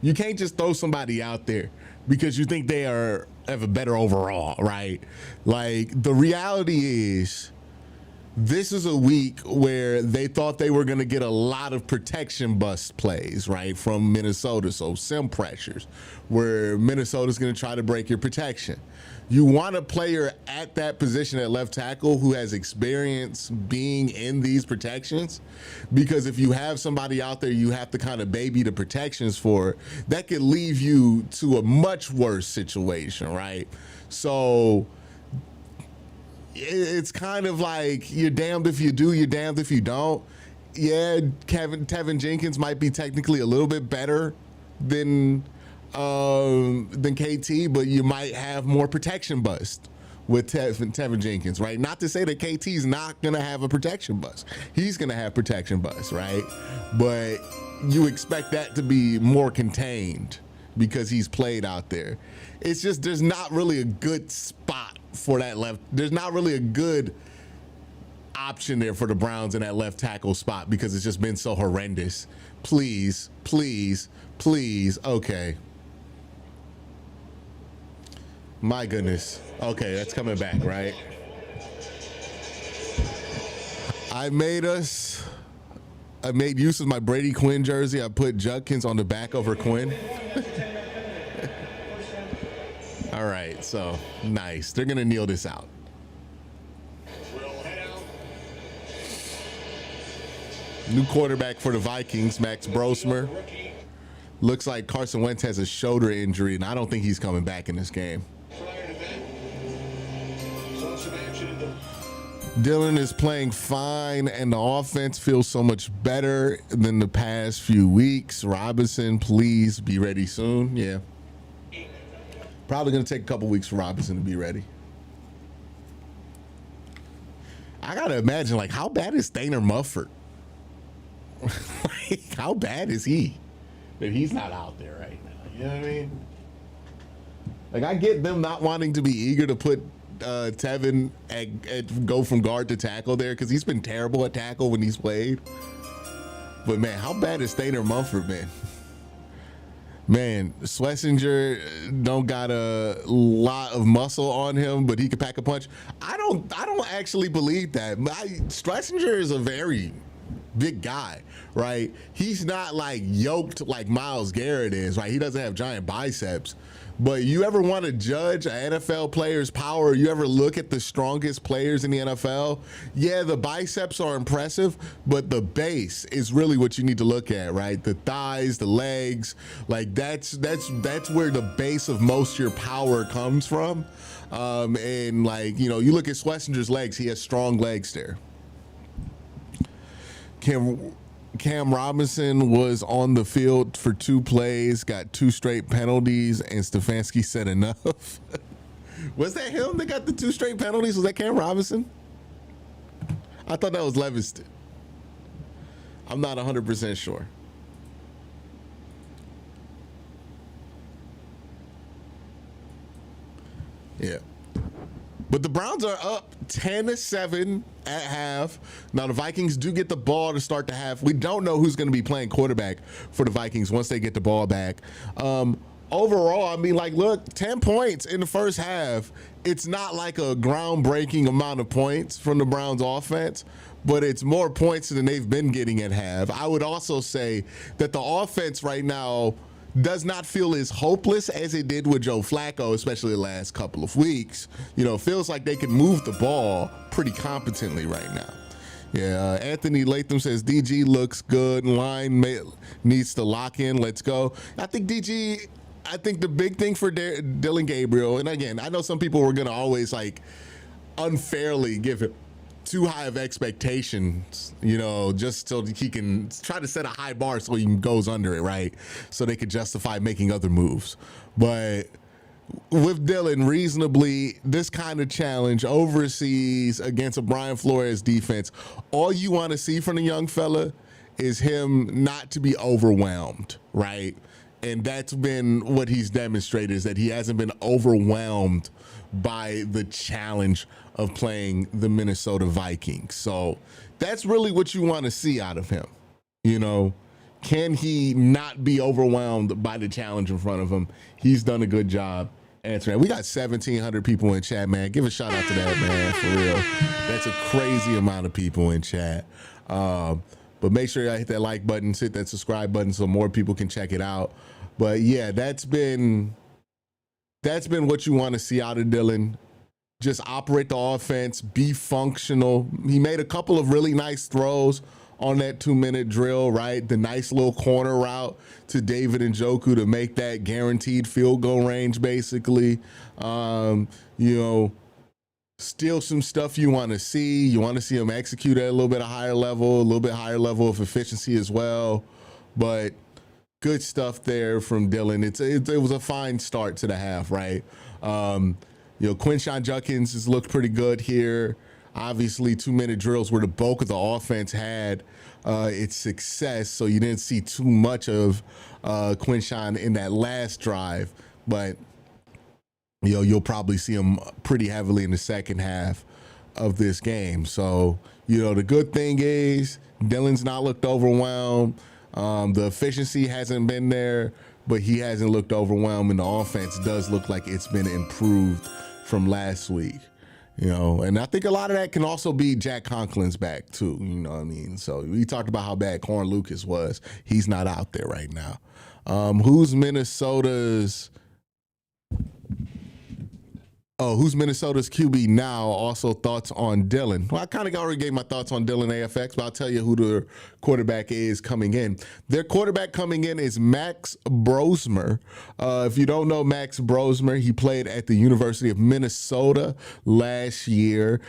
You can't just throw somebody out there because you think they have a better overall, right? Like, the reality is this is a week where they thought they were going to get a lot of protection bust plays, right, from Minnesota. So sim pressures where Minnesota's going to try to break your protection. You want a player at that position at left tackle who has experience being in these protections, because if you have somebody out there you have to kind of baby the protections for, that could leave you to a much worse situation, right? So it's kind of like you're damned if you do, you're damned if you don't. Yeah, Tevin Jenkins might be technically a little bit better than KT, but you might have more protection bust with Tevin Jenkins, right? Not to say that KT's not gonna have a protection bust. He's gonna have protection bust, right? But you expect that to be more contained because he's played out there. It's just there's not really a good spot for that left. There's not really a good option there for the Browns in that left tackle spot because it's just been so horrendous. Please, please, please. Okay. My goodness. Okay, that's coming back, right? I made use of my Brady Quinn jersey. I put Judkins on the back over Quinn. All right, so nice. They're gonna kneel this out. New quarterback for the Vikings, Max Brosmer. Looks like Carson Wentz has a shoulder injury, and I don't think he's coming back in this game. Dylan is playing fine, and the offense feels so much better than the past few weeks. Robinson, please be ready soon. Yeah. Probably going to take a couple weeks for Robinson to be ready. I got to imagine, like, how bad is Stainer Mufford? Like, how bad is he that he's not out there right now? You know what I mean? Like, I get them not wanting to be eager to put Tevin at go from guard to tackle there because he's been terrible at tackle when he's played. But, man, how bad is Stainer Mufford, man? Man, Schlesinger don't got a lot of muscle on him, but he can pack a punch. I don't actually believe that. Schlesinger is a very big guy, right? He's not like yoked like Myles Garrett is, right? He doesn't have giant biceps. But you ever want to judge an NFL player's power? You ever look at the strongest players in the NFL? Yeah, the biceps are impressive, but the base is really what you need to look at, right? The thighs, the legs, like that's where the base of most of your power comes from. And like, you know, you look at Schlesinger's legs, he has strong legs there. Cam Robinson was on the field for 2 plays, got 2 straight penalties, and Stefanski said enough. Was that him that got the 2 straight penalties? Was that Cam Robinson? I thought that was Leviston. I'm not 100% sure. Yeah. But the Browns are up 10-7 at half. Now, the Vikings do get the ball to start the half. We don't know who's going to be playing quarterback for the Vikings once they get the ball back. Overall, I mean, like, look, 10 points in the first half. It's not like a groundbreaking amount of points from the Browns offense, but it's more points than they've been getting at half. I would also say that the offense right now does not feel as hopeless as it did with Joe Flacco, especially the last couple of weeks. You know, it feels like they can move the ball pretty competently right now. Yeah, Anthony Latham says DG looks good. Line needs to lock in. Let's go. I think the big thing for Dylan Gabriel, and again, I know some people were going to always like unfairly give him too high of expectations, you know, just so he can try to set a high bar so he goes under it, right? So they could justify making other moves. But with Dylan, reasonably, this kind of challenge overseas against a Brian Flores defense, all you want to see from the young fella is him not to be overwhelmed, right? And that's been what he's demonstrated, is that he hasn't been overwhelmed by the challenge of playing the Minnesota Vikings. So that's really what you want to see out of him. You know, can he not be overwhelmed by the challenge in front of him? He's done a good job. answer that. We got 1,700 people in chat, man. Give a shout out to that, man, for real. That's a crazy amount of people in chat. But make sure y'all hit that like button, hit that subscribe button so more people can check it out. But yeah, that's been what you want to see out of Dillon. Just operate the offense, be functional. He made a couple of really nice throws on that 2-minute drill, right? The nice little corner route to David Njoku to make that guaranteed field goal range, basically. You know, still some stuff you want to see. You want to see him execute at a little bit higher level of efficiency as well. But good stuff there from Dillon. It was a fine start to the half, right? You know, Quincy Judkins has looked pretty good here. Obviously, 2-minute drills where the bulk of the offense had its success, so you didn't see too much of Quincy in that last drive. But you know, you'll probably see him pretty heavily in the second half of this game. So, you know, the good thing is Dillon's not looked overwhelmed. The efficiency hasn't been there, but he hasn't looked overwhelmed, and the offense does look like it's been improved from last week. You know, and I think a lot of that can also be Jack Conklin's back too. You know what I mean? So we talked about how bad Corn Lucas was. He's not out there right now. Who's Minnesota's QB now? Also thoughts on Dillon. Well, I kind of already gave my thoughts on Dillon AFX, but I'll tell you who the quarterback is coming in. Their quarterback coming in is Max Brosmer. If you don't know Max Brosmer, he played at the University of Minnesota last year.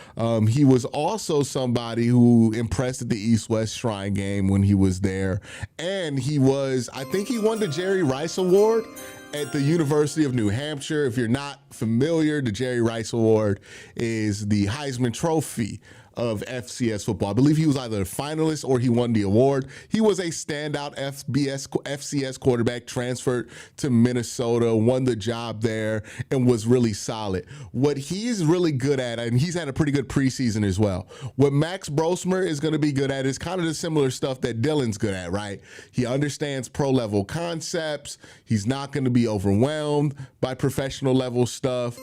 He was also somebody who impressed at the East-West Shrine game when he was there. And I think he won the Jerry Rice Award at the University of New Hampshire. If you're not familiar, the Jerry Rice Award is the Heisman Trophy of FCS football. I believe he was either a finalist or he won the award. He was a standout FCS quarterback, transferred to Minnesota, won the job there, and was really solid. What he's really good at, and he's had a pretty good preseason as well, what Max Brosmer is going to be good at is kind of the similar stuff that Dillon's good at, right? He understands pro-level concepts. He's not going to be overwhelmed by professional level stuff.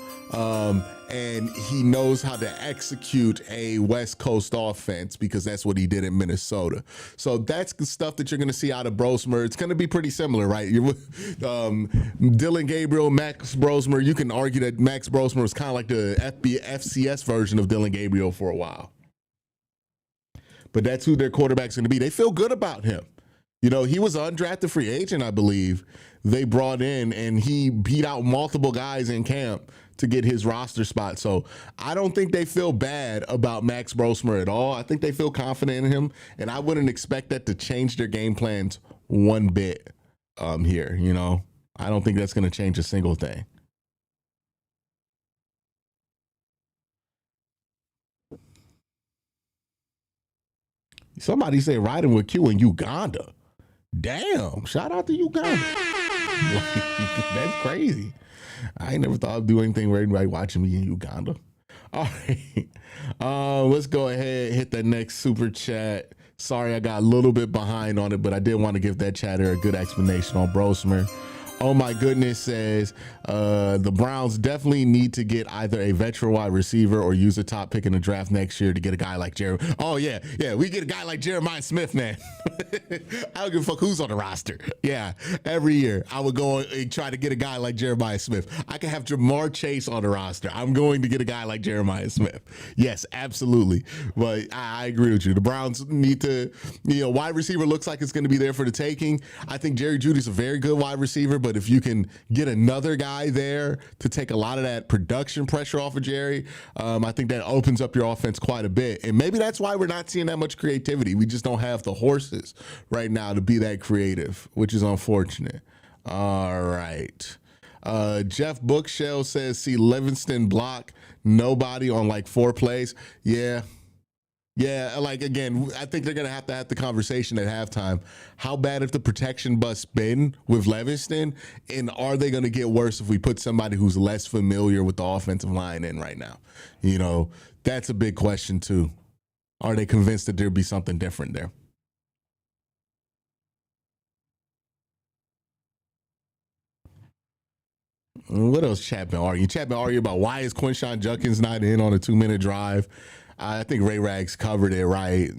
And he knows how to execute a West Coast offense because that's what he did in Minnesota. So that's the stuff that you're going to see out of Brosmer. It's going to be pretty similar, right? Dillon Gabriel, Max Brosmer. You can argue that Max Brosmer was kind of like the FCS version of Dillon Gabriel for a while. But that's who their quarterback's going to be. They feel good about him. You know, he was an undrafted free agent, I believe, they brought in, and he beat out multiple guys in camp to get his roster spot. So I don't think they feel bad about Max Brosmer at all. I think they feel confident in him, and I wouldn't expect that to change their game plans one bit here. You know, I don't think that's going to change a single thing. Somebody say riding with Q in Uganda. Damn, shout out to Uganda. That's crazy. I ain't never thought I'd do anything where anybody watching me in Uganda. All right. Let's go ahead and hit that next super chat. Sorry, I got a little bit behind on it, but I did want to give that chatter a good explanation on Brosmer. Oh my goodness says the Browns definitely need to get either a veteran wide receiver or use a top pick in the draft next year to get a guy like Jeremiah. Oh yeah, we get a guy like Jeremiah Smith, man. I don't give a fuck who's on the roster. Yeah, every year I would go and try to get a guy like Jeremiah Smith. I can have Jamar Chase on the roster. I'm going to get a guy like Jeremiah Smith. Yes, absolutely. But I agree with you. The Browns need to, wide receiver looks like it's going to be there for the taking. I think Jerry Jeudy's a very good wide receiver, but if you can get another guy there to take a lot of that production pressure off of Jerry, I think that opens up your offense quite a bit. And maybe that's why we're not seeing that much creativity. We just don't have the horses right now to be that creative, which is unfortunate. All right. Jeff Bookshell says, see Livingston block nobody on like 4 plays. Yeah, like, again, I think they're going to have the conversation at halftime. How bad if the protection bust been with Livingston? And are they going to get worse if we put somebody who's less familiar with the offensive line in right now? That's a big question, too. Are they convinced that there'll be something different there? What else chat been arguing? Chat been arguing about why is Quinshon Judkins not in on a 2-minute drive. I think Ray Rags covered it right.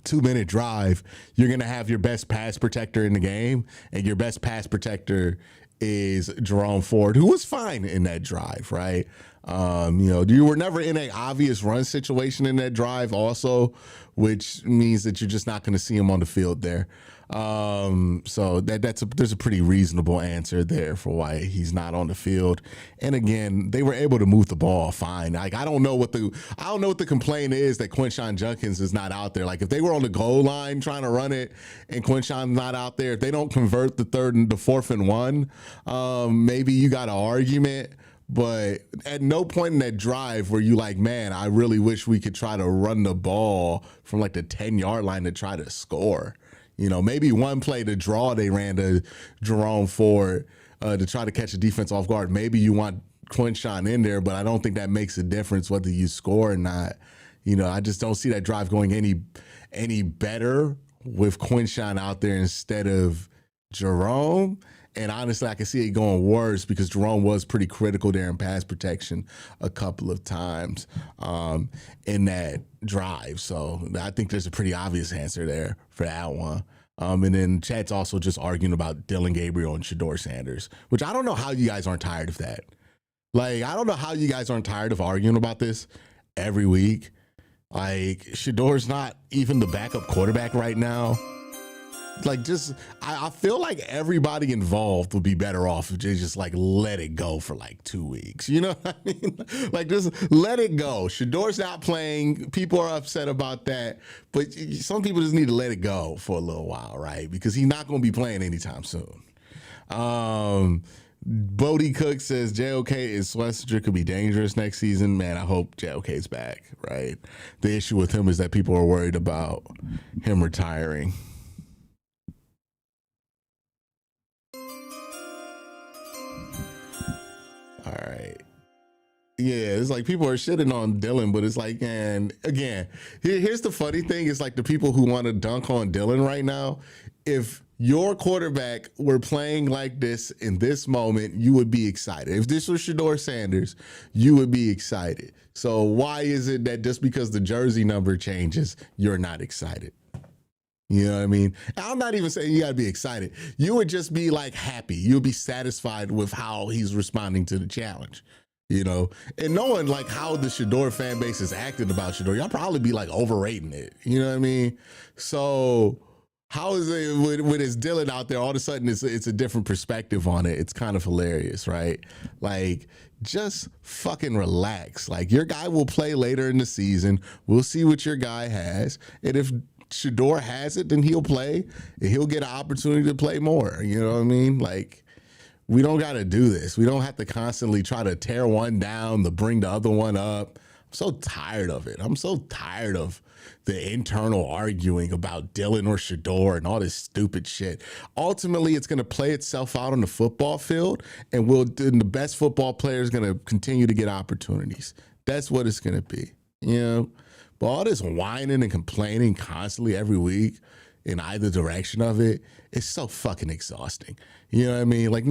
2-minute drive, you're going to have your best pass protector in the game, and your best pass protector is Jerome Ford, who was fine in that drive, right? You were never in an obvious run situation in that drive also, which means that you're just not going to see him on the field there. So there's a pretty reasonable answer there for why he's not on the field. And again, they were able to move the ball fine. Like I don't know what the complaint is that Quinshon Judkins is not out there. Like if they were on the goal line trying to run it and Quinshon's not out there, if they don't convert the 4th and 1, maybe you got an argument. But at no point in that drive were you like, man, I really wish we could try to run the ball from like the 10-yard line to try to score. Maybe one play to draw, they ran to Jerome Ford to try to catch a defense off guard. Maybe you want Quinshon in there, but I don't think that makes a difference whether you score or not. I just don't see that drive going any better with Quinshon out there instead of Jerome. And honestly, I can see it going worse because Jerome was pretty critical there in pass protection a couple of times in that drive. So I think there's a pretty obvious answer there for that one. And then chat's also just arguing about Dylan Gabriel and Shedeur Sanders, which I don't know how you guys aren't tired of that. Like, I don't know how you guys aren't tired of arguing about this every week. Like, Shedeur's not even the backup quarterback right now. Like, I feel like everybody involved would be better off if they just like let it go for like 2 weeks. You know what I mean? Like, just let it go. Shedeur's not playing. People are upset about that, but some people just need to let it go for a little while, right? Because he's not going to be playing anytime soon. Bodie Cook says JOK is Schlesinger could be dangerous next season. Man, I hope JOK is back, right? The issue with him is that people are worried about him retiring. All right. Yeah, it's like people are shitting on Dylan, but it's like, and again, here's the funny thing. It's like the people who want to dunk on Dylan right now, if your quarterback were playing like this in this moment, you would be excited. If this was Shedeur Sanders, you would be excited. So why is it that just because the jersey number changes, you're not excited? You know what I mean? I'm not even saying you got to be excited. You would just be like happy. You'll be satisfied with how he's responding to the challenge, you know? And knowing like how the Shedeur fan base is acting about Shedeur, y'all probably be like overrating it. You know what I mean? So how is it when it's Dylan out there, all of a sudden it's a different perspective on it. It's kind of hilarious, right? Like, just fucking relax. Like, your guy will play later in the season. We'll see what your guy has. And if Shedeur has it, then he'll play and he'll get an opportunity to play more. You know what I mean? Like, we don't got to do this. We don't have to constantly try to tear one down to bring the other one up. I'm so tired of it. I'm so tired of the internal arguing about Dylan or Shedeur and all this stupid shit. Ultimately, it's going to play itself out on the football field, and the best football player is going to continue to get opportunities. That's what it's going to be, you know? But all this whining and complaining constantly every week in either direction of it, it's so fucking exhausting. You know what I mean? Like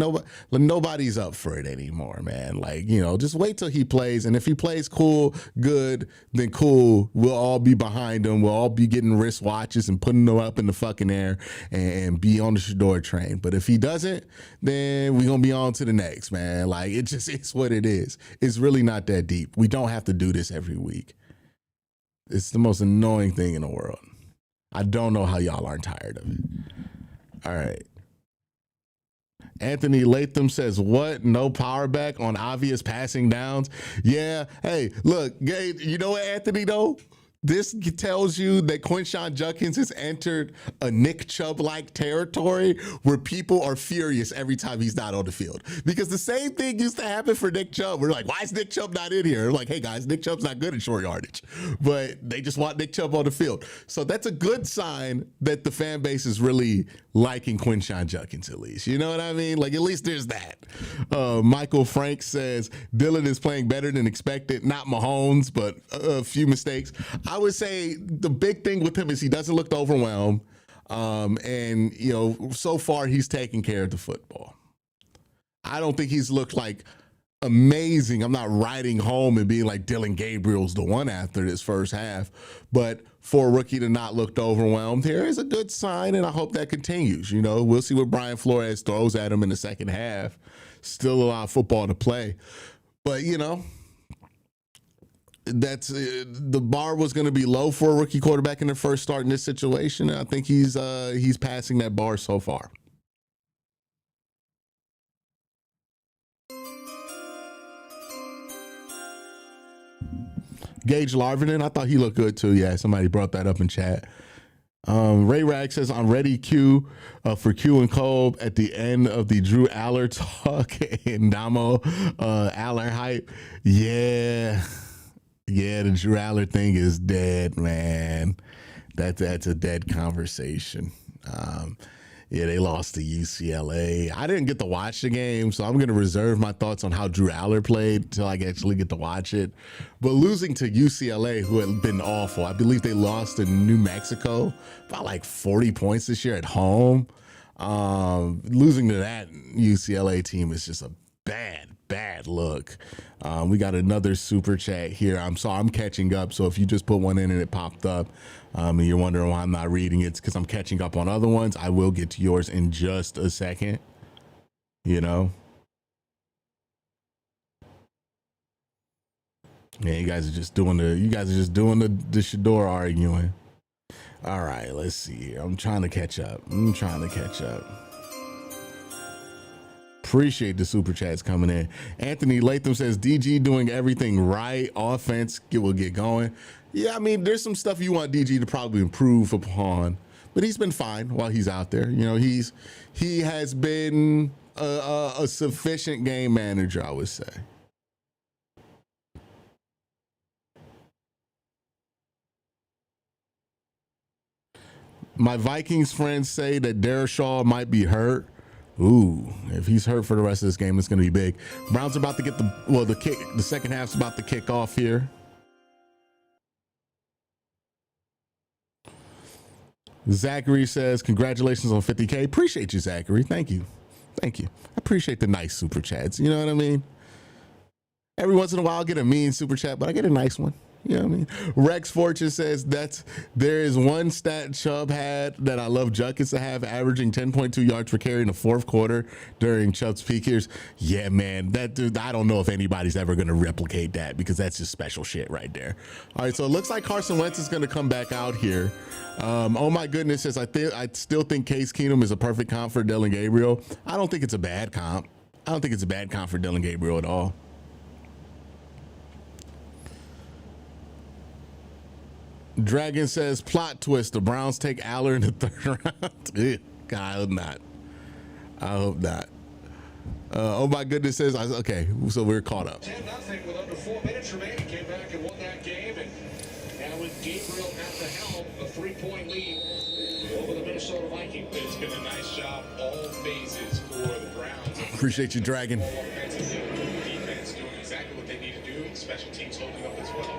nobody's up for it anymore, man. Like, you know, just wait till he plays. And if he plays cool, good, then cool. We'll all be behind him. We'll all be getting wristwatches and putting them up in the fucking air and be on the Shedeur train. But if he doesn't, then we're going to be on to the next, man. Like, it's what it is. It's really not that deep. We don't have to do this every week. It's the most annoying thing in the world. I don't know how y'all aren't tired of it. All right. Anthony Latham says, what? No power back on obvious passing downs? Yeah. Hey, look, Gabe, you know what, Anthony, though? This tells you that Quinshon Judkins has entered a Nick Chubb-like territory where people are furious every time he's not on the field. Because the same thing used to happen for Nick Chubb. We're like, why is Nick Chubb not in here? We're like, hey, guys, Nick Chubb's not good at short yardage. But they just want Nick Chubb on the field. So that's a good sign that the fan base is really liking Quinshon Judkins, at least. You know what I mean? Like, at least there's that. Michael Frank says, Dylan is playing better than expected. Not Mahomes, but a few mistakes. I would say the big thing with him is he doesn't look overwhelmed. And, you know, so far he's taking care of the football. I don't think he's looked like amazing. I'm not riding home and being like Dylan Gabriel's the one after this first half, but for a rookie to not look overwhelmed here is a good sign, and I hope that continues. You know, we'll see what Brian Flores throws at him in the second half. Still a lot of football to play, but you know, that's the bar was going to be low for a rookie quarterback in their first start in this situation, and I think he's passing that bar so far. Gage Larvinen, I thought he looked good too. Yeah, somebody brought that up in chat. Ray Rag says, I'm ready Q for Q and Kolb at the end of the Drew Aller talk and Damo Aller hype. Yeah, the Drew Aller thing is dead, man. That's a dead conversation. Yeah, they lost to UCLA. I didn't get to watch the game, so I'm going to reserve my thoughts on how Drew Aller played until I actually get to watch it. But losing to UCLA, who had been awful, I believe they lost to New Mexico by like 40 points this year at home. Losing to that UCLA team is just a bad look. We got another super chat here. I'm catching up, so if you just put one in and it popped up, and you're wondering why I'm not reading it, it's because I'm catching up on other ones. I will get to yours in just a second. You know? Yeah, you guys are just doing the Shador arguing. All right, let's see here. I'm trying to catch up. Appreciate the super chats coming in. Anthony Latham says DG doing everything right. Offense will get going. Yeah, I mean, there's some stuff you want DG to probably improve upon, but he's been fine while he's out there. You know, he has been a sufficient game manager, I would say. My Vikings friends say that Darryl Shaw might be hurt. Ooh, if he's hurt for the rest of this game, it's going to be big. Browns are about to get the second half's about to kick off here. Zachary says, congratulations on 50K. Appreciate you, Zachary. Thank you. I appreciate the nice super chats. You know what I mean? Every once in a while, I get a mean super chat, but I get a nice one. You know what I mean? Rex Fortune says there is one stat Chubb had that I love Junkins to have, averaging 10.2 yards per carry in the fourth quarter during Chubb's peak years. Yeah, man, that dude, I don't know if anybody's ever going to replicate that because that's just special shit right there. All right, so it looks like Carson Wentz is going to come back out here. Oh my goodness, says I still think Case Keenum is a perfect comp for Dylan Gabriel. I don't think it's a bad comp. for Dylan Gabriel at all. Dragon says, plot twist, the Browns take Aller in the third round. God, I hope not. Oh my goodness says, okay, so we're caught up. 10-0 with under 4 minutes remaining, came back and won that game, and now with Gabriel at the helm, a 3-point lead over the Minnesota Vikings. It's been a nice job all phases for the Browns. Appreciate you, Dragon. Defense doing exactly what they need to do, special teams holding up as well.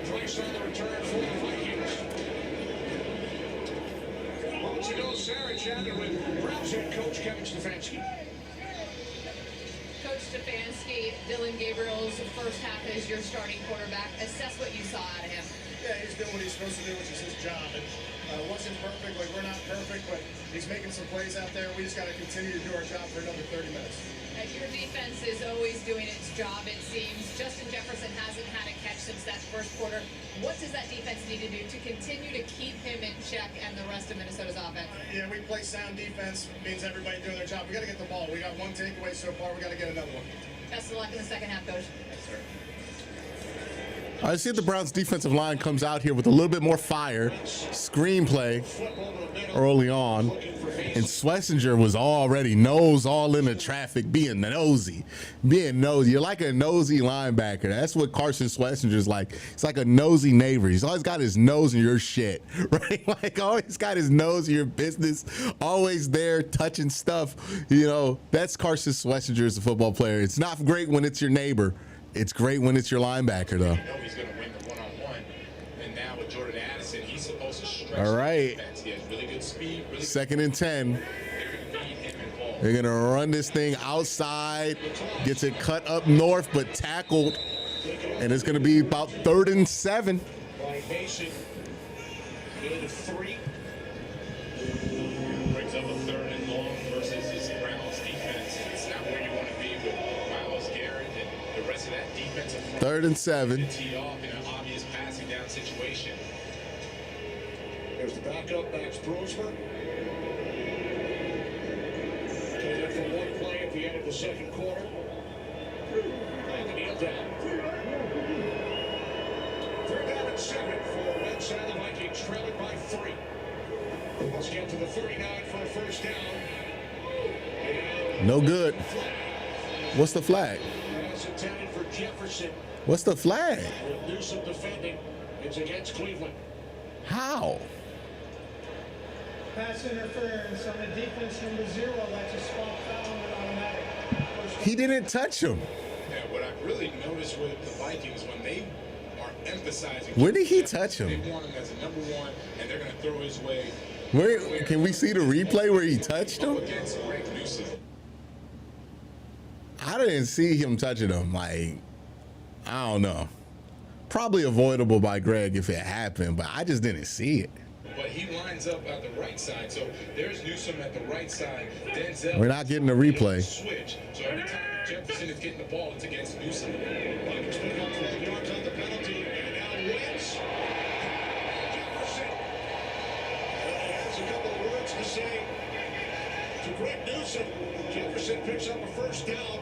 Twice on the return for the Vikings. Moments ago, Sarah chatted with Browns head coach Kevin Stefanski. Coach Stefanski, Dylan Gabriel's first half as your starting quarterback. Assess what you saw out of him. Yeah, he's doing what he's supposed to do, which is his job. And wasn't perfect, like we're not perfect, but he's making some plays out there. We just got to continue to do our job for another 30 minutes. Your defense is always doing its job, it seems. Justin Jefferson hasn't had a catch since that first quarter. What does that defense need to do to continue to keep him in check and the rest of Minnesota's offense? Yeah, we play sound defense. Means everybody doing their job. We got to get the ball. We got one takeaway so far. We got to get another one. Best of luck in the second half, Coach. Yes, sir. I see the Browns defensive line comes out here with a little bit more fire, screenplay early on, and Schlesinger was already nose all in the traffic, being nosy. You're like a nosy linebacker. That's what Carson Schlesinger's like. He's like a nosy neighbor. He's always got his nose in your shit, right? Like always got his nose in your business, always there touching stuff. You know, that's Carson Schlesinger as a football player. It's not great when it's your neighbor. It's great when it's your linebacker, though. You know he's going to win the one-on-one. And now with Jordan Addison, he's supposed to stretch all right. the defense. He has really good speed. Really Second and 10. They're going to need him involved. They're going to run this thing outside. Gets it cut up north, but tackled. And it's going to be about 3rd and 7. By Mason. Good 3. Brings up a 3rd and long versus this Browns defense. It's not where you want to be with Myles Garrett and the rest of that defensive front. 3rd and 7. Tee off in an obvious passing down situation. There's the backup, Max Brosman. Came in for one play at the end of the second quarter. And the kneel down. 3rd down and 7 for Wentz and the Vikings, trailing by 3. Let's get to the 39 for a first down. And No good. What's the flag? that's intended for Jefferson. What's the flag? With Newsom defending. It's against Cleveland. How? Pass interference on the defense number 0. That's a spot foul and automatic. He didn't touch him. Yeah, what I've really noticed with the Vikings, when they are emphasizing... When did he touch him? They want him as a number 1, and they're going to throw his way... Where can we see the replay where he touched him? Against Greg Newsom. I didn't see him touching him. Like, I don't know. Probably avoidable by Greg if it happened, but I just didn't see it. But he lines up at the right side, so there's Newsom at the right side. Denzel. We're not getting the replay. Switch. So every time Jefferson is getting the ball, it's against Newsom. Vikings pick up 12 yards on the penalty, and now Wentz. Jefferson has a couple of words to say to Greg Newsom. Jefferson picks up a first down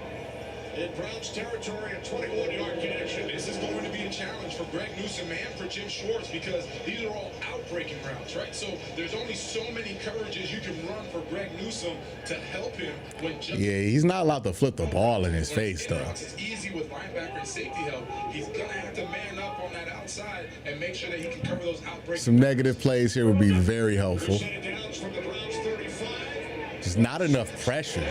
in Browns territory, a 21-yard connection. This is going to be a challenge for Greg Newsom and for Jim Schwartz because these are all out-breaking routes, right? So there's only so many coverages you can run for Greg Newsom to help him when Yeah, he's not allowed to flip the ball in his face, though. It's easy with linebacker and safety help. He's going to have to man up on that outside and make sure that he can cover those outbreaks. Some negative plays here would be very helpful. Downs from the Browns 35. Just not enough pressure.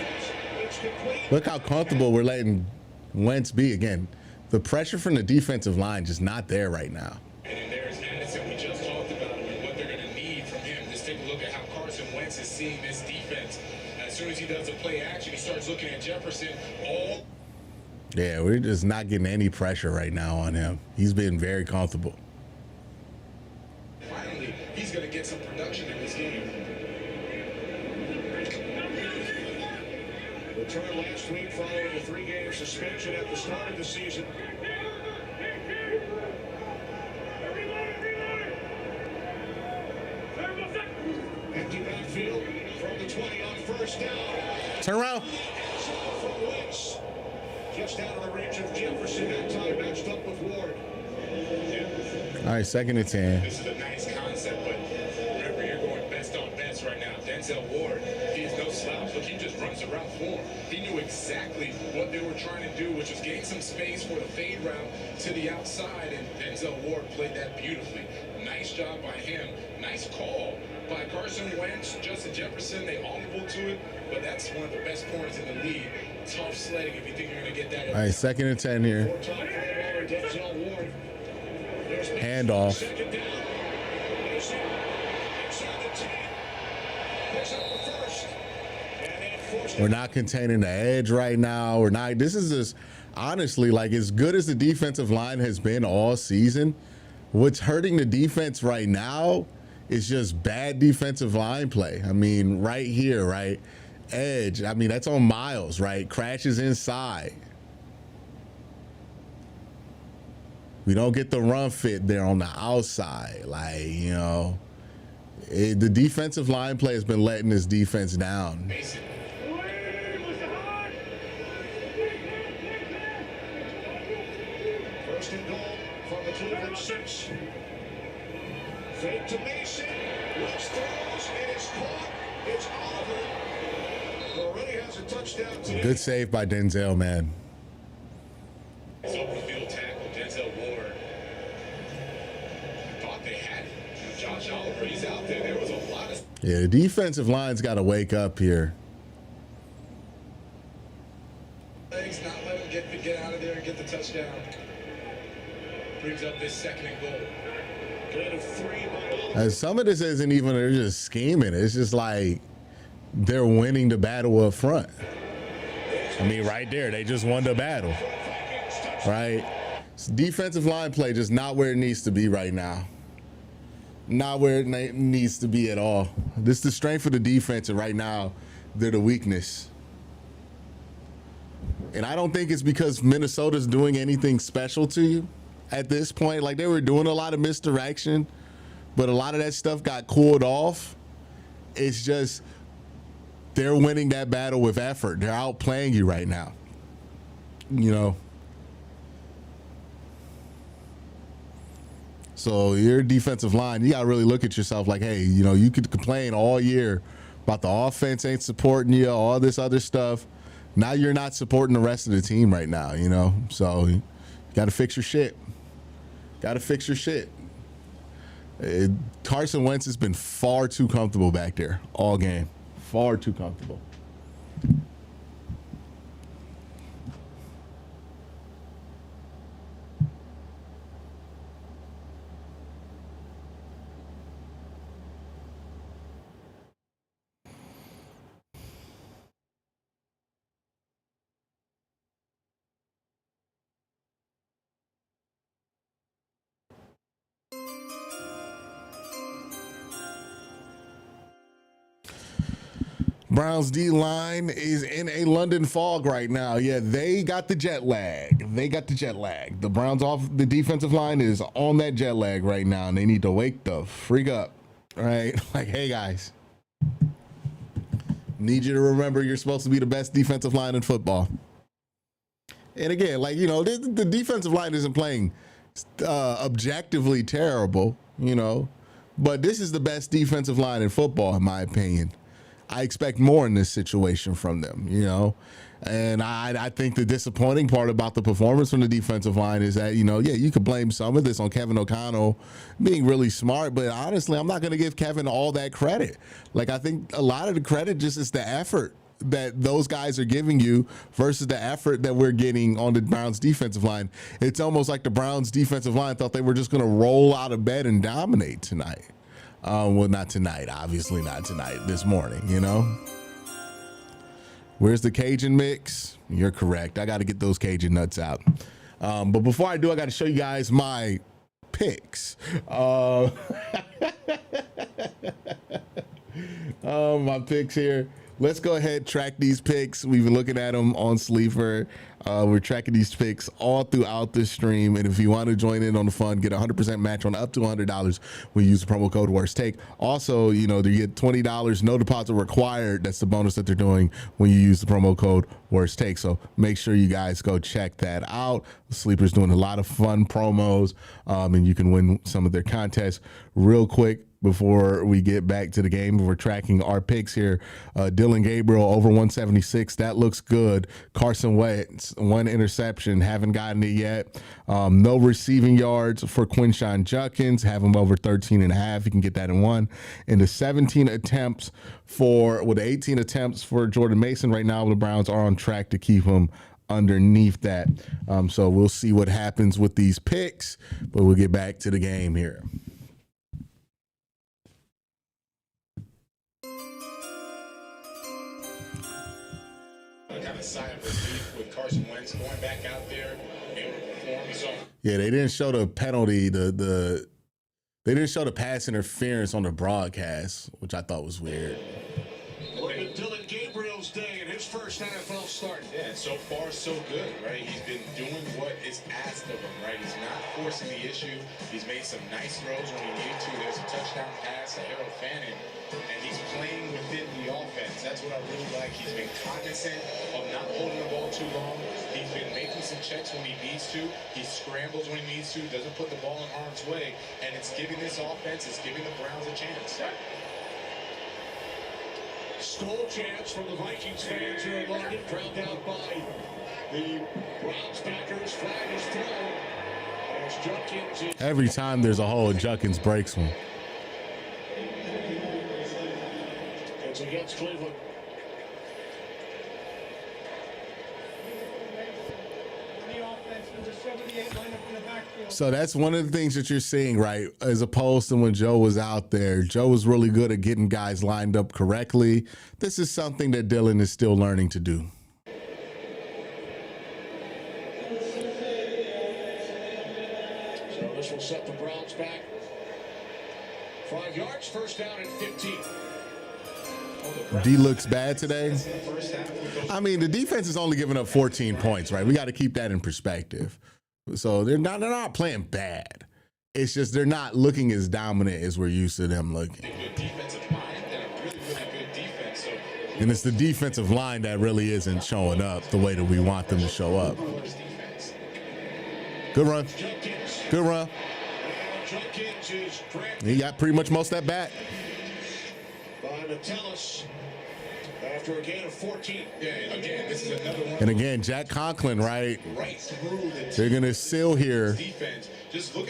Look how comfortable we're letting Wentz be. Again, the pressure from the defensive line just not there right now. And then there's Addison we just talked about and what they're going to need from him. Just take a look at how Carson Wentz is seeing this defense. As soon as he does a play action, he starts looking at Jefferson. Yeah, we're just not getting any pressure right now on him. He's been very comfortable. Finally, he's going to get some production in this game. Returned last week following a 3-game suspension at the start of the season. Empty backfield from the 20 on first down. Turn around. From Wentz. Just out of the range of Jefferson. That time matched up with Ward. All right, 2nd and 10. This is a nice concept, but remember, you're going best on best right now. Denzel Ward, he is no slouch. Look, he just runs the route for him. He knew exactly what they were trying to do, which was gain some space for the fade route to the outside, and Denzel Ward played that beautifully. Nice job by him. Nice call by Carson Wentz, Justin Jefferson. They audible to it, but that's one of the best corners in the league. Tough sledding if you think you're going to get that. All right, 2nd and 10 here. Denzel Ward. Handoff. Second down. Mason inside the 10. Picks up the first. And then forced We're not containing the edge right now. We're not. This is just honestly, like, as good as the defensive line has been all season, what's hurting the defense right now is just bad defensive line play. I mean, right here, right? Edge. I mean, that's on Myles, right? Crashes inside. We don't get the run fit there on the outside. Like, you know, the defensive line play has been letting this defense down. First and goal from the Cleveland 6. Fake to Mason. Wentz throws. It is caught. It's Oliver. Already has a touchdown today. Good save by Denzel, man. It's open field tackle, Denzel Ward. Thought they had it. Josh Oliver, he's out there. There was a lot of... Yeah, the defensive line's got to wake up here. Legs, not let him get out of there and get the touchdown. Brings up this 2nd and goal. Gain of 3 by Some of this isn't even, they're just scheming. It's just like, they're winning the battle up front. I mean, right there, they just won the battle, right? Defensive line play just not where it needs to be right now. Not where it needs to be at all. This is the strength of the defense, and right now, they're the weakness. And I don't think it's because Minnesota's doing anything special to you at this point. Like, they were doing a lot of misdirection, but a lot of that stuff got cooled off. It's just they're winning that battle with effort. They're outplaying you right now. You know. So your defensive line, you got to really look at yourself like, hey, you know, you could complain all year about the offense ain't supporting you, all this other stuff. Now you're not supporting the rest of the team right now, you know? So you got to fix your shit. Got to fix your shit. Carson Wentz has been far too comfortable back there all game. Far too comfortable. Browns D-line is in a London fog right now. Yeah, they got the jet lag. The Browns the defensive line is on that jet lag right now, and they need to wake the freak up, right? Like, hey, guys, need you to remember you're supposed to be the best defensive line in football. And again, like, you know, the defensive line isn't playing objectively terrible, you know, but this is the best defensive line in football, in my opinion. I expect more in this situation from them, you know, and I think the disappointing part about the performance from the defensive line is that, you know, yeah, you could blame some of this on Kevin O'Connell being really smart, but honestly, I'm not going to give Kevin all that credit. Like, I think a lot of the credit just is the effort that those guys are giving you versus the effort that we're getting on the Browns defensive line. It's almost like the Browns defensive line thought they were just going to roll out of bed and dominate tonight. Well, not tonight, obviously not tonight, this morning, you know. Where's the Cajun mix? You're correct. I got to get those Cajun nuts out. But before I do, I got to show you guys my picks. My picks here. Let's go ahead, track these picks. We've been looking at them on Sleeper. We're tracking these picks all throughout the stream. And if you want to join in on the fun, get a 100% match on up to $100 when you use the promo code Worst Take. Also, you know, you get $20, no deposit required. That's the bonus that they're doing when you use the promo code Worst Take. So make sure you guys go check that out. Sleeper's doing a lot of fun promos, and you can win some of their contests. Real quick, before we get back to the game, we're tracking our picks here. Dylan Gabriel over 176. That looks good. Carson Wentz, 1 interception. Haven't gotten it yet. No receiving yards for Quinshawn Judkins. Have him over 13.5. You can get that in 1. And the 17 attempts the 18 attempts for Jordan Mason. Right now, the Browns are on track to keep him underneath that. So we'll see what happens with these picks, but we'll get back to the game here. Kind of sigh of relief with Carson Wentz going back out there, able to perform. So yeah, they didn't show the penalty. They didn't show the pass interference on the broadcast, which I thought was weird. Look at Dylan Gabriel's day in his first NFL start. Yeah, so far so good, right? He's been doing what is asked of him, right? He's not forcing the issue. He's made some nice throws when he needed to. There's a touchdown pass to Harold Fannin, and he's playing within the offense. That's what I really like. He's been cognizant of not holding the ball too long. He's been making some checks when he needs to. He scrambles when he needs to, doesn't put the ball in harm's way, and it's giving this offense, it's giving the Browns a chance. Stole chance from the Vikings fans here in London, drowned out by the Browns backers. Flag is thrown. As Judkins Every time there's a hole, Judkins breaks one. It's against Cleveland. The offense, number 7. 38 lined up in the backfield. So that's one of the things that you're seeing, right? As opposed to when Joe was out there. Joe was really good at getting guys lined up correctly. This is something that Dylan is still learning to do. So this will set the Browns back 5 yards, first down and 15. D looks bad today. I mean, the defense is only giving up 14 points, right? We got to keep that in perspective. So they're not playing bad. It's just they're not looking as dominant as we're used to them looking. And it's the defensive line that really isn't showing up the way that we want them to show up. Good run. Good run. He got pretty much most of that back. By Metellus after a gain of 14. Yeah, again, this is another one. And again, Jack Conklin, right? Right through the They're going to seal here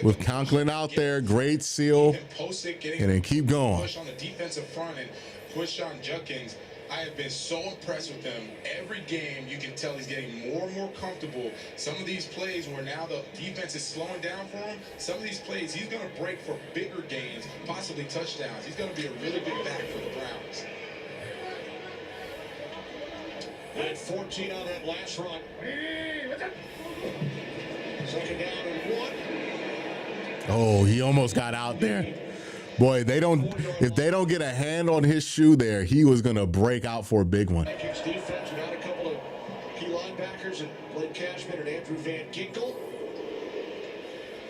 with Conklin out there. Great seal. And then keep going. Push on the defensive front and push on Judkins. I have been so impressed with him. Every game, you can tell he's getting more and more comfortable. Some of these plays where now the defense is slowing down for him, some of these plays, he's going to break for bigger gains, possibly touchdowns. He's going to be a really big back for the Browns. And 14 on that last run. Second down and 1. Oh, he almost got out there. Boy, if they don't get a hand on his shoe there, he was going to break out for a big one. Vikings defense without a couple of key linebackers and Blake Cashman and Andrew Van Ginkel.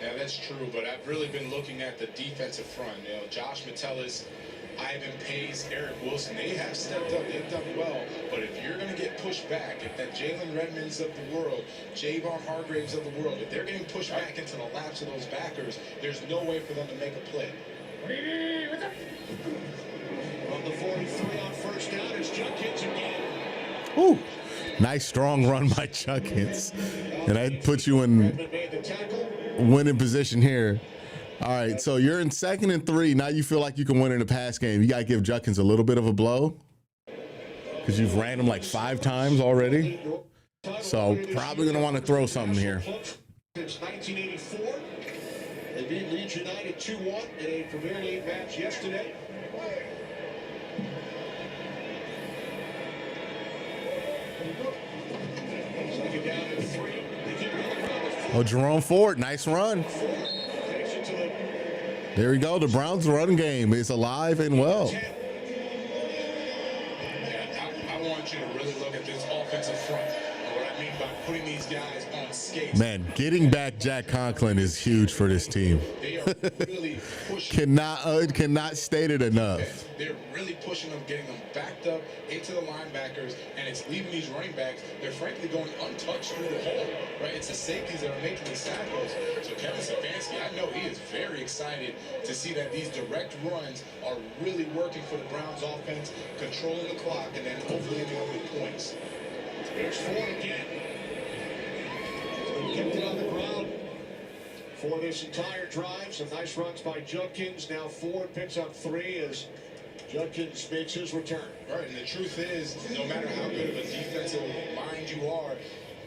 Yeah, that's true, but I've really been looking at the defensive front. You know, Josh Metellus, Ivan Pace, Eric Wilson, they have stepped up, they've done well, but if you're going to get pushed back, if that Jalen Redmonds of the world, Javon Hargraves of the world, if they're getting pushed back into the laps of those backers, there's no way for them to make a play. On the 43 on first down is Judkins again. Ooh, nice strong run by Judkins. And that puts you in winning position here. All right, so you're in 2nd and 3. Now you feel like you can win in a pass game. You got to give Judkins a little bit of a blow because you've ran him like 5 times already. So probably going to want to throw something here. Since 1984. They beat Leeds United 2-1 in a Premier League match yesterday. Second down and 3. Oh, Jerome Ford, nice run. There we go. The Browns' run game is alive and well. I want you to really look at this offensive front. And what I mean by putting these guys on skates. Man, getting back Jack Conklin is huge for this team. They are really pushing. Cannot state it enough. They're really pushing them, getting them backed up into the linebackers, and it's leaving these running backs. They're frankly going untouched through the hole, right? It's the safeties that are making these tackles. So Kevin Stefanski, I know he is very excited to see that these direct runs are really working for the Browns offense, controlling the clock, and then hopefully ending up with points. Here's Ford again. So kept it on the ground for this entire drive. Some nice runs by Judkins. Now Ford picks up 3 as Judkins makes his return. Right, and the truth is, no matter how good of a defensive mind you are,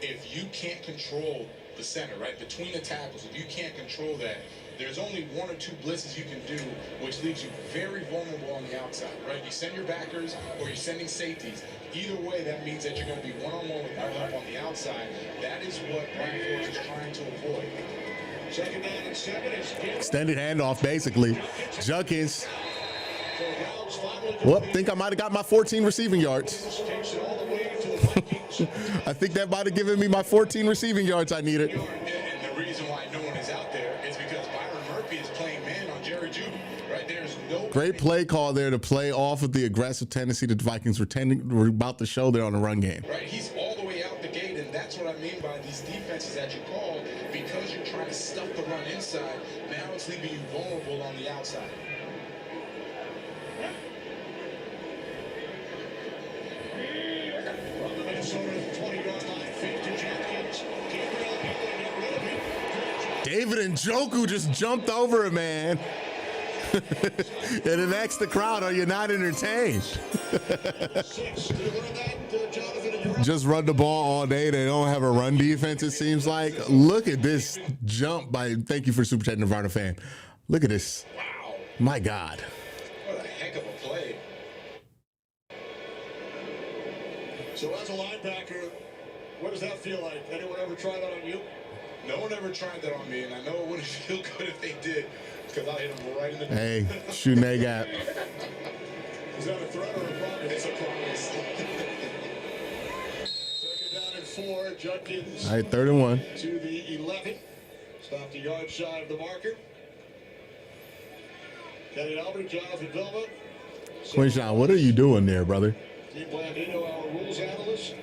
if you can't control the center, right, between the tackles, if you can't control that, there's only 1 or 2 blitzes you can do, which leaves you very vulnerable on the outside, right? You send your backers or you're sending safeties. Either way, that means that you're going to be one-on-one with no help on the outside. That is what Brian Flores is trying to avoid. Second down and 7 is Extended handoff, basically. Judkins. Well, think I might have got my 14 receiving yards. I think that might have given me my 14 receiving yards I needed. And the reason why no one is out there is because Byron Murphy is playing man on Jerry Jeudy, right? There's no Great play call there to play off of the aggressive tendency that the Vikings were about to show there on the run game. Right, he's all the way out the gate, and that's what I mean by these defenses that you call, because you're trying to stuff the run inside. Now it's leaving you vulnerable on the outside. from the Minnesota 20-yard line. Fake to Judkins. David Njoku just jumped over him, man. And then ask the crowd, are you not entertained? Just run the ball all day. They don't have a run defense, it seems like. Look at this jump by, thank you for Super Chat, Nirvana fan. Look at this. Wow. My God. What a heck of a play. So as a linebacker, what does that feel like? Anyone ever try that on you? No one ever tried that on me, and I know it wouldn't feel good if they did, because I hit them right in the... Hey, shooting that gap. Is that a threat or a promise? It's a promise. Second down and 4. Judkins All right, 3rd and 1. to the 11. Stopped a yard shy of the marker. Kenny Albert, Jonathan Vilma. Quincy, what are you doing there, brother? Steve Blandino, our rules analyst.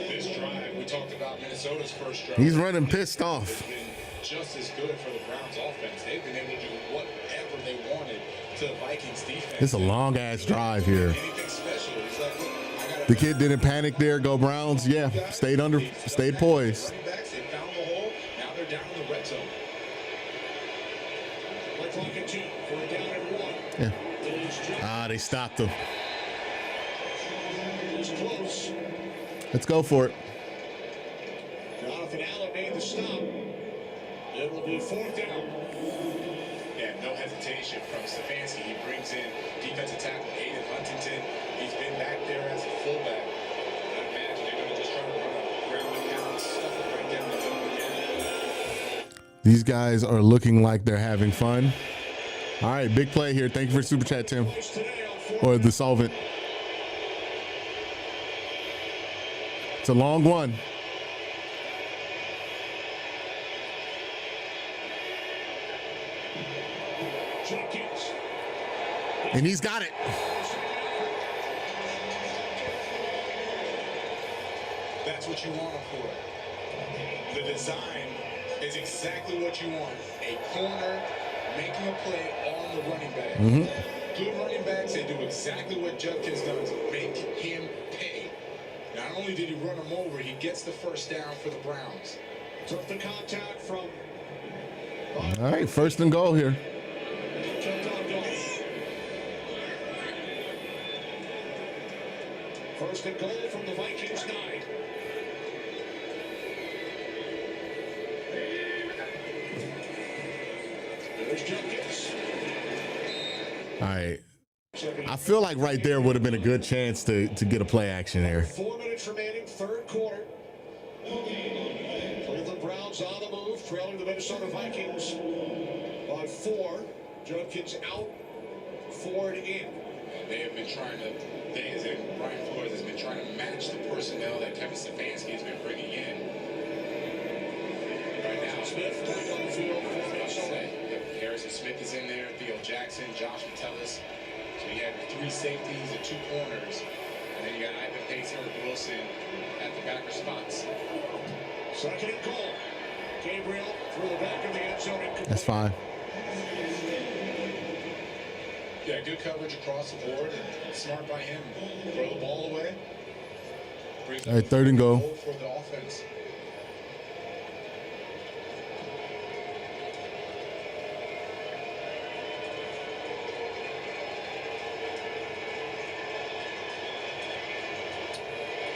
This drive, we talked about Minnesota's first drive. He's running pissed off. It's been just as good for the Browns offense. They've been able to do whatever they wanted to the Vikings defense. It's a long-ass drive here. Anything special. It's like, look, I gotta... The kid didn't panic there. Go Browns. Yeah, stayed poised. Running backs, they found the hole. Now they're down in the red zone. Play clock at 2 for a down and 1. Yeah. Ah, they stopped him. It's close. Let's go for it. Jonathan Allen made the stop. It will be 4th down. Yeah, no hesitation from Stefanski. He brings in defensive tackle Aiden Huntington. He's been back there as a fullback. I imagine they're going to just try to run a ground and pound, stuff it right down the middle again. These guys are looking like they're having fun. All right, big play here. Thank you for Super Chat, Tim. Or the solvent. It's a long one. Judkins. And he's got it. That's what you want him for. The design is exactly what you want. A corner making a play on the running back. Good running backs, they do exactly what Judkins does. Make him pay. Not only did he run him over, he gets the first down for the Browns. Took the contact from... All right, 1st and goal here. First and goal from the Vikings 9. There's Judkins. All right. I feel like right there would have been a good chance to get a play action there. 4 minutes remaining, 3rd quarter. Cleveland Browns on the move, trailing the Minnesota Vikings by 4. Judkins out, Ford in. They have been trying to, Brian Flores has been trying to match the personnel that Kevin Stefanski has been bringing in. Right now, Smith back on the field for Minnesota. Harrison Smith is in there, Theo Jackson, Josh Metellus. So you have 3 safeties and 2 corners. And then you got Ivan Pace and Wilson at the backer spots. Second and goal. Gabriel through the back of the end zone. That's fine. Yeah, good coverage across the board. And smart by him. Throw the ball away. All right, 3rd and goal. For the offense.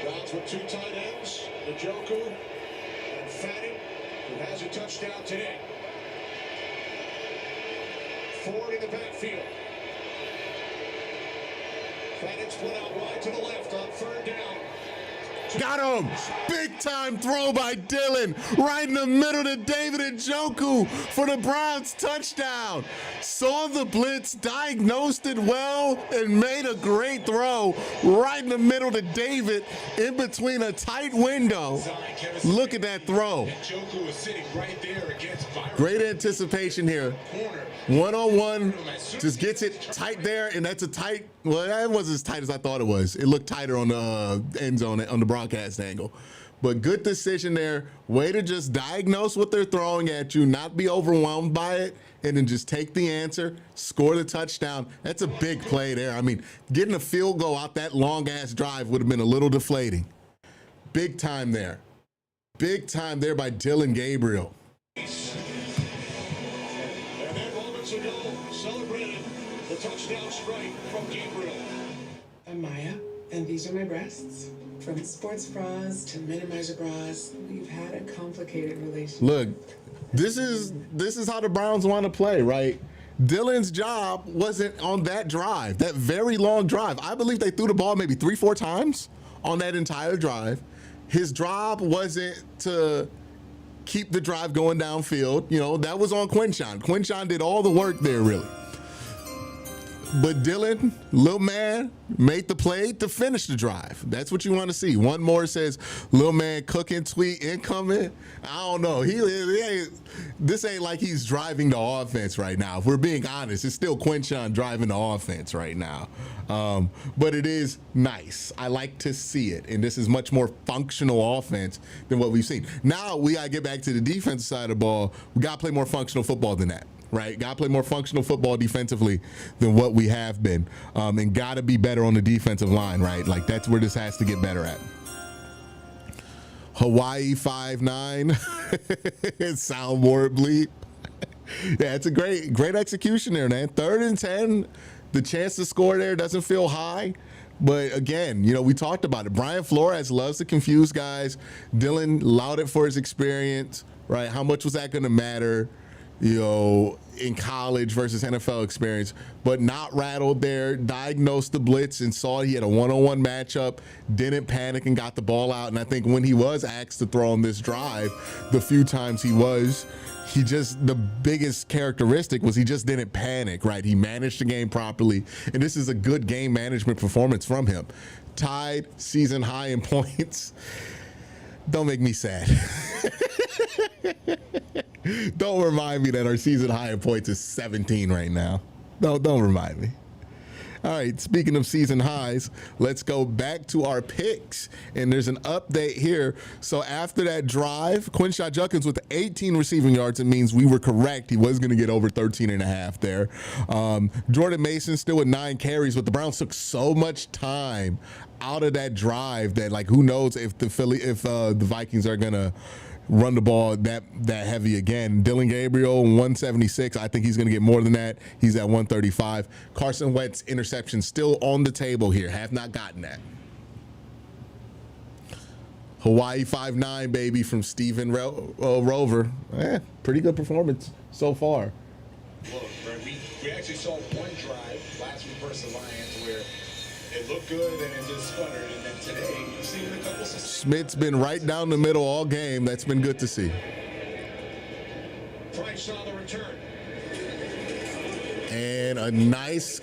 Browns with 2 tight ends, Njoku and Fanning, who has a touchdown today. Ford in the backfield. Fanning split out wide to the left on 3rd down. Got him. Big time throw by Dylan. Right in the middle to David Njoku for the Browns touchdown. Saw the blitz, diagnosed it well, and made a great throw right in the middle to David in between a tight window. Look at that throw. Njoku is sitting right there against Byron. Great anticipation here. One-on-one, just gets it tight there, and that's a tight, well, that wasn't as tight as I thought it was. It looked tighter on the end zone, on the broadcast angle. But good decision there. Way to just diagnose what they're throwing at you, not be overwhelmed by it, and then just take the answer, score the touchdown. That's a big play there. I mean, getting a field goal out that long-ass drive would have been a little deflating. Big time there. Big time there by Dylan Gabriel. And then moments The touchdown strike from Gabriel. I'm Maya, and these are my breasts. From sports bras to minimizer bras, we've had a complicated relationship. Look, this is how the Browns want to play, right? Dylan's job wasn't on that drive, that very long drive. I believe they threw the ball maybe 3-4 times on that entire drive. His job wasn't to keep the drive going downfield. You know, that was on Quincy. Quincy did all the work there, really. But Dylan, little man, made the play to finish the drive. That's what you want to see. One more says, little man cooking, tweet, incoming. I don't know. This ain't like he's driving the offense right now. If we're being honest, it's still Quincy driving the offense right now. But it is nice. I like to see it. And this is much more functional offense than what we've seen. Now we got to get back to the defensive side of the ball. We got to play more functional football than that. Right, got to play more functional football defensively than what we have been, and got to be better on the defensive line. Right, like that's where this has to get better at. Hawaii 5-9, soundboard bleep. Yeah, it's a great execution there, man. 3rd and 10, the chance to score there doesn't feel high. But again, you know, we talked about it. Brian Flores loves to confuse guys. Dylan allowed it for his experience, right? How much was that going to matter? You know, in college versus NFL experience, but not rattled there, diagnosed the blitz and saw he had a one-on-one matchup, didn't panic and got the ball out. And I think when he was asked to throw on this drive, the few times the biggest characteristic was he just didn't panic, right? He managed the game properly. And this is a good game management performance from him. Tied season high in points. Don't make me sad. Don't remind me that our season high in points is 17 right now. Don't remind me. All right, speaking of season highs, let's go back to our picks. And there's an update here. So after that drive, Quincy Judkins with 18 receiving yards, it means we were correct. He was going to get over 13.5 there. Jordan Mason still with 9 carries, but the Browns took so much time out of that drive that, like, who knows if the Vikings are going to run the ball that heavy again. Dylan Gabriel, 176. I think he's going to get more than that. He's at 135. Carson Wentz interception still on the table here. Have not gotten that. Hawaii 5-9, baby, from Steven Rover. Pretty good performance so far. Look, we actually saw one drive last week versus the Lions where it looked good and it just sputtered, and then today you've seen a couple. Schmidt's been right down the middle all game. That's been good to see. Price on the return. And a nice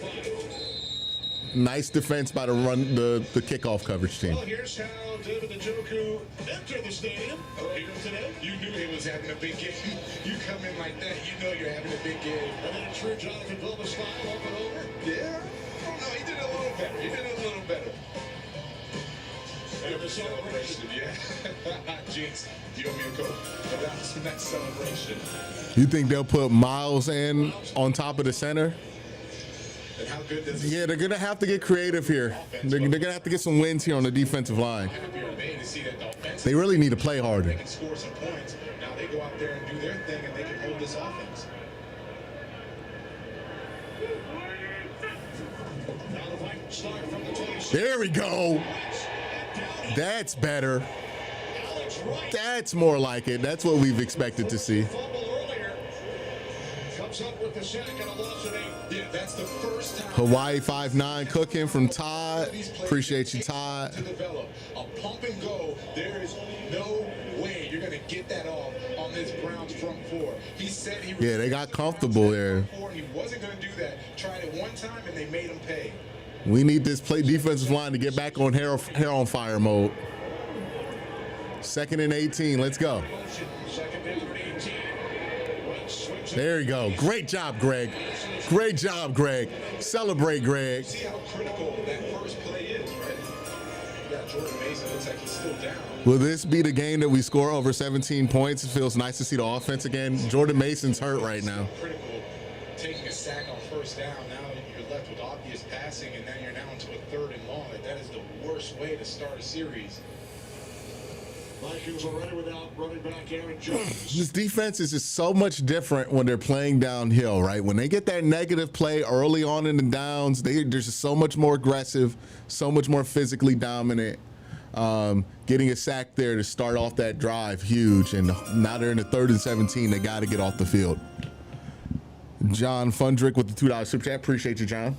defense by the kickoff coverage team. Well, here's how David Njoku entered the stadium earlier today. You knew he was having a big game. You come in like that, you know you're having a big game. And then a true Jonathan Vilma style up and over. Yeah. No, he did it a little better. And the celebration, yeah. Jinx, you owe me a Coke. But that was the next celebration. You think they'll put Miles in on top of the center? And how good does Yeah, they're going to have to get creative here. They're going to have to get some wins here on the defensive line. They really need to play harder. They can score some points. Now they go out there and do their thing, and they can hold this offense. There we go. That's better. That's more like it. That's what we've expected to see. Hawaii 5-9 cooking from Todd. Appreciate you, Todd. A pump and go. There is no way you're going to get that off on this Browns front four. He said he they got comfortable there. He wasn't going to do that. Tried it one time and they made him pay. We need this defensive line to get back on hair on fire mode. 2nd and 18. Let's go. There you go. Great job, Greg. Great job, Greg. Celebrate, Greg. See how critical that first play is, right? You got Jordan Mason. Looks like he's still down. Will this be the game that we score over 17 points? It feels nice to see the offense again. Jordan Mason's hurt right now. Critical. Taking a sack on first down. Now you're left with obvious passing, and then you're now into a 3rd and long. Like, that is the worst way to start a series. Vikings already without running back Aaron Jones. This defense is just so much different when they're playing downhill, right? When they get that negative play early on in the downs, they're just so much more aggressive, so much more physically dominant. Getting a sack there to start off that drive, huge. And now they're in the 3rd and 17. They got to get off the field. John Fundrick with the $2 super chat. Appreciate you, John.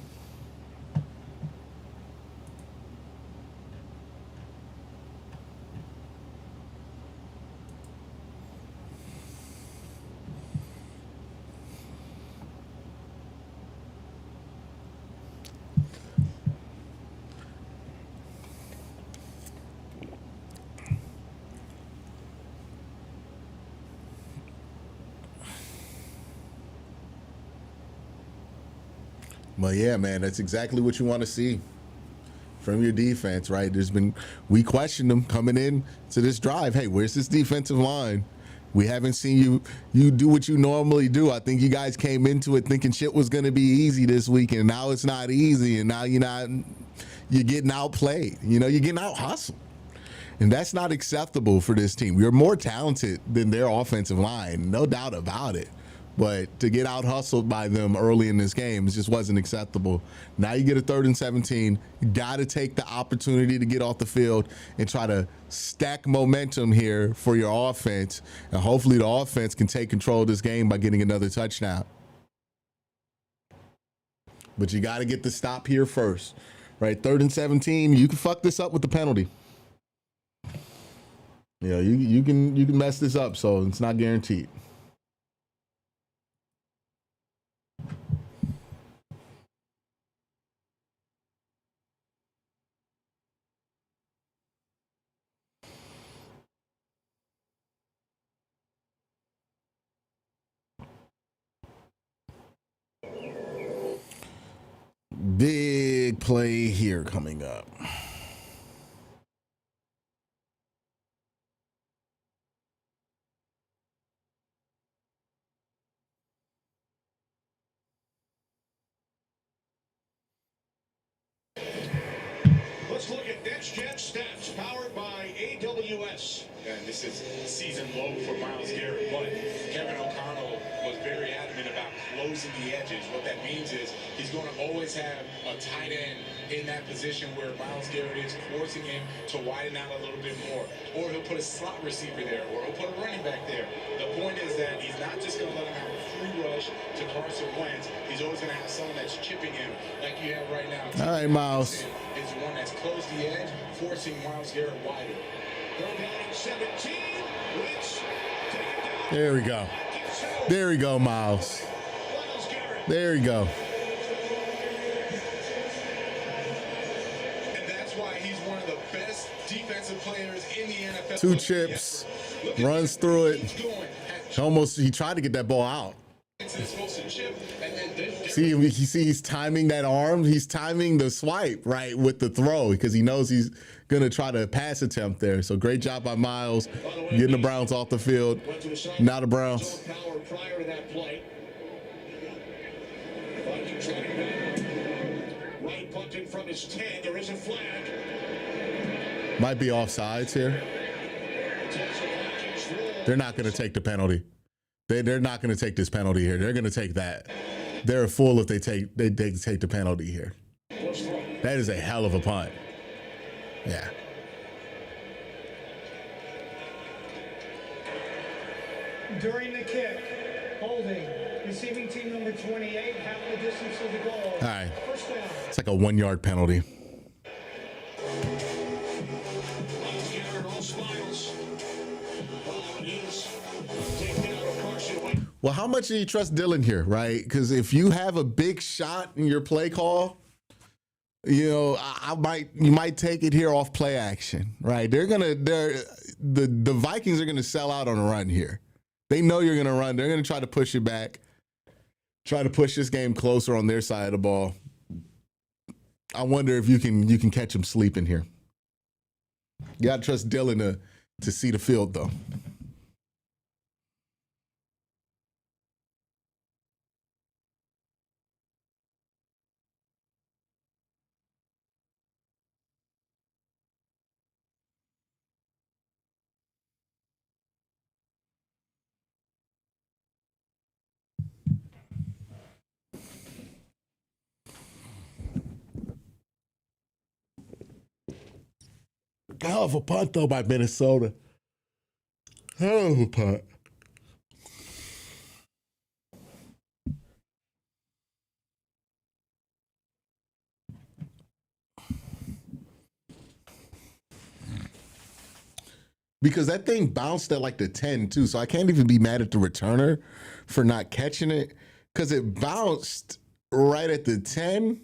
But yeah, man, that's exactly what you want to see from your defense, right? We questioned them coming in to this drive. Hey, where's this defensive line? We haven't seen you do what you normally do. I think you guys came into it thinking shit was going to be easy this week, and now it's not easy, and now you're getting outplayed. You're getting out hustled. And that's not acceptable for this team. We're more talented than their offensive line, no doubt about it. But to get out hustled by them early in this game, it just wasn't acceptable. Now you get a 3rd and 17. You got to take the opportunity to get off the field and try to stack momentum here for your offense. And hopefully the offense can take control of this game by getting another touchdown. But you got to get the stop here first, right? 3rd and 17. You can fuck this up with the penalty. You can mess this up, so it's not guaranteed. Big play here coming up. Let's look at Next Gen Stats powered by AWS. And this is season low for Myles Garrett, but Kevin O'Connell was very adamant about closing the edges. What that means is he's going to always have a tight end in that position where Myles Garrett is, forcing him to widen out a little bit more. Or he'll put a slot receiver there, or he'll put a running back there. The point is that he's not just going to let him have a free rush to Carson Wentz. He's always going to have someone that's chipping him like you have right now. All right, Myles. Is the one that's closed the edge, forcing Myles Garrett wider. There we go. There we go, Myles. There we go. And that's why he's one of the best defensive players in the NFL. 2 chips, runs through it. He tried to get that ball out. He's timing that arm. He's timing the swipe, right, with the throw because he knows he's going to try to pass attempt there. So great job by Myles getting the Browns off the field. Now the Browns. Prior to that play. Right punting from his 10. There is a flag. Might be offsides here. They're not going to take the penalty. They're not going to take this penalty here. They're going to take that. They're a fool if they take the penalty here. That is a hell of a punt. Yeah. During the kick, holding, receiving team number 28, half the distance to the goal. All right. First down. It's like a 1-yard penalty. Well, how much do you trust Dylan here, right? Because if you have a big shot in your play call, you might take it here off play action, right? The Vikings are gonna sell out on a run here. They know you're gonna run. They're gonna try to push you back, try to push this game closer on their side of the ball. I wonder if you can catch them sleeping here. You gotta trust Dylan to see the field though. Hell of a punt, though, by Minnesota. Hell of a punt. Because that thing bounced at like the 10 too, so I can't even be mad at the returner for not catching it because it bounced right at the 10.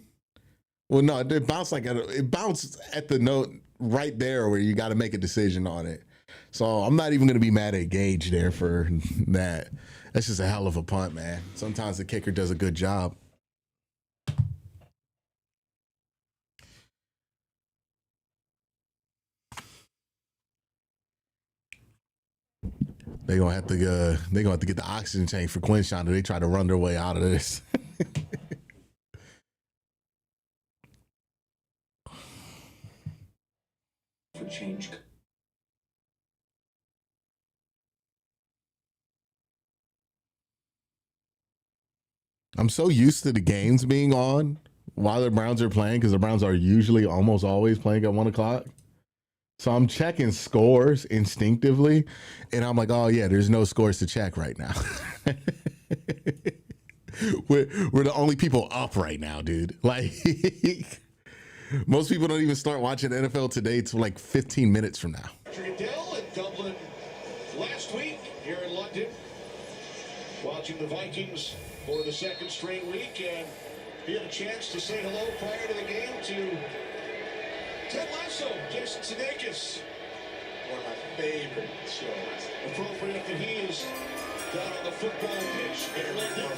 Well, no, it bounced it bounced at the note right there where you got to make a decision on it. So I'm not even gonna be mad at Gage there for that. That's just a hell of a punt, man. Sometimes the kicker does a good job. They're gonna have to get the oxygen tank for Quincy. They try to run their way out of this. For change. I'm so used to the games being on while the Browns are playing because the Browns are usually almost always playing at 1 o'clock. So I'm checking scores instinctively, and I'm like, oh yeah, there's no scores to check right now. we're the only people up right now, dude. Like most people don't even start watching NFL Today till like 15 minutes from now. Adele in Dublin last week here in London, watching the Vikings for the second straight week, and he had a chance to say hello prior to the game to Ted Lasso, Jason Sudeikis. One of my favorite shows. Appropriate that he is down on the football pitch in London.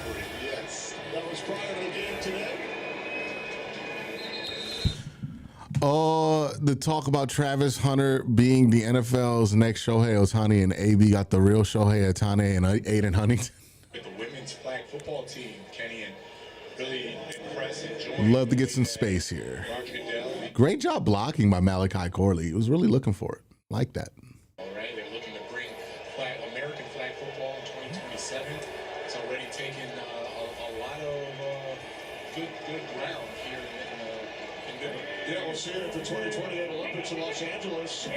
Yes. That was prior to the game today. The talk about Travis Hunter being the NFL's next Shohei Ohtani, and AB got the real Shohei Ohtani and Aiden Huntington. With the women's flag football team, Kenny, and really impressive. Love to get some space here. Great job blocking by Malachi Corley. He was really looking for it. Like that. All right, they're looking to bring American flag football in 2027. It's already taken a lot of good ground here in Denver. Yeah, we'll see it at the 2028 Olympics in Los Angeles.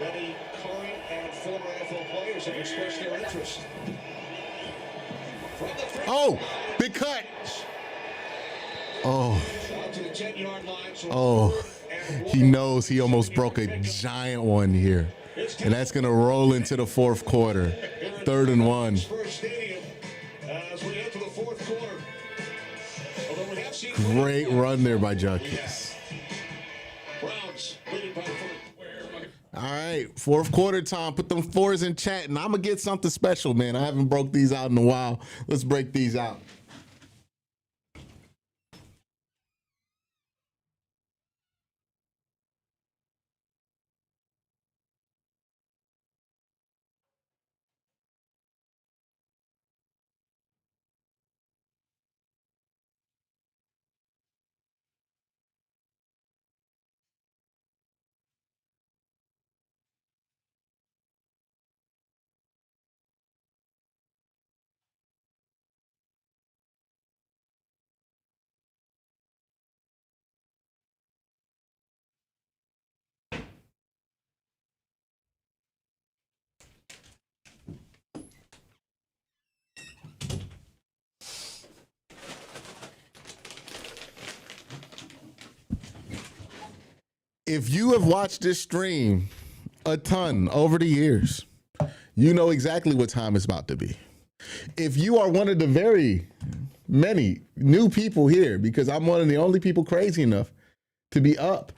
Many current and former NFL players have expressed their interest. Oh, big cut. Oh. To the 10-yard line. So Oh, he knows he almost broke a giant one here. And that's going to roll into the fourth quarter. 3rd and 1. As we enter the fourth quarter. Great run there by Judkins. Browns leading by 4. All right, fourth quarter time. Put them fours in chat, and I'm going to get something special, man. I haven't broke these out in a while. Let's break these out. If you have watched this stream a ton over the years, you know exactly what time it's about to be. If you are one of the very many new people here, because I'm one of the only people crazy enough to be up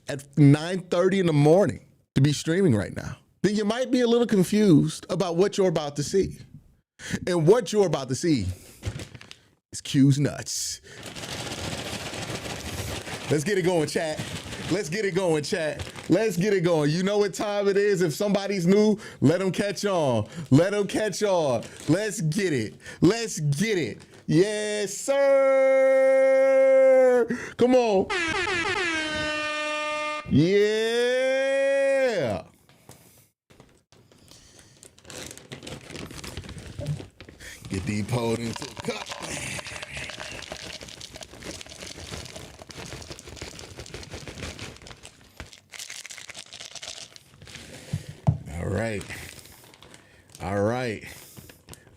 at 9:30 in the morning to be streaming right now, then you might be a little confused about what you're about to see. And what you're about to see is Q's nuts. Let's get it going, chat. Let's get it going, chat. Let's get it going. You know what time it is. If somebody's new, let them catch on. Let them catch on. Let's get it. Let's get it. Yes, sir. Come on. Yeah. Get these pulled into the cup. right. All right.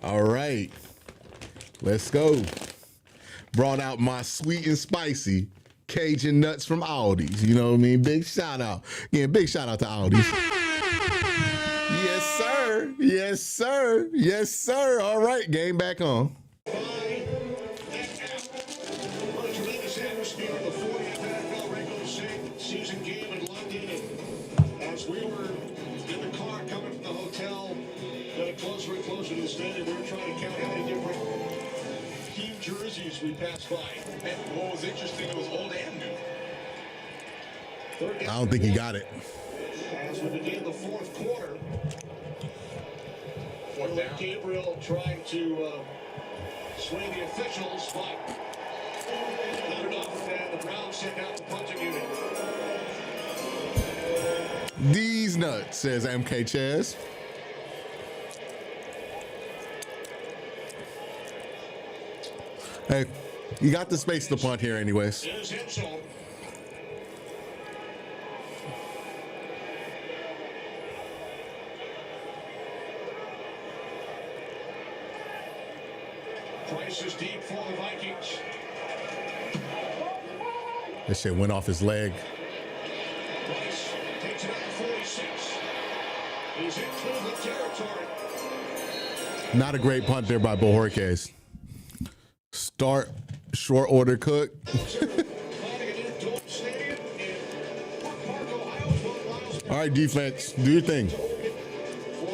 All right. Let's go. Brought out my sweet and spicy Cajun nuts from Aldi's. You know what I mean? Big shout out. Yeah, big shout out to Aldi's. Yes, sir. Yes, sir. Yes, sir. All right, game back on. What a tremendous atmosphere in the 40th NFL regular season game in London. And as we were in the car coming from the hotel, getting closer and closer to the stadium, we were trying to count how many different team jerseys we passed by. And what was interesting, it was old and new. I don't think he got it. As we begin the fourth quarter, Fourth down. Gabriel trying to sway the officials, but not enough, and the Browns send out the punting unit. These nuts, says MK Chaz. Hey, you got the space to punt here anyways. Here's Hensel. Price is deep for the Vikings. That shit went off his leg. Price takes it out to 46. He's in Cleveland territory. Not a great punt there by Bohorquez. Start, short order cook. All right, defense, do your thing. For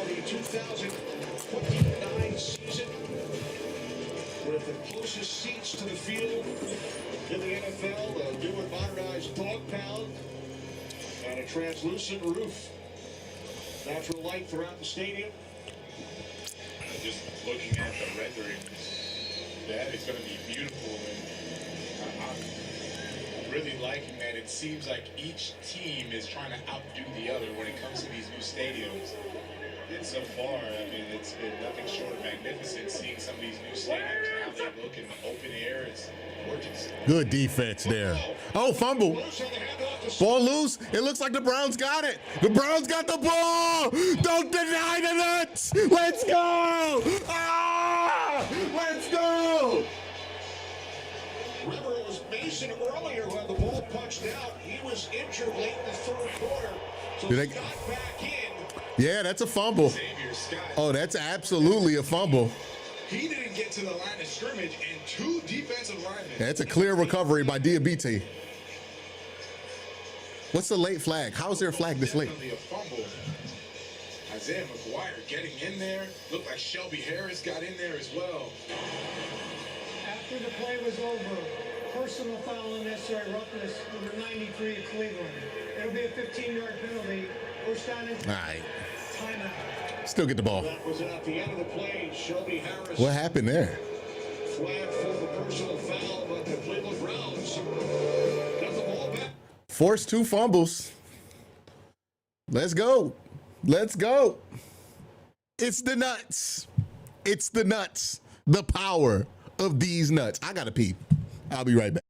the 2029 season, with the closest seats to the field in the NFL, a new and modernized dog pound, and a translucent roof. Natural light throughout the stadium. Just looking at the renderings, that is going to be beautiful. And I'm really liking that. It seems like each team is trying to outdo the other when it comes to these new stadiums. And so far, I mean, it's been nothing short of magnificent seeing some of these new stadiums and how they look in the open air. It's gorgeous. Good defense there. Oh, fumble. Ball loose. It looks like the Browns got it. The Browns got the ball. Don't deny the nuts. Let's go. Ah! Let's go. Remember, it was Mason earlier who had the ball punched out. He was injured late in the third quarter. So Did Scott back in. Yeah, that's a fumble. Xavier Scott. Oh, that's absolutely a fumble. He didn't get to the line of scrimmage, and two defensive linemen. That's a clear recovery by Diabete. What's the late flag? How is there a flag this late? Definitely a fumble. Isaiah McGuire getting in there. Looked like Shelby Harris got in there as well. After the play was over, personal foul and unnecessary roughness, number 93 of Cleveland. It'll be a 15-yard penalty. First down and All right. timeout. Still get the ball. That was at the end of the play. Shelby Harris. What happened there? Flag for the personal foul, but the Cleveland Browns got the ball back. Forced two fumbles. Let's go. Let's go. It's the nuts. It's the nuts. The power of these nuts. I gotta pee. I'll be right back.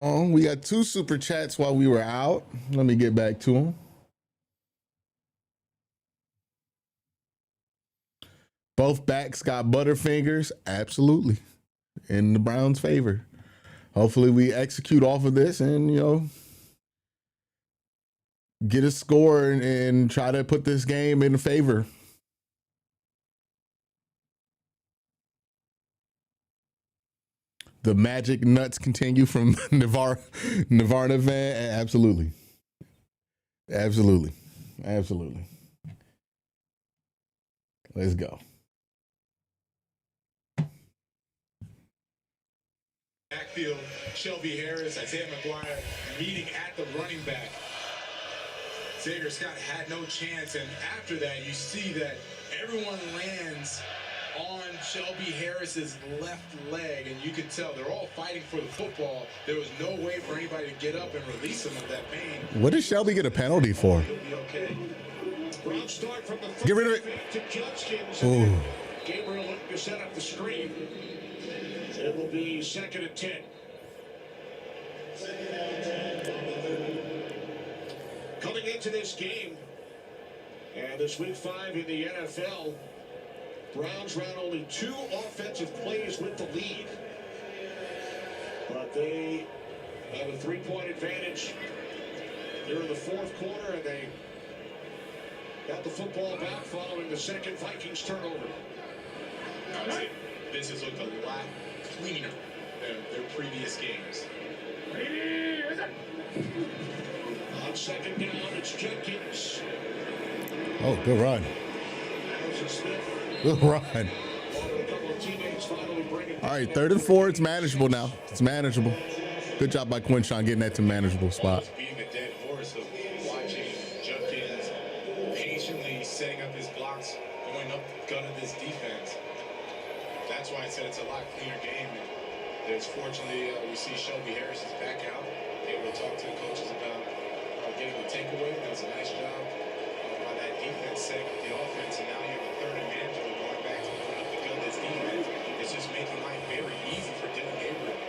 We got 2 super chats while we were out. Let me get back to them. Both backs got Butterfingers. Absolutely. In the Browns' favor. Hopefully we execute off of this and, you know, get a score and try to put this game in favor. The magic nuts continue from Nirvana van. Absolutely. Absolutely. Absolutely. Let's go. Backfield, Shelby Harris, Isaiah McGuire meeting at the running back. Xavier Scott had no chance, and after that, you see that everyone lands on Shelby Harris's left leg, and you can tell they're all fighting for the football. There was no way for anybody to get up and release him of that pain. What did Shelby get a penalty for? He'll be okay. Browns start from the Get rid of it. to Judkins. Ooh. Gabriel looking to set up the screen. It will be 2nd and 10. Coming into this game, and this week 5 in the NFL, Browns ran only 2 offensive plays with the lead. But they have a 3-point advantage here in the 4th quarter, and they got the football back following the second Vikings turnover. This has looked a lot cleaner than their previous games. On 2nd down, it's Jenkins. Oh, good run. Good run. All right, 3rd and 4. It's manageable now. It's manageable. Good job by Quincy getting that to manageable spot. Being a dead horse of watching Judkins patiently setting up his blocks, going up the gut of this defense. That's why I said it's a lot cleaner game. There's fortunately we see Shelby Harris is back out, able to talk to the coaches about getting the takeaway. That was a nice job by that defense setting up the offense, and now you have a 3rd and manageable going back to going up the gut of this defense. It's just making life very easy for Dylan Gabriel.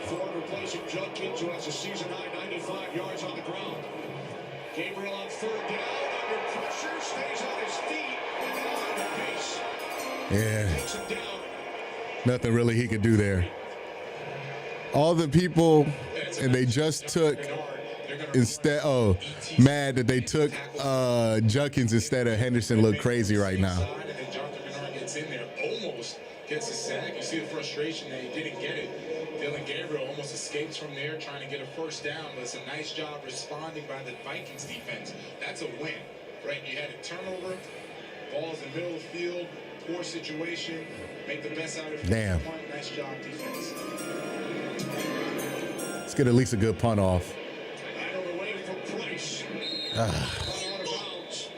Ford replacing Judkins, who has a season-high 95 yards on the ground. Gabriel on 3rd down, under pressure, stays on his feet, and then on the pace. Yeah. Takes him down. Nothing really he could do there. All the people, and they just took instead. Oh, mad that they took Judkins instead of Henderson. Look crazy right now. And then Jonathan Bernard gets in there, almost gets a sack. You see the frustration that he didn't get it. Dylan Gabriel almost escapes from there, trying to get a 1st down, but it's a nice job responding by the Vikings defense. That's a win, right? You had a turnover, balls in the middle of the field, poor situation, make the best out of it. Damn. Nice job, defense. Let's get at least a good punt off. And on the way for Price. Out of bounds.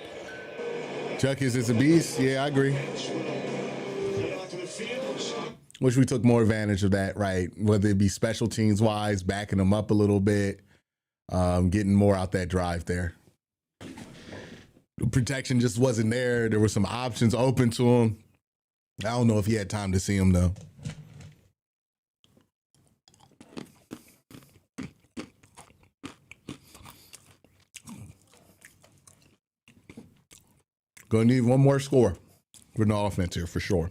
Judkins is a beast. Yeah, I agree. Get onto the field. Wish we took more advantage of that, right? Whether it be special teams wise, backing them up a little bit, getting more out that drive there. The protection just wasn't there. There were some options open to him. I don't know if he had time to see him though. Gonna need one more score for the offense here for sure.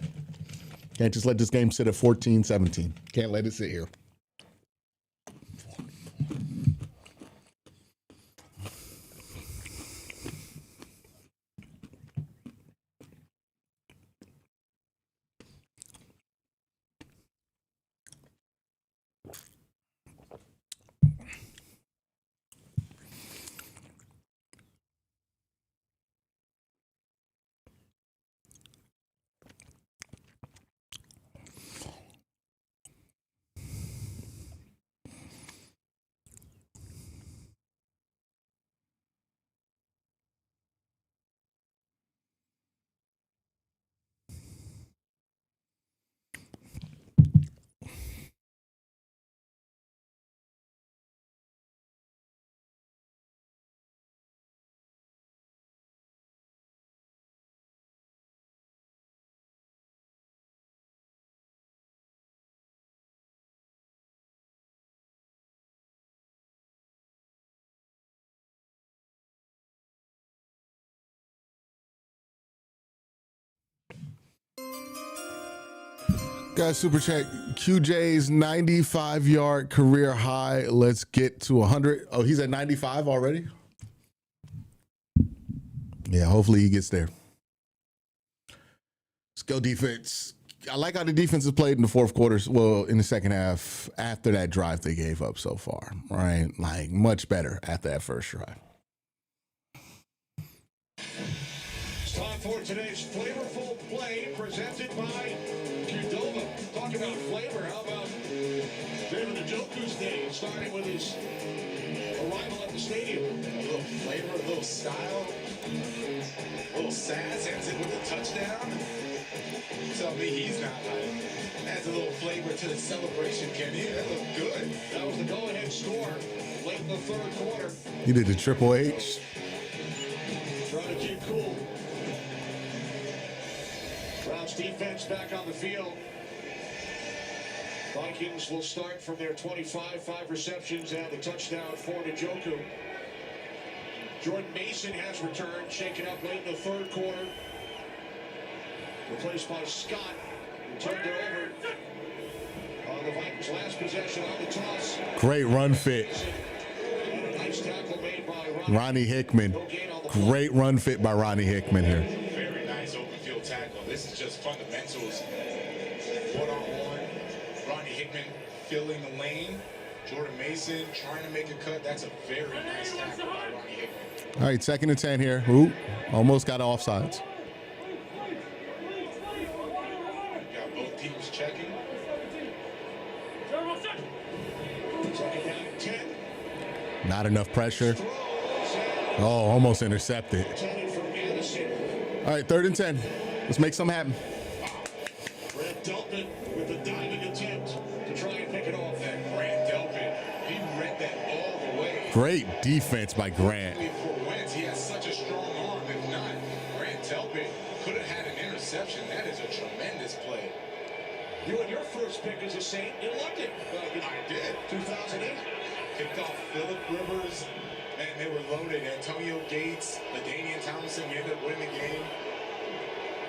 Can't just let this game sit at 14-17. Can't let it sit here. Guys, super chat. QJ's 95-yard career high. Let's get to 100. Oh, he's at 95 already? Yeah, hopefully he gets there. Let's go defense. I like how the defense has played in the fourth quarter. Well, in the second half, after that drive they gave up so far, right? Like, much better after that first drive. It's time for today's flavorful play presented by Qdoba. Talk about flavor. How about David Njoku's day, starting with his arrival at the stadium? A little flavor, a little style, a little sass, ends it with a touchdown. Tell me he's not lying. Adds a little flavor to the celebration, Kenny. That looked good. That was the go-ahead score late in the third quarter. He did the Triple H. Trying to keep cool. Browns defense back on the field. Vikings will start from their 25, 5 receptions and the touchdown for Njoku. Jordan Mason has returned, shaken up late in the third quarter. Replaced by Scott, who turned it over on the Vikings' last possession on the toss. Great run fit. Nice tackle made by Ronnie Hickman. Great run fit by Ronnie Hickman here. Very nice open field tackle. This is just fundamentals. One-on-one. Ronnie Hickman filling the lane. Jordan Mason trying to make a cut. That's a very nice tackle by Ronnie Hickman. All right, 2nd and 10 here. Ooh, almost got offsides. Got both teams checking. Second down and 10. Not enough pressure. Oh, almost intercepted. All right, 3rd and 10. Let's make something happen. Brad Delpit with the diving attempt to try and pick it off. That Grant Delpit, he read that all the way. Great defense by Grant. For Wentz, he has such a strong arm. If not, Grant Delpit could have had an interception. That is a tremendous play. You and your first pick as a Saint in London. I did. 2008. Picked off Phillip Rivers. Man, they were loaded. Antonio Gates, LaDainian Tomlinson. We ended up winning the game.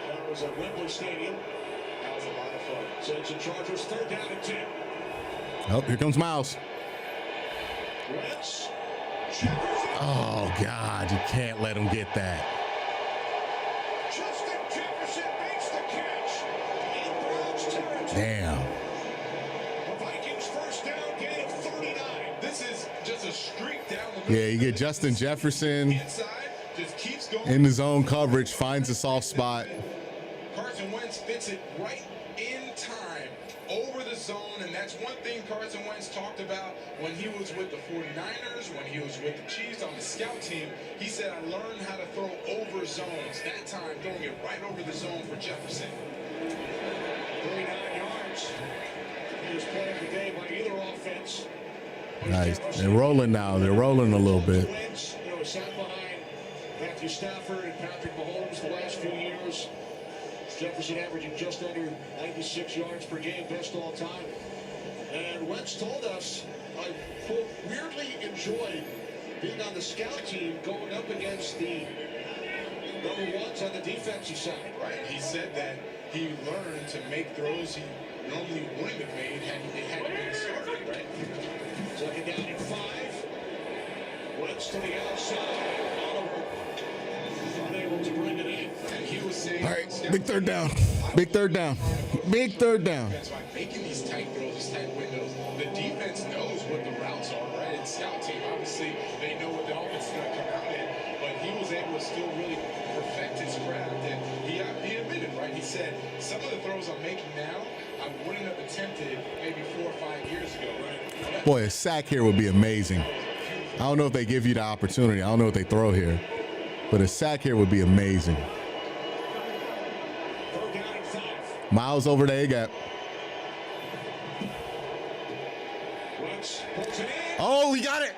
That was at Wembley Stadium. That was a lot of fun. Saints and Chargers, 3rd down and 10. Oh, here comes Miles. Wentz. Oh, God, you can't let him get that. Justin Jefferson makes the catch. In Browns territory. Damn. The Vikings first down gain of 39. This is just a streak down the middle. Yeah, you get Justin Jefferson Inside, just keeps going. in the zone coverage, finds a soft spot. Carson Wentz fits it right in time over the zone, and that's one thing Carson Wentz talked about when he was with the 49ers, when he was with the Chiefs on the scout team. He said, I learned how to throw over zones. That time, throwing it right over the zone for Jefferson. 39 yards. He was play of the day by either offense. Nice. They're rolling now. They're rolling a little bit. Wentz, sat behind Matthew Stafford and Patrick Mahomes the last few years. Jefferson averaging just under 96 yards per game, best all time. And Wentz told us, I, quote, weirdly enjoyed being on the scout team going up against the number ones on the defensive side. Right. He said that he learned to make throws he normally wouldn't have made had it hadn't been started, right? 2nd down and 5. Wentz to the outside. Oliver unable to bring it in. And he was saying, All right, big 3rd down. Big 3rd down. Big 3rd down. That's why making these tight throws, these tight windows, the defense knows what the routes are, right? And scout team, obviously, they know what the offense is going to come out in, but he was able to still really perfect his craft. And he admitted, right? He said, some of the throws I'm making now, I wouldn't have attempted maybe 4 or 5 years ago, right? Boy, a sack here would be amazing. I don't know if they give you the opportunity. I don't know what they throw here. But a sack here would be amazing. 3rd down and 5. Miles over the A-gap. Wentz pulls it in. Oh, he got it.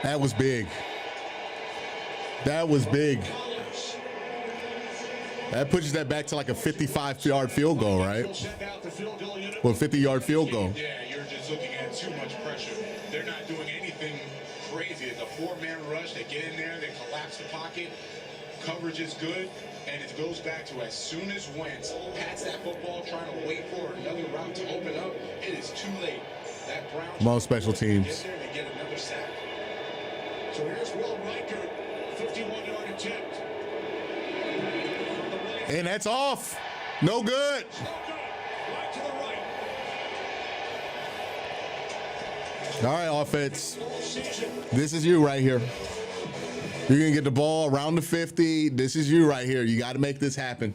That was big. That was big. That pushes that back to like a 55-yard field goal, right? Well, 50-yard field goal. Yeah, you're just looking at too much pressure. They're not doing anything crazy. It's a 4-man rush. They get in there, they collapse the pocket. Coverage is good. And it goes back to as soon as Wentz pats that football trying to wait for another route to open up, it is too late. That Browns Come on, special teams. get there, they get another sack. So here's Will Riker, 51-yard attempt. And that's off. No good. Right to the right. All right, offense. This is you right here. You're going to get the ball around the 50. This is you right here. You got to make this happen.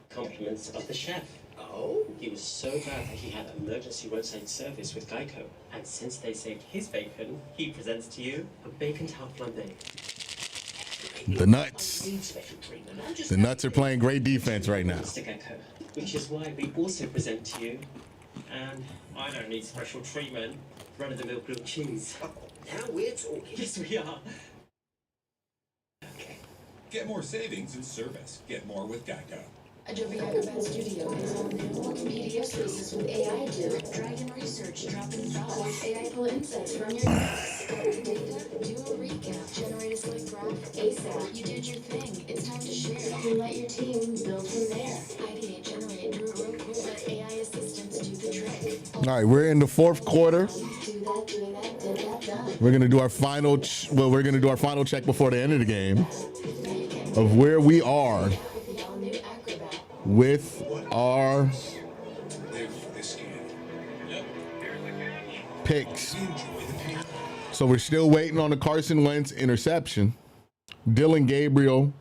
Compliments of the chef. Oh? He was so glad that he had emergency roadside service with Geico. And since they saved his bacon, he presents to you a bacon tart flambe. The nuts. The nuts are playing great defense right now. Mr. Gecko, which is why we also present to you, and I don't need special treatment, run-of-the-mill grilled cheese. Now we're talking. Yes, we are. Get more savings in service. Get more with Geico. Adobe Acrobat Studio is all new. What can PDF spaces with AI do? Drag and research, drop in thoughts. AI pull insights from your notes. Scope the data, do a recap, generate a slick graph. ASAP, you did your thing. It's time to share. And let your team build from there. Ideate, generate, do it real quick. Let AI assistants do the trick. All right, we're in the fourth quarter. Do that, did that, done. We're going to do our final we're going to do our final check before the end of the game of where we are with our picks. So we're still waiting on the Carson Wentz interception. Dylan Gabriel,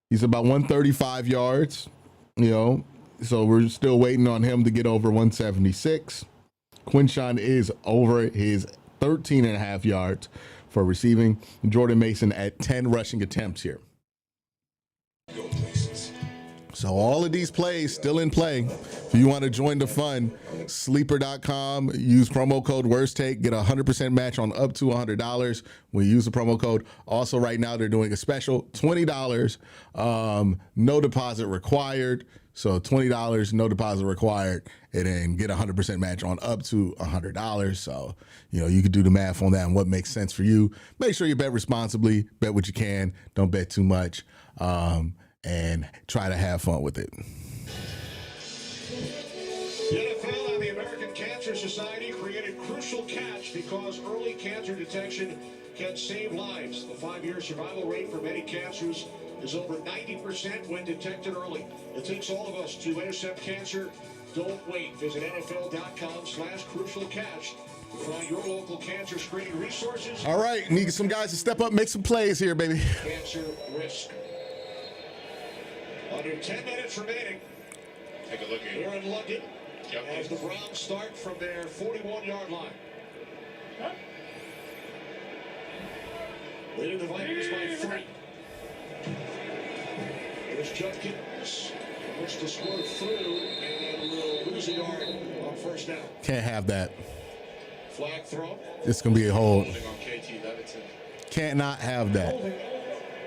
he's about 135 yards, so we're still waiting on him to get over 176. Quinshawn is over his 13.5 yards for receiving. Jordan Mason at 10 rushing attempts here. So all of these plays still in play. If you want to join the fun, sleeper.com, use promo code WORSTTAKE, get a 100% match on up to $100 when you use the promo code. Also right now they're doing a special $20, no deposit required. So $20, no deposit required, and then get a 100% match on up to $100. So, you can do the math on that and what makes sense for you. Make sure you bet responsibly, bet what you can, don't bet too much. And try to have fun with it. The NFL and the American Cancer Society created Crucial Catch because early cancer detection can save lives. The 5-year survival rate for many cancers is over 90% when detected early. It takes all of us to intercept cancer. Don't wait. Visit NFL.com/crucialcatch to find your local cancer screening resources. All right, need some guys to step up, make some plays here, baby. Cancer risk. Under 10 minutes remaining. Take a look at Here it. in London, Yep. as the Browns start from their 41-yard line. Leading the Vikings by 3. There's Judkins. Looks to squirt through and will lose a yard on first down. Can't have that. Flag throw. It's going to be a hold. Holding on KT Leviton. Can't not have that. Holding.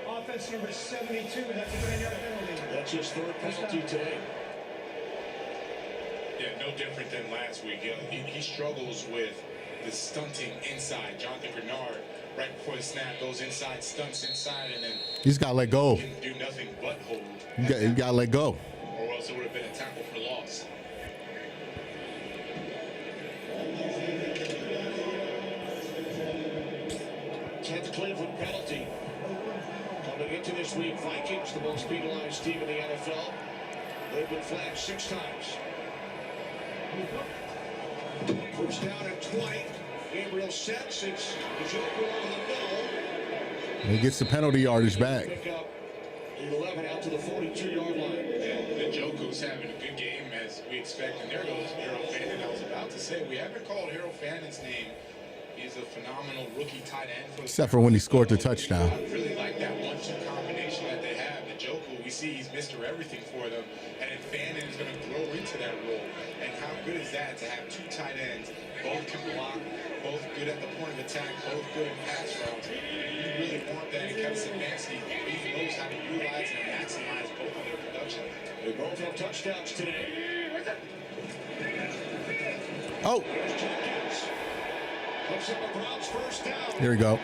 Offense number 72, that's a 10-yard penalty. That's his third penalty today. Yeah, no different than last week. He struggles with the stunting inside. Jonathan Bernard, right before the snap, goes inside, stunts inside, and then He's got to let go. can do nothing but hold. You got to let go. Or else it would have been a tackle for loss. Tenth Cleveland penalty. Coming into this week, Vikings, the most penalized team in the NFL. They've been flagged 6 times. Puts down at 20. Gabriel sets. It's the Joker over the middle. He gets the penalty yardage back. Pick up 11 out to the 42-yard line. And the Joker's having a good game as we expect. And there goes Hero Fannin. I was about to say, we haven't called Hero Fannin's name. He's a phenomenal rookie tight end. Except for when he scored the touchdown. I really like that 1-2 combination that they have. The Joker, we see he's Mr. Everything for them. And then Fannin is going to grow into that role. And how good is that to have 2 tight ends? Both can block, both good at the point of attack, both good in pass routes. You really want that in Kevin Stefanski. He knows how to utilize and maximize both of their production. They both have touchdowns today. Oh. Puts up a Browns first down. Here we go.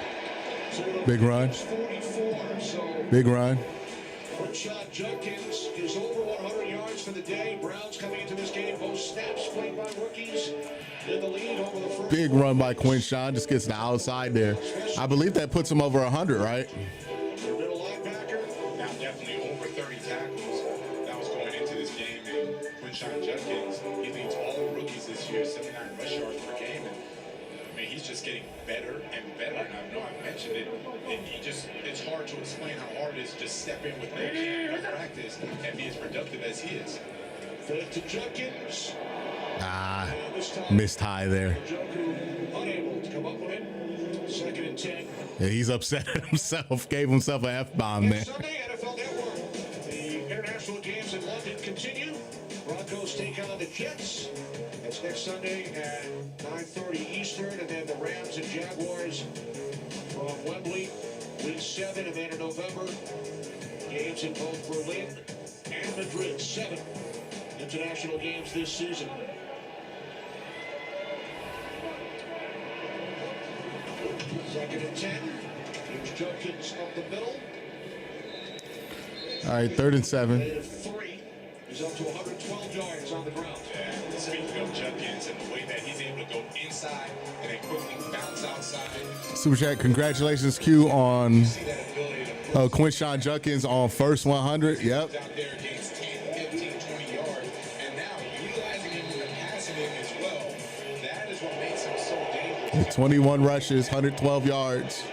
Big run. 44. So Big run. Quincy Judkins is over 100 yards for the day. Browns coming into this game. Both snaps played by rookies in the lead over the first. Big run by Quincy. Just gets the outside there. I believe that puts him over 100, right? Your middle linebacker. Now definitely over 30 tackles. That was going into this game. And Quincy Judkins, he leads all rookies this year, 79 rush yards per game. And I mean, he's just getting better and better. And I know I've mentioned it. And it's hard to explain how hard it is to just step in with no camp, no practice, and be as productive as he is. Fake to Judkins. Missed high there. Unable to come up with it. 2nd and 10. Yeah, he's upset at himself. Gave himself an F-bomb, man. Sunday, NFL Network. The international games in London continue. Broncos take on the Jets. That's next Sunday at 9:30 Eastern. And then the Rams and Jaguars from Wembley. Week 7, and then in November, games in both Berlin and Madrid. 7 international games this season. Second and 10. Here's Judkins up the middle. All right, 3rd and 7. Three. He's up to 112 yards on the ground. Yeah, speaking of Judkins and the way that he's able to go inside and then quickly bounce outside. Super Chat, congratulations, Q, on Quincy Judkins on first 100. Yep. Out there against 10, 15, 20 yards. And now utilizing him in the passing game as well. That is what makes him so dangerous. 21 rushes, 112 yards.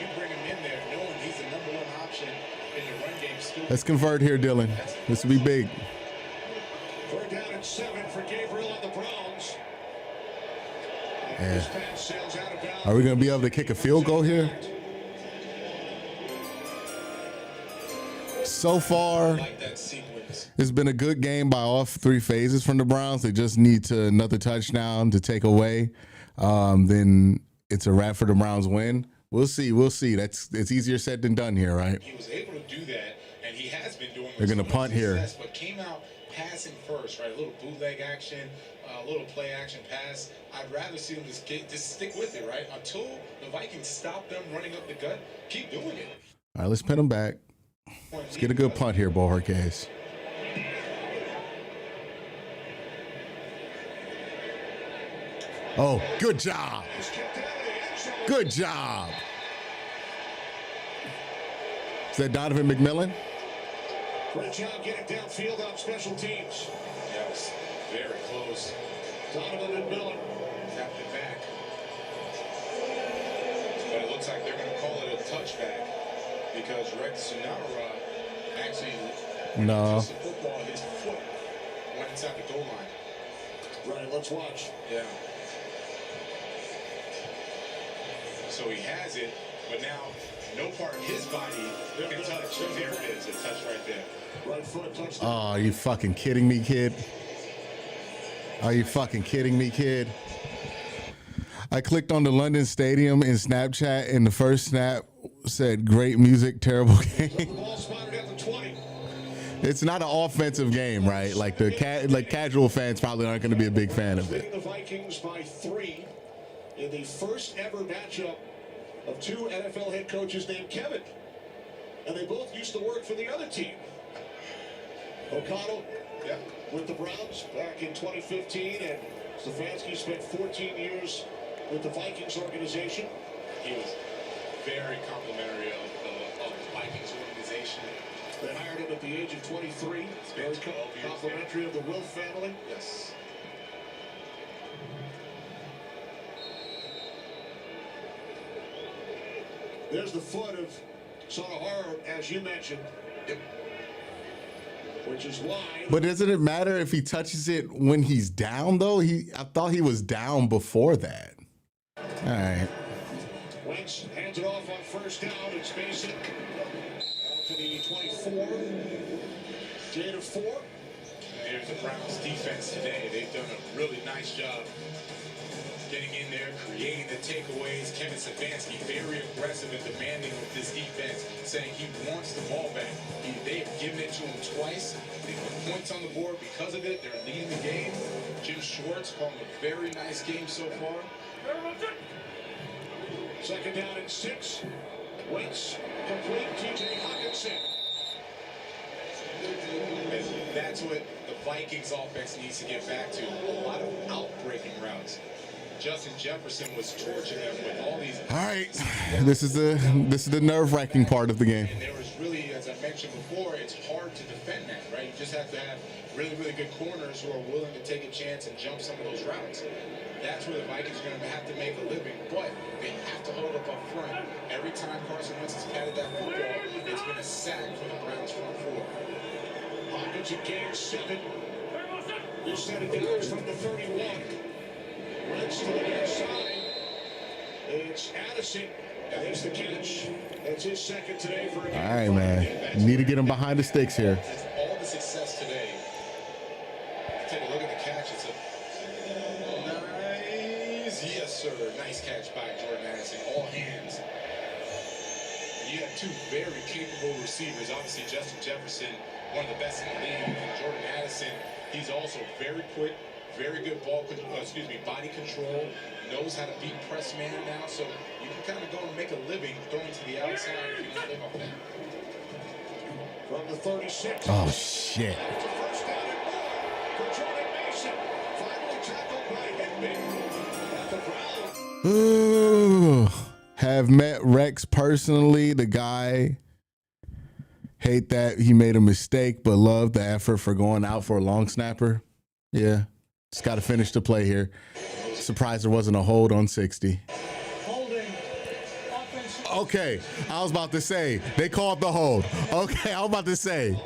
You bring him in there knowing he's the #1 option in the run game. Let's convert here, Dylan. This will be big. 4th down and 7 for Gabriel and the Browns. Yeah. This pass sails out of bounds. Are we going to be able to kick a field goal here? So far, it's been a good game by all 3 phases from the Browns. They just need to another touchdown to take away. Then it's a wrap for the Browns win. We'll see. We'll see. It's easier said than done here, right? He was able to do that, and he has been doing. They're going to punt here. But came out passing first, right? A little bootleg action, a little play action pass. I'd rather see them just stick with it, right? Until the Vikings stop them running up the gut, keep doing it. All right, let's pin them back. Let's get a good punt here, Bohorquez. Oh, good job. Good job. Is that Donovan McMillan? Great job getting downfield on special teams. Yes, very close. Donovan McMillan. Tapped it back. But it looks like they're going to call it a touchback because Rex Sunara actually touched the football. His foot went inside the goal line. Right, let's watch. Yeah. So he has it, but now no part of his body can touch. There it is, a touch right there. Right foot touchdown. Oh, are you fucking kidding me, kid? Are you fucking kidding me, kid? I clicked on the London Stadium in Snapchat, and the first snap said, "Great music, terrible game." It's not an offensive game, right? Like the casual fans probably aren't going to be a big fan of it. The Vikings by 3 in the first ever matchup of 2 NFL head coaches named Kevin, and they both used to work for the other team. O'Connell with the Browns back in 2015, and Stefanski spent 14 years with the Vikings organization. He was very complimentary of the Vikings organization. They hired him at the age of 23. Very complimentary of the Wilf family. Yes. There's the foot of Sonahara, as you mentioned. Which is why. But doesn't it matter if he touches it when he's down, though? I thought he was down before that. All right. Wentz hands it off on first down. It's Mason out to the 24. Gain of 4. There's the Browns defense today. They've done a really nice job getting in there, creating the takeaways. Kevin Stefanski very aggressive and demanding with this defense, saying he wants the ball back. They've given it to him twice. They put points on the board because of it. They're leading the game. Jim Schwartz calling a very nice game so far. Second down and 6. Waits complete. TJ Hawkinson. And that's what the Vikings offense needs to get back to. A lot of out-breaking routes. Justin Jefferson was torching them with all these. All right, this is the nerve-wracking part of the game. And there was really, as I mentioned before, it's hard to defend that, right? You just have to have really, really good corners who are willing to take a chance and jump some of those routes. That's where the Vikings are going to have to make a living, but they have to hold up front. Every time Carson Wentz has patted that football, it's been a sack for the Browns front four. Hawkins again, 7. This set of downs from the 31. Wentz to the inside. It's Addison. There's the catch. That's his second today for a game. All right, man. You need to get him behind the sticks here. All the success today. Take a look at the catch. It's a nice, yes, sir. Nice catch by Jordan Addison. All hands. And you have two very capable receivers. Obviously, Justin Jefferson, one of the best in the league. And Jordan Addison, he's also very quick. Very good body control, knows how to beat press man now, so you can kind of go and make a living throwing to the outside if you want to live off that. From the 36. Oh, shit. It's a first down and more for Jordan Mason. Finally tackled by Higby at the ground. Ooh. Have met Rex personally. The guy, hate that he made a mistake, but love the effort for going out for a long snapper. Yeah. Just got to finish the play here. Surprised there wasn't a hold on 60. Okay, I was about to say, they called the hold. Okay, I was about to say.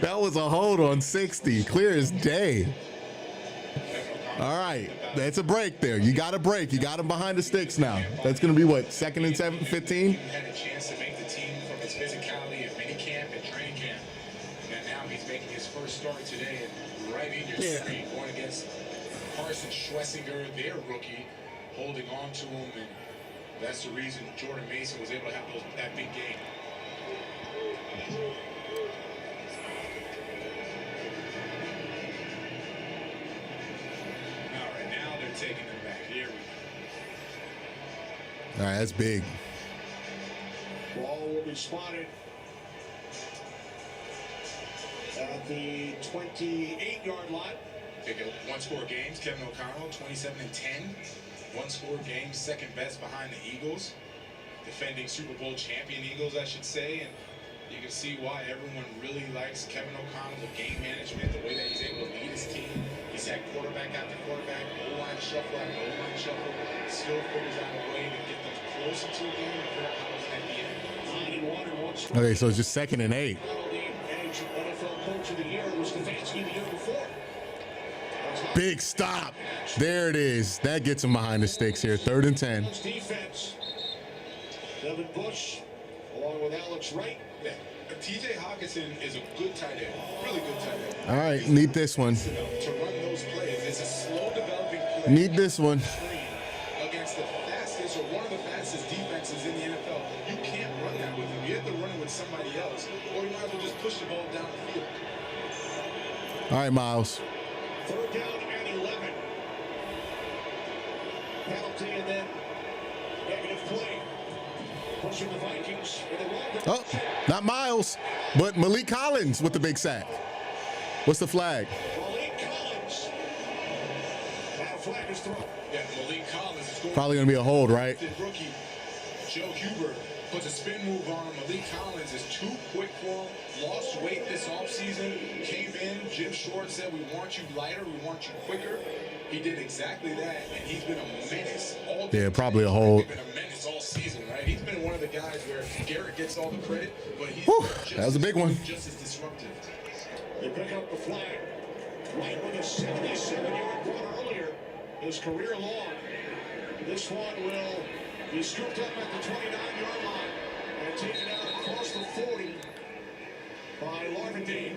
That was a hold on 60, clear as day. All right, that's a break there. You got a break. You got him behind the sticks now. That's going to be what, 2nd and 7, 15? Had a chance to make the team from his physicality at minicamp and training camp. And now he's making his first start today and right in your screen, going against Carson Schlesinger, their rookie, holding on to him, and that's the reason Jordan Mason was able to have that big game. All right, now they're taking them back. Here we go. All right, that's big. Ball will be spotted at the 28-yard line. Taking one-score games, Kevin O'Connell, 27-10. One-score games, second best behind the Eagles. Defending Super Bowl champion Eagles, I should say. And you can see why everyone really likes Kevin O'Connell, the game management, the way that he's able to lead his team. He's had quarterback after quarterback, O-line shuffle after O-line shuffle. Still figures out a way to get them closer to the game and figure out how it's at the end. Okay, so it's just 2nd and 8. NFL Coach of the Year was Stefanski the year before. Big stop. There it is. That gets him behind the sticks here. 3rd and 10. Defense. Devin Bush, along with Alex Wright. Yeah. TJ Hawkinson is a good tight end, really good tight end. All right, need this one. To run those plays, it's a slow developing play. Need this one. Against the fastest or one of the fastest defenses in the NFL. You can't run that with him. You have to run it with somebody else, or you might as well just push the ball down the field. All right, Miles. 3rd down and 11. Penalty and then negative play. Pushing the Vikings in the wrong direction. Oh, not Miles, but Malik Collins with the big sack. What's the flag? Malik Collins. Now flag is thrown. Yeah, Malik Collins is going. Probably going to be a hold, right? Rookie Joe Huber puts a spin move on him. Malik Collins is too quick for him. Lost weight this offseason. Came in. Jim Short said, we want you lighter. We want you quicker. He did exactly that, and he's been a menace all Yeah, probably a hold. He's been a menace all season, right? He's been one of the guys where Garrett gets all the credit, but he's that was a big one. Just as disruptive. They pick up the flag. Right with a 77-yard run earlier. His career long. This one will be scooped up at the 29-yard line and taken out across the 40 by Larvindine.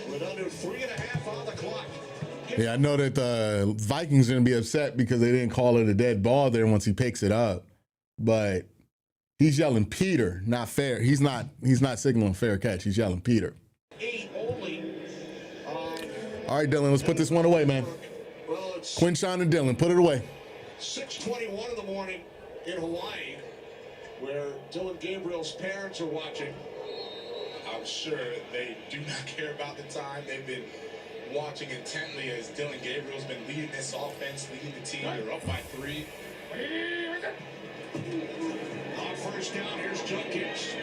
With under 3.5 on the clock. Yeah, I know that the Vikings are going to be upset because they didn't call it a dead ball there once he picks it up. But he's yelling Peter, not fair. He's not signaling fair catch. He's yelling Peter. 8 only. All right, Dylan, let's put this one away, man. Well, Quinshawn and Dylan, put it away. 6:21 in the morning in Hawaii, where Dylan Gabriel's parents are watching. I'm sure they do not care about the time. They've been watching intently as Dylan Gabriel's been leading this offense, leading the team. They're up by 3. On first down, here's Jenkins.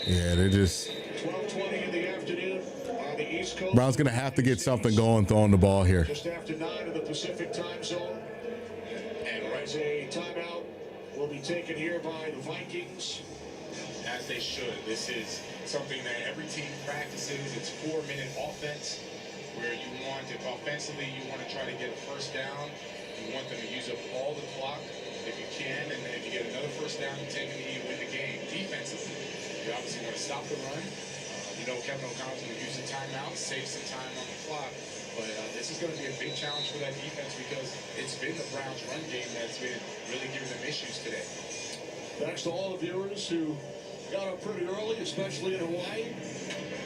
Yeah, they're just 12:20 in the afternoon on the East Coast. Brown's gonna have to get something going throwing the ball here. Just after 9 in the Pacific time zone. And as a timeout will be taken here by the Vikings. As they should. This is something that every team practices. It's 4-minute offense where you want, if offensively you want to try to get a first down, you want them to use up all the clock if you can, and then if you get another first down, you take them to win the game. Defensively, you obviously want to stop the run. You know Kevin O'Connell's going to use the timeout, save some time on the clock, but this is going to be a big challenge for that defense because it's been the Browns' run game that's been really giving them issues today. Thanks to all the viewers who got up pretty early, especially in Hawaii.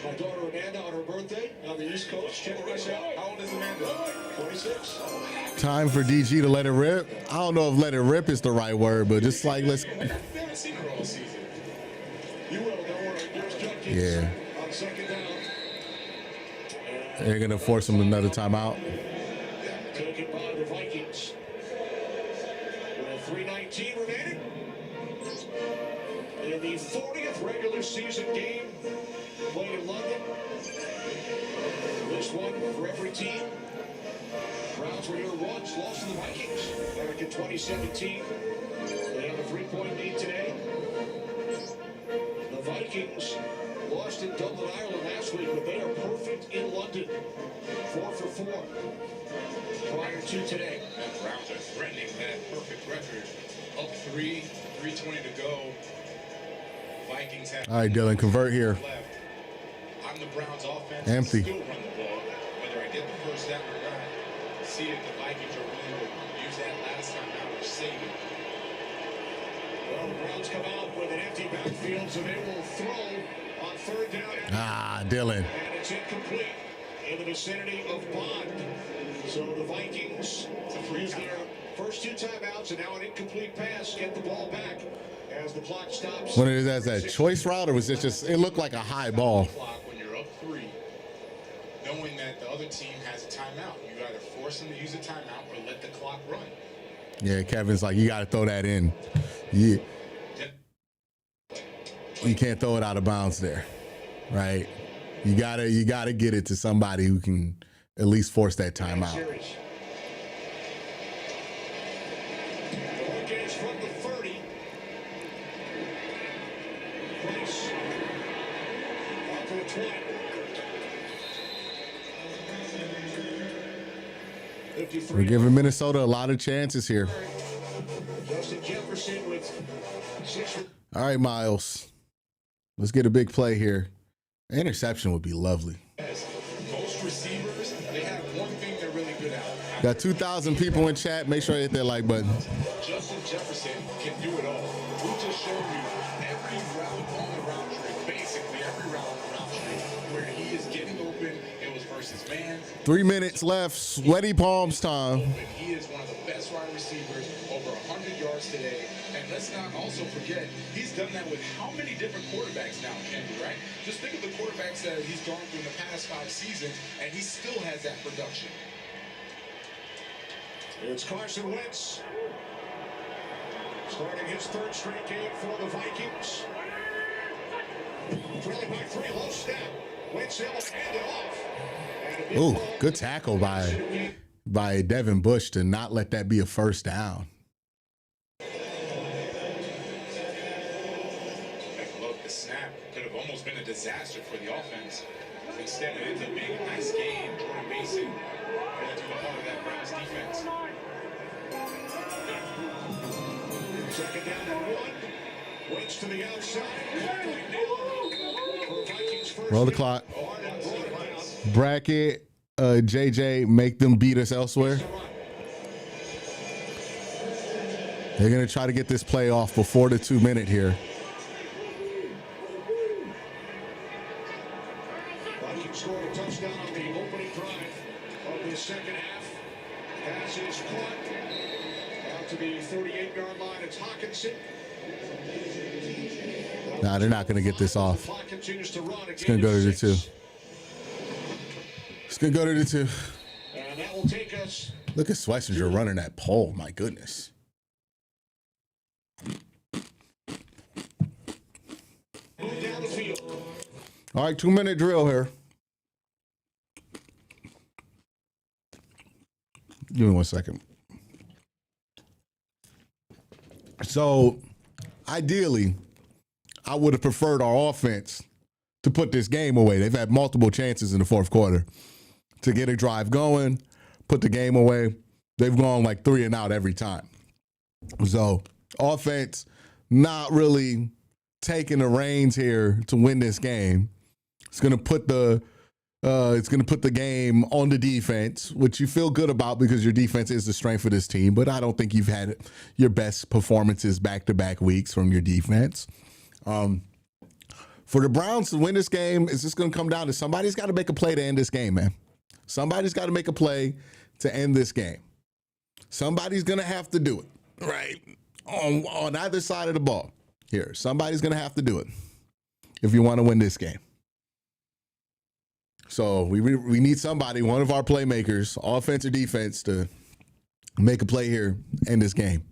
My daughter Amanda on her birthday on the East Coast. Check this out. How old is Amanda? 26. Time for DG to let it rip. I don't know if let it rip is the right word, but just like let's. We haven't seen her all season. You will, don't worry. Here's Jenkins Yeah. on second down. They're gonna force him another timeout. Taken by the Vikings. With 3:19 remaining. In the 40th regular season game played in London. This one for every team. Browns were here once, lost to the Vikings back in 2017. They have a 3-point lead today. The Vikings lost in Dublin, Ireland last week, but they are perfect in London. 4 for 4 prior to today. The Browns are threatening that perfect record. Up 3, 3:20 to go. Vikings have. All right, Dylan, convert here. Left. I'm the Browns offense. Empty. Still run the ball, whether I get the first down or not. See if the Vikings are willing to use that last time out or save it. Well, the Browns come out with an empty backfield, so they will throw on third down. Ah, Dylan. And it's incomplete in the vicinity of Bond. So the Vikings use their first 2 timeouts and now an incomplete pass. Get the ball back as the clock stops. When it is as that choice route, or was it just? It looked like a high ball. When you're up 3, knowing that the other team has a timeout, you either force them to use a timeout or let the clock run. Yeah, Kevin's like, you got to throw that in. You can't throw it out of bounds there, right? You gotta get it to somebody who can at least force that timeout. From the 30. Price out to the 20. 53. We're giving Minnesota a lot of chances here. Justin Jefferson with 6. All right, Miles. Let's get a big play here. An interception would be lovely. As most receivers, they have one thing they're really good at. Got 2,000 people in chat. Make sure you hit that like button. Justin Jefferson can do it all. We just showed you every route on the route tree, basically every route on the route tree, where he is getting open. It was versus man. 3 minutes left. Sweaty palms time. He is one of the best wide receivers, over 100 yards today. And let's not also forget, he's done that with how many different quarterbacks now, Kenny, right? Just think of the quarterbacks that he's gone through in the past 5 seasons, and he still has that production. It's Carson Wentz starting his 3rd straight game for the Vikings. Trailing by 3, low snap. Wentz able to hand it off. Ooh, good tackle by Devin Bush to not let that be a first down. Look, the snap could have almost been a disaster for the offense. Instead, it ends up being a nice game. Jordan Mason going through the heart of that Browns defense. Second down and 1. Waits to the outside. Roll the clock. Bracket, JJ, make them beat us elsewhere. They're going to try to get this play off before the 2-minute here. Vikings scored a touchdown on the opening drive of the second half. Pass is caught. Out to the 38-yard line. It's Hawkinson. Nah, they're not going to get this off. It's going to go to the 2. It's going to go to the 2. And that will take us. Look at Schlesinger running that pole. My goodness. Move down the field. All right, 2-minute drill here. Give me 1 second. So, ideally, I would have preferred our offense to put this game away. They've had multiple chances in the fourth quarter to get a drive going, put the game away. They've gone like 3 and out every time. So, offense not really taking the reins here to win this game. It's going to put the game on the defense, which you feel good about because your defense is the strength of this team. But I don't think you've had your best performances back-to-back weeks from your defense. For the Browns to win this game, it's just going to come down to somebody's got to make a play to end this game, man. Somebody's got to make a play to end this game. Somebody's going to have to do it, right? On either side of the ball here. Somebody's going to have to do it if you want to win this game. So we need somebody, one of our playmakers, offense or defense, to make a play here, end this game.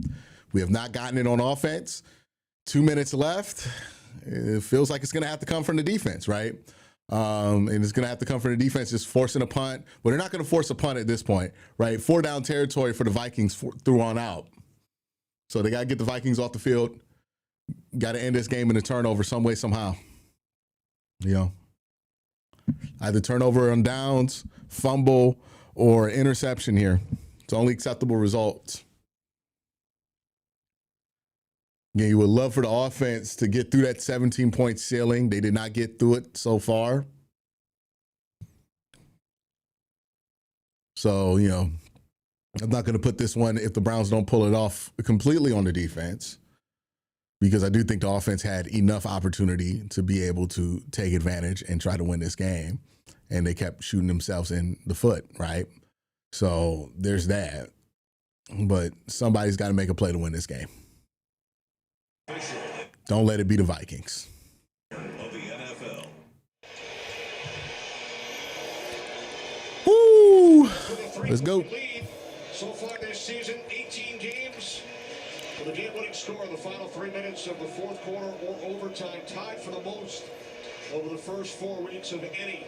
We have not gotten it on offense. 2 minutes left. It feels like it's going to have to come from the defense, right? And it's going to have to come from the defense just forcing a punt. But they're not going to force a punt at this point, right? 4 down territory for the Vikings through on out. So they got to get the Vikings off the field. Got to end this game in a turnover some way, somehow. You know, either turnover on downs, fumble, or interception here. It's only acceptable results. Yeah, you would love for the offense to get through that 17-point ceiling. They did not get through it so far. So, you know, I'm not going to put this one if the Browns don't pull it off completely on the defense, because I do think the offense had enough opportunity to be able to take advantage and try to win this game. And they kept shooting themselves in the foot, right? So there's that. But somebody's got to make a play to win this game. Don't let it be the Vikings. Of the NFL. Woo! Let's go. So far this season, 18 games. For the game-winning score in the final 3 minutes of the fourth quarter or overtime, tied for the most over the first 4 weeks of any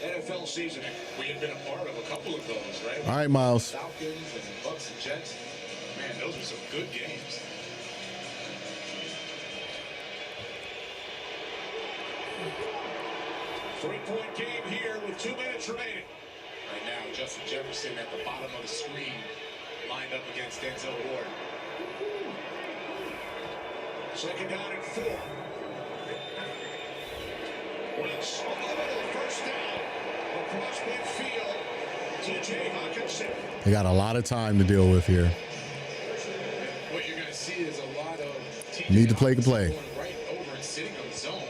NFL season. We have been a part of a couple of those, right? All right, Miles. Falcons and Bucks and Jets. Man, those were some good games. Three-point game here with 2 minutes remaining. Right now, Justin Jefferson at the bottom of the screen, lined up against Denzel Ward. Second down and 4. Wentz on the middle, first down. Across midfield, T.J. Hawkinson. They got a lot of time to deal with here. What you're going to see is a lot of Need to play the play. going right over and sitting on the zone.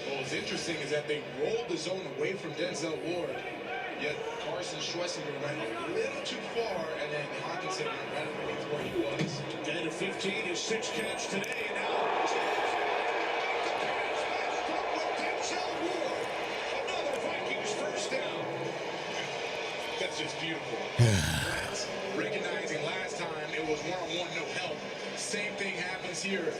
What was interesting is that they rolled the zone away from Denzel Ward, yet Carson Schlesinger went a little too far, and then Hawkinson went right underneath where he was. 10 to 15 is 6 catch today. Now, Denzel Ward. Another Vikings first down. That's just beautiful. Recognizing last time it was one-on-one, no help. Same thing happens here.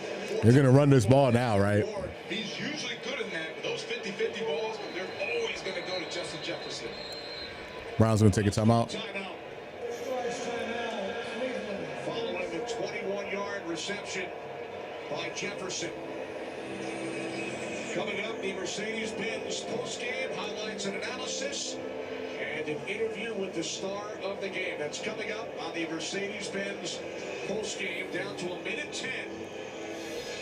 They're going to run this ball now, right? He's usually good in that, but those 50-50 balls, they're always going to go to Justin Jefferson. Browns going to take a timeout. Following the 21-yard reception by Jefferson. Coming up, the Mercedes-Benz postgame highlights and analysis and an interview with the star of the game. That's coming up on the Mercedes-Benz postgame, down to 1:10.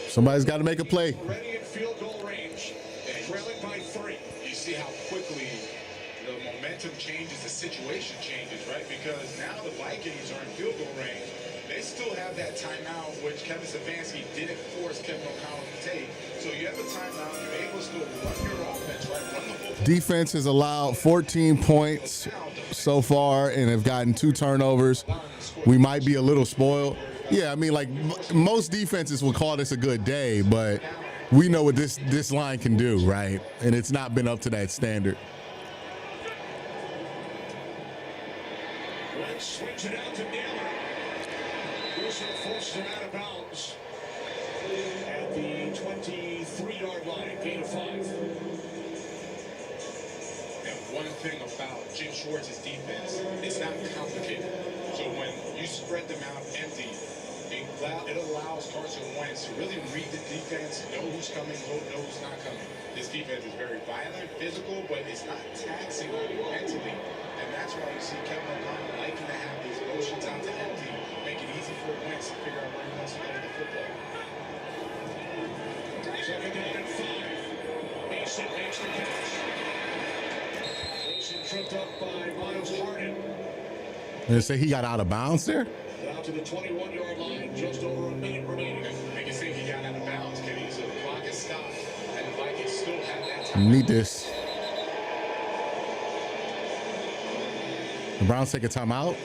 Somebody's got to make a play. Already in field goal range, trailing by 3. You see how quickly the momentum changes, the situation changes, right? Because now the Vikings are in field goal range. They still have that timeout, which Kevin Stefanski didn't force Kevin O'Connell to take. So you have a timeout, you're able to still run your offense, right? Run the football. Defense has allowed 14 points so far and have gotten 2 turnovers. We might be a little spoiled. Yeah, I mean, like most defenses will call this a good day, but we know what this line can do, right? And it's not been up to that standard. Swings it out to Naylor. Wilson forces it out of bounds at the 23-yard line, gain of 5. And one thing about Jim Schwartz's defense, it's not complicated. So when you spread them out empty, it allows Carson Wentz to really read the defense, know who's coming, know who's not coming. This defense is very violent, physical, but it's not taxing on you mentally. And that's why you see Kevin O'Connell liking to have these motions out to empty, make it easy for Wentz to figure out where he wants to go with the football. Second down and 5. Mason makes the catch. Mason tripped up by Miles Harden. They say he got out of bounds there? Down to the 21-yard line, just over a minute remaining. Make it think he got out of bounds, Kenny. So the clock is stopped, and the Vikings still have that time. Need this. The Browns take a timeout.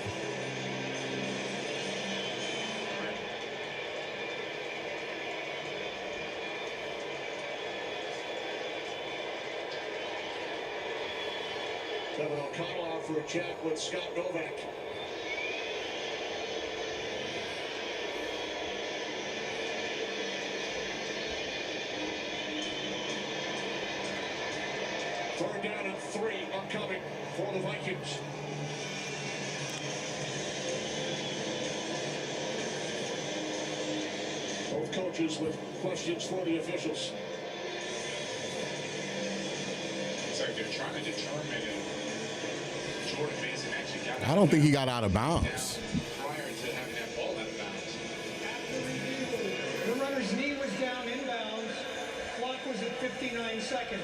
Kevin O'Connell out for a chat with Scott Novak. Third down and 3 upcoming for the Vikings. Both coaches with questions for the officials. It's like they're trying to determine if Jordan Mason actually got I don't think he got out of bounds. prior to having that ball out of bounds. The runner's knee was down inbounds. Clock was at 59 seconds.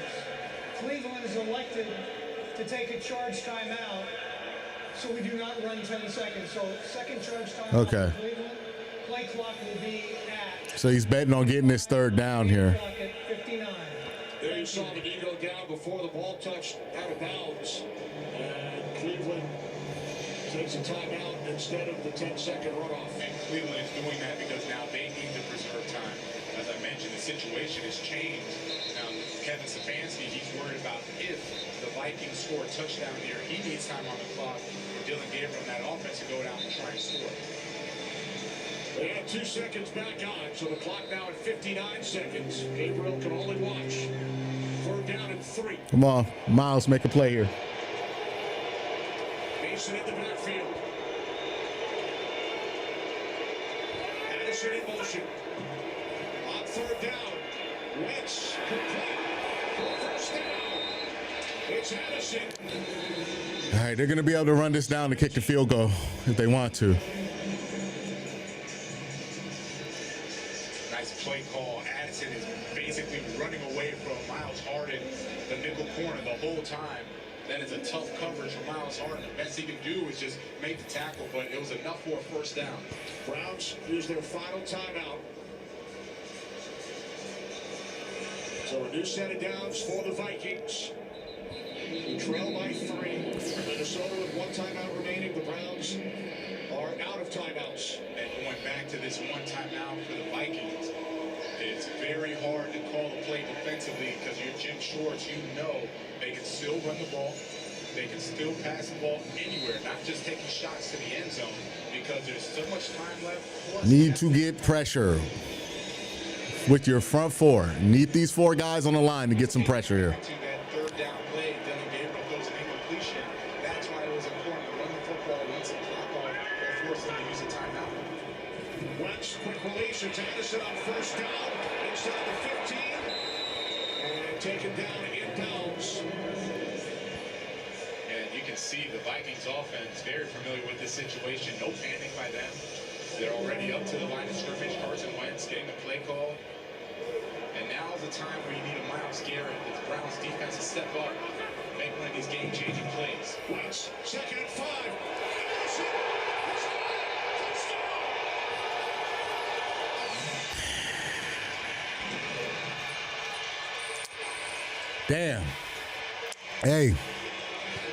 Cleveland is elected to take a charge timeout, so we do not run 10 seconds. So second charge timeout Okay. for Cleveland. Play clock will be at So he's betting on getting this third down here. clock at 59. There you saw the knee go down before the ball touched out of bounds. And Cleveland takes a timeout instead of the 10-second runoff. And Cleveland is doing that because now they need to preserve time. As I mentioned, the situation has changed. Now, Kevin Stefanski, he's worried about if the Vikings score a touchdown here, he needs time on the clock for Dylan Gabriel and that offense to go down and try and score. They have 2 seconds back on, so the clock now at 59 seconds. Gabriel can only watch. Third down and 3. Come on, Miles, make a play here. Mason in the backfield. Addison in motion. On third down. Wentz complete. For first down. It's Addison. All right, they're going to be able to run this down to kick the field goal if they want to. Nice play call. Addison is basically running away from Miles Harden, the nickel corner, the whole time. That is a tough coverage for Miles Harden. The best he can do is just make the tackle, but it was enough for a first down. Browns use their final timeout. So a new set of downs for the Vikings. We trail by 3. Minnesota with 1 timeout remaining. The Browns are out of timeouts. And going back to this one timeout for the Vikings, it's very hard to call a play defensively because you're Jim Schwartz. You know they can still run the ball. They can still pass the ball anywhere, not just taking shots to the end zone because there's so much time left. Plus, Need to get pressure with your front 4. Need these 4 guys on the line to get some pressure here. To that third down play, Dylan Gabriel throws an incompletion. That's why it was important to run the football once the clock off or force them to use a timeout. Wentz, quick release. It's Addison on first down. Inside the 15. And taken down inbounds. And you can see the Vikings offense very familiar with this situation. No panic by them. They're already up to the line of scrimmage. Carson Wentz getting the play call. And now is the time where you need a Myles Garrett, the Browns defense, to step up, make one of these game-changing plays. Wentz, second and 5. Damn. Hey,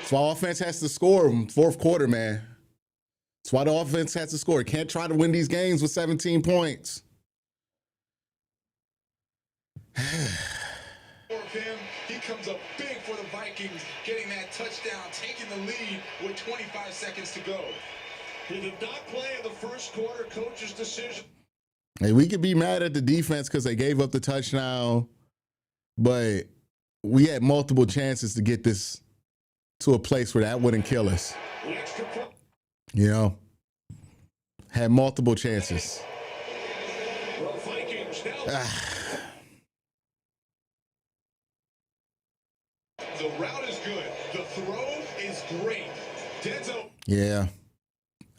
That's why offense has to score in fourth quarter, man. That's why the offense has to score. It can't try to win these games with 17 points. He comes up big for the Vikings, getting that touchdown, taking the lead with 25 seconds to go. He did not play in the first quarter. Coach's decision. Hey, we could be mad at the defense because they gave up the touchdown, but we had multiple chances to get this to a place where that wouldn't kill us. You know, had multiple chances. The route is good. The throw is great. Denzel. Yeah.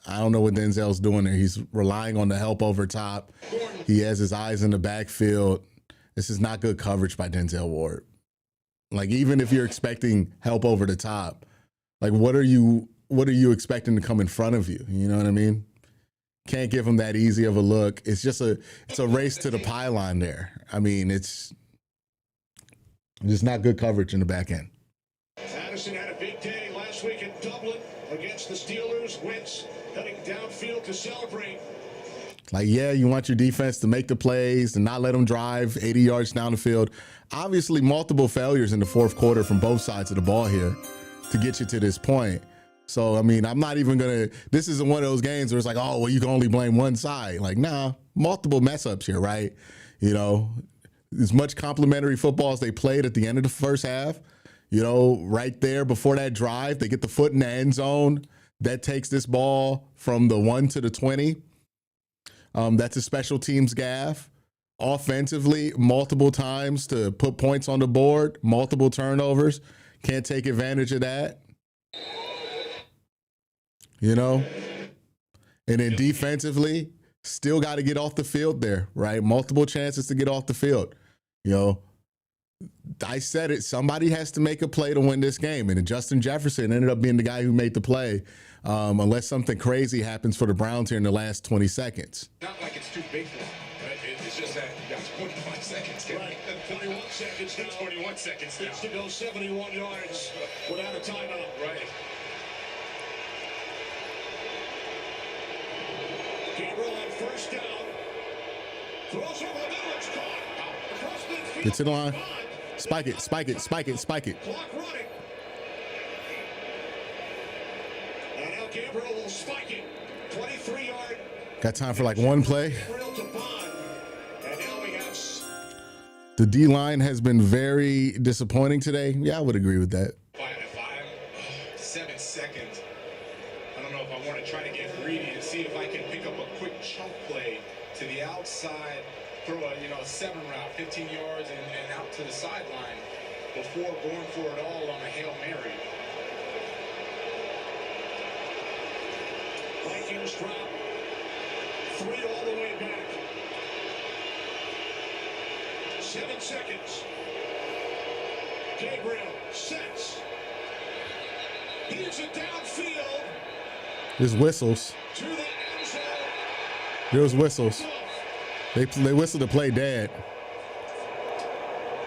I don't know what Denzel's doing there. He's relying on the help over top. He has his eyes in the backfield. This is not good coverage by Denzel Ward. Like, even if you're expecting help over the top, like, what are you expecting to come in front of you? You know what I mean? Can't give him that easy of a look. It's just it's a race to the pylon there. I mean, it's just not good coverage in the back end. Addison had a big day last week in Dublin against the Steelers. Wentz heading downfield to celebrate. Like, yeah, you want your defense to make the plays and not let them drive 80 yards down the field. Obviously, multiple failures in the fourth quarter from both sides of the ball here to get you to this point. So, I mean, I'm not even going to – this isn't one of those games where it's like, oh, well, you can only blame one side. Like, nah, multiple mess-ups here, right? You know, as much complimentary football as they played at the end of the first half, you know, right there before that drive, they get the foot in the end zone. That takes this ball from the 1 to the 20. That's a special teams gaffe. Offensively, multiple times to put points on the board, multiple turnovers. Can't take advantage of that. You know? And then defensively, still got to get off the field there, right? Multiple chances to get off the field. You know, I said it. Somebody has to make a play to win this game. And Justin Jefferson ended up being the guy who made the play, unless something crazy happens for the Browns here in the last 20 seconds. Not like it's too big for him. Right? It's just that you got 25 seconds. Right. 21 seconds now. 21 seconds now. Needs to go 71 yards without a timeout. Right. Gabriel on first down. Throws over the middle. It's caught. Across midfield. Get to the line. Spike it, spike it, spike it, spike it. Clock running. And now Gabriel will spike it. 23-yard. Got time for like one play. Gabriel to Bond. And now we have... The D-line has been very disappointing today. Yeah, I would agree with that. 7 seconds. I don't know if I want to try to get greedy and see if I can pick up a quick chunk play to the outside, throw a 7 route, 15 yards, and out to the sideline before going for it all on a Hail Mary. Vikings drop 3 all the way back. 7 seconds. Gabriel sets. Here's it downfield. There's whistles. To the end zone. There's whistles. They whistle to play dead.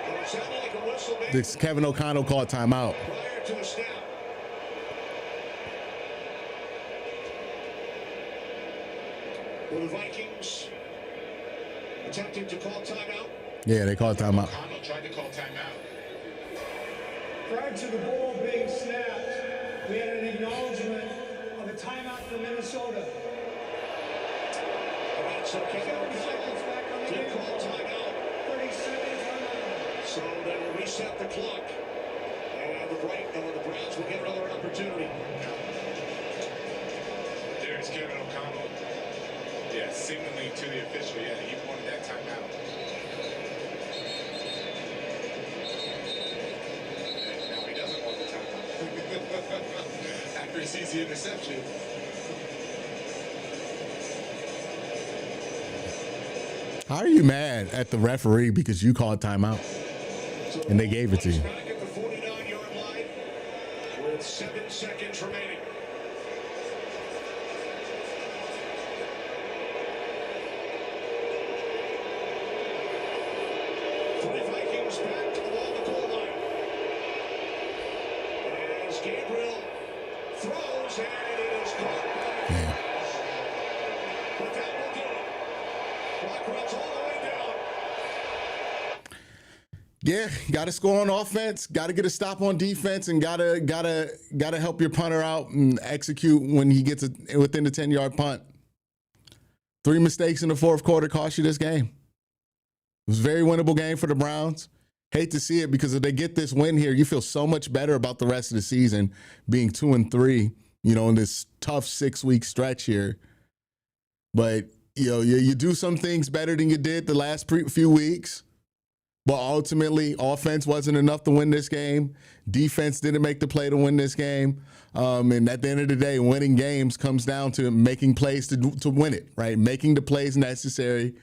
It sounded like a whistle. This Kevin O'Connell called timeout. Prior to the snap. Were the Vikings attempting to call timeout? Yeah, they called timeout. O'Connell tried to call timeout. Prior to the ball being snapped, we had an acknowledgement of a timeout for Minnesota. All right, so Kevin O'Connell did call timeout. 30 seconds remaining. So they will reset the clock. And the Browns will get another opportunity. There's Kevin O'Connell. Yeah, signaling to the official. Yeah, he wanted that timeout. Now he doesn't want the timeout. After he sees the interception. How are you mad at the referee because you called timeout and they gave it to you? Back at the 49-yard line with 7 seconds remaining. For the Vikings back along the goal line. As Gabriel throws, and it is caught by Yeah. but that will do it. Clock runs all the way down. Yeah, got to score on offense, got to get a stop on defense, and gotta help your punter out and execute when he gets within the 10-yard punt. 3 mistakes in the fourth quarter cost you this game. It was a very winnable game for the Browns. Hate to see it because if they get this win here, you feel so much better about the rest of the season being 2-3, in this tough 6-week stretch here. But, you do some things better than you did the last few weeks. But ultimately, offense wasn't enough to win this game. Defense didn't make the play to win this game. And at the end of the day, winning games comes down to making plays to win it, right? Making the plays necessary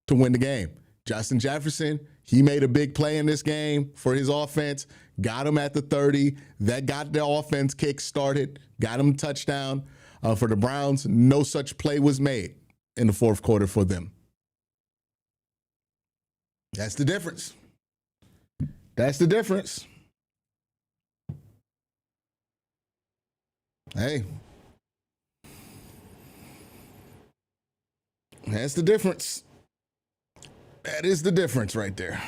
to win the game. Justin Jefferson, he made a big play in this game for his offense, got him at the 30. That got the offense kick started, got him a touchdown. For the Browns, no such play was made in the fourth quarter for them. That's the difference. That's the difference. Hey. That's the difference. That is the difference right there.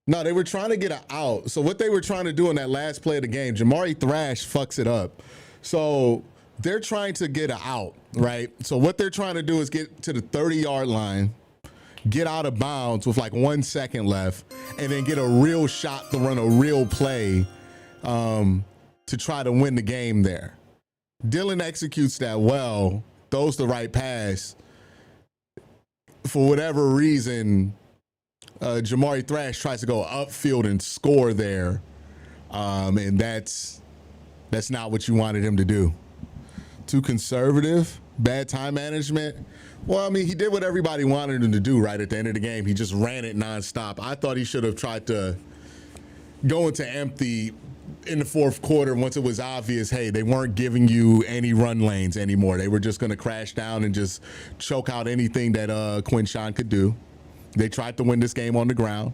No, they were trying to get an out. So what they were trying to do in that last play of the game, Jamari Thrash fucks it up. So they're trying to get an out, right? So what they're trying to do is get to the 30-yard line, get out of bounds with like 1 second left, and then get a real shot to run a real play to try to win the game there. Dylan executes that well, throws the right pass. For whatever reason, Jamari Thrash tries to go upfield and score there, and that's not what you wanted him to do. Too conservative, bad time management. Well, I mean, he did what everybody wanted him to do right at the end of the game. He just ran it nonstop. I thought he should have tried to go into empty in the fourth quarter once it was obvious, hey, they weren't giving you any run lanes anymore. They were just going to crash down and just choke out anything that Quincy could do. They tried to win this game on the ground.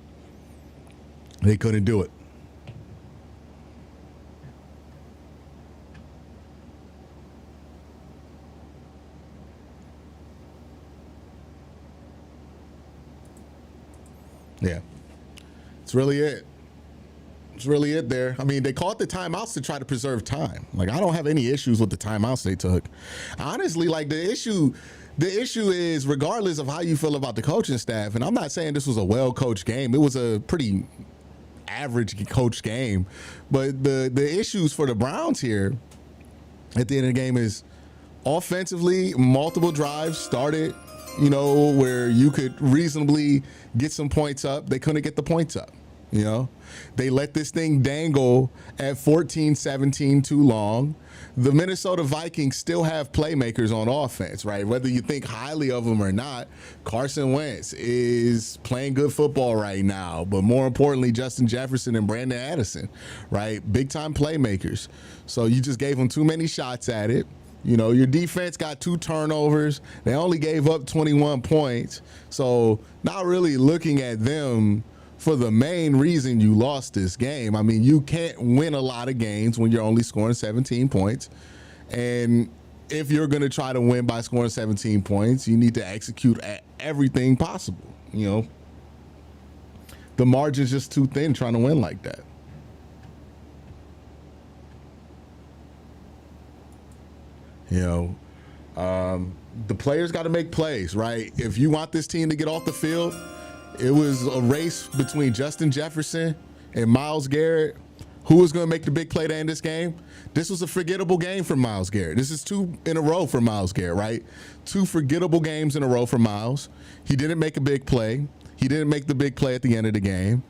They couldn't do it. Yeah. It's really it. It's really it there. I mean, they called the timeouts to try to preserve time. Like, I don't have any issues with the timeouts they took. Honestly, like, the issue is, regardless of how you feel about the coaching staff, and I'm not saying this was a well-coached game. It was a pretty average coached game. But the issues for the Browns here at the end of the game is offensively, multiple drives started, where you could reasonably get some points up. They couldn't get the points up. They let this thing dangle at 14-17 too long. The Minnesota Vikings still have playmakers on offense, right? Whether you think highly of them or not, Carson Wentz is playing good football right now. But more importantly, Justin Jefferson and Brandon Addison, right? Big time playmakers. So you just gave them too many shots at it. Your defense got 2 turnovers. They only gave up 21 points. So not really looking at them for the main reason you lost this game. I mean, you can't win a lot of games when you're only scoring 17 points. And if you're going to try to win by scoring 17 points, you need to execute at everything possible. The margin's just too thin trying to win like that. The players got to make plays, right? If you want this team to get off the field, it was a race between Justin Jefferson and Myles Garrett. Who was going to make the big play to end this game? This was a forgettable game for Myles Garrett. This is 2 in a row for Myles Garrett, right? 2 forgettable games in a row for Myles. He didn't make a big play. He didn't make the big play at the end of the game.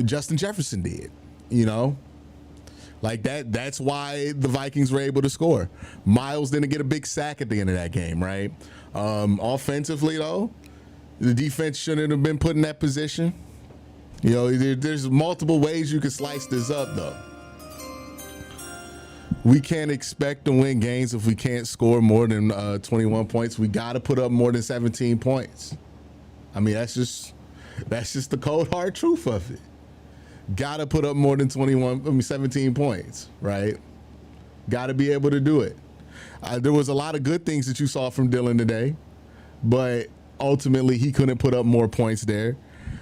Justin Jefferson did, Like that's why the Vikings were able to score. Myles didn't get a big sack at the end of that game, right? Offensively, though, the defense shouldn't have been put in that position. There's multiple ways you can slice this up, though. We can't expect to win games if we can't score more than 21 points. We got to put up more than 17 points. I mean, that's just the cold hard truth of it. Gotta put up more than 17 points, right? Gotta be able to do it. There was a lot of good things that you saw from Dylan today, but ultimately he couldn't put up more points there.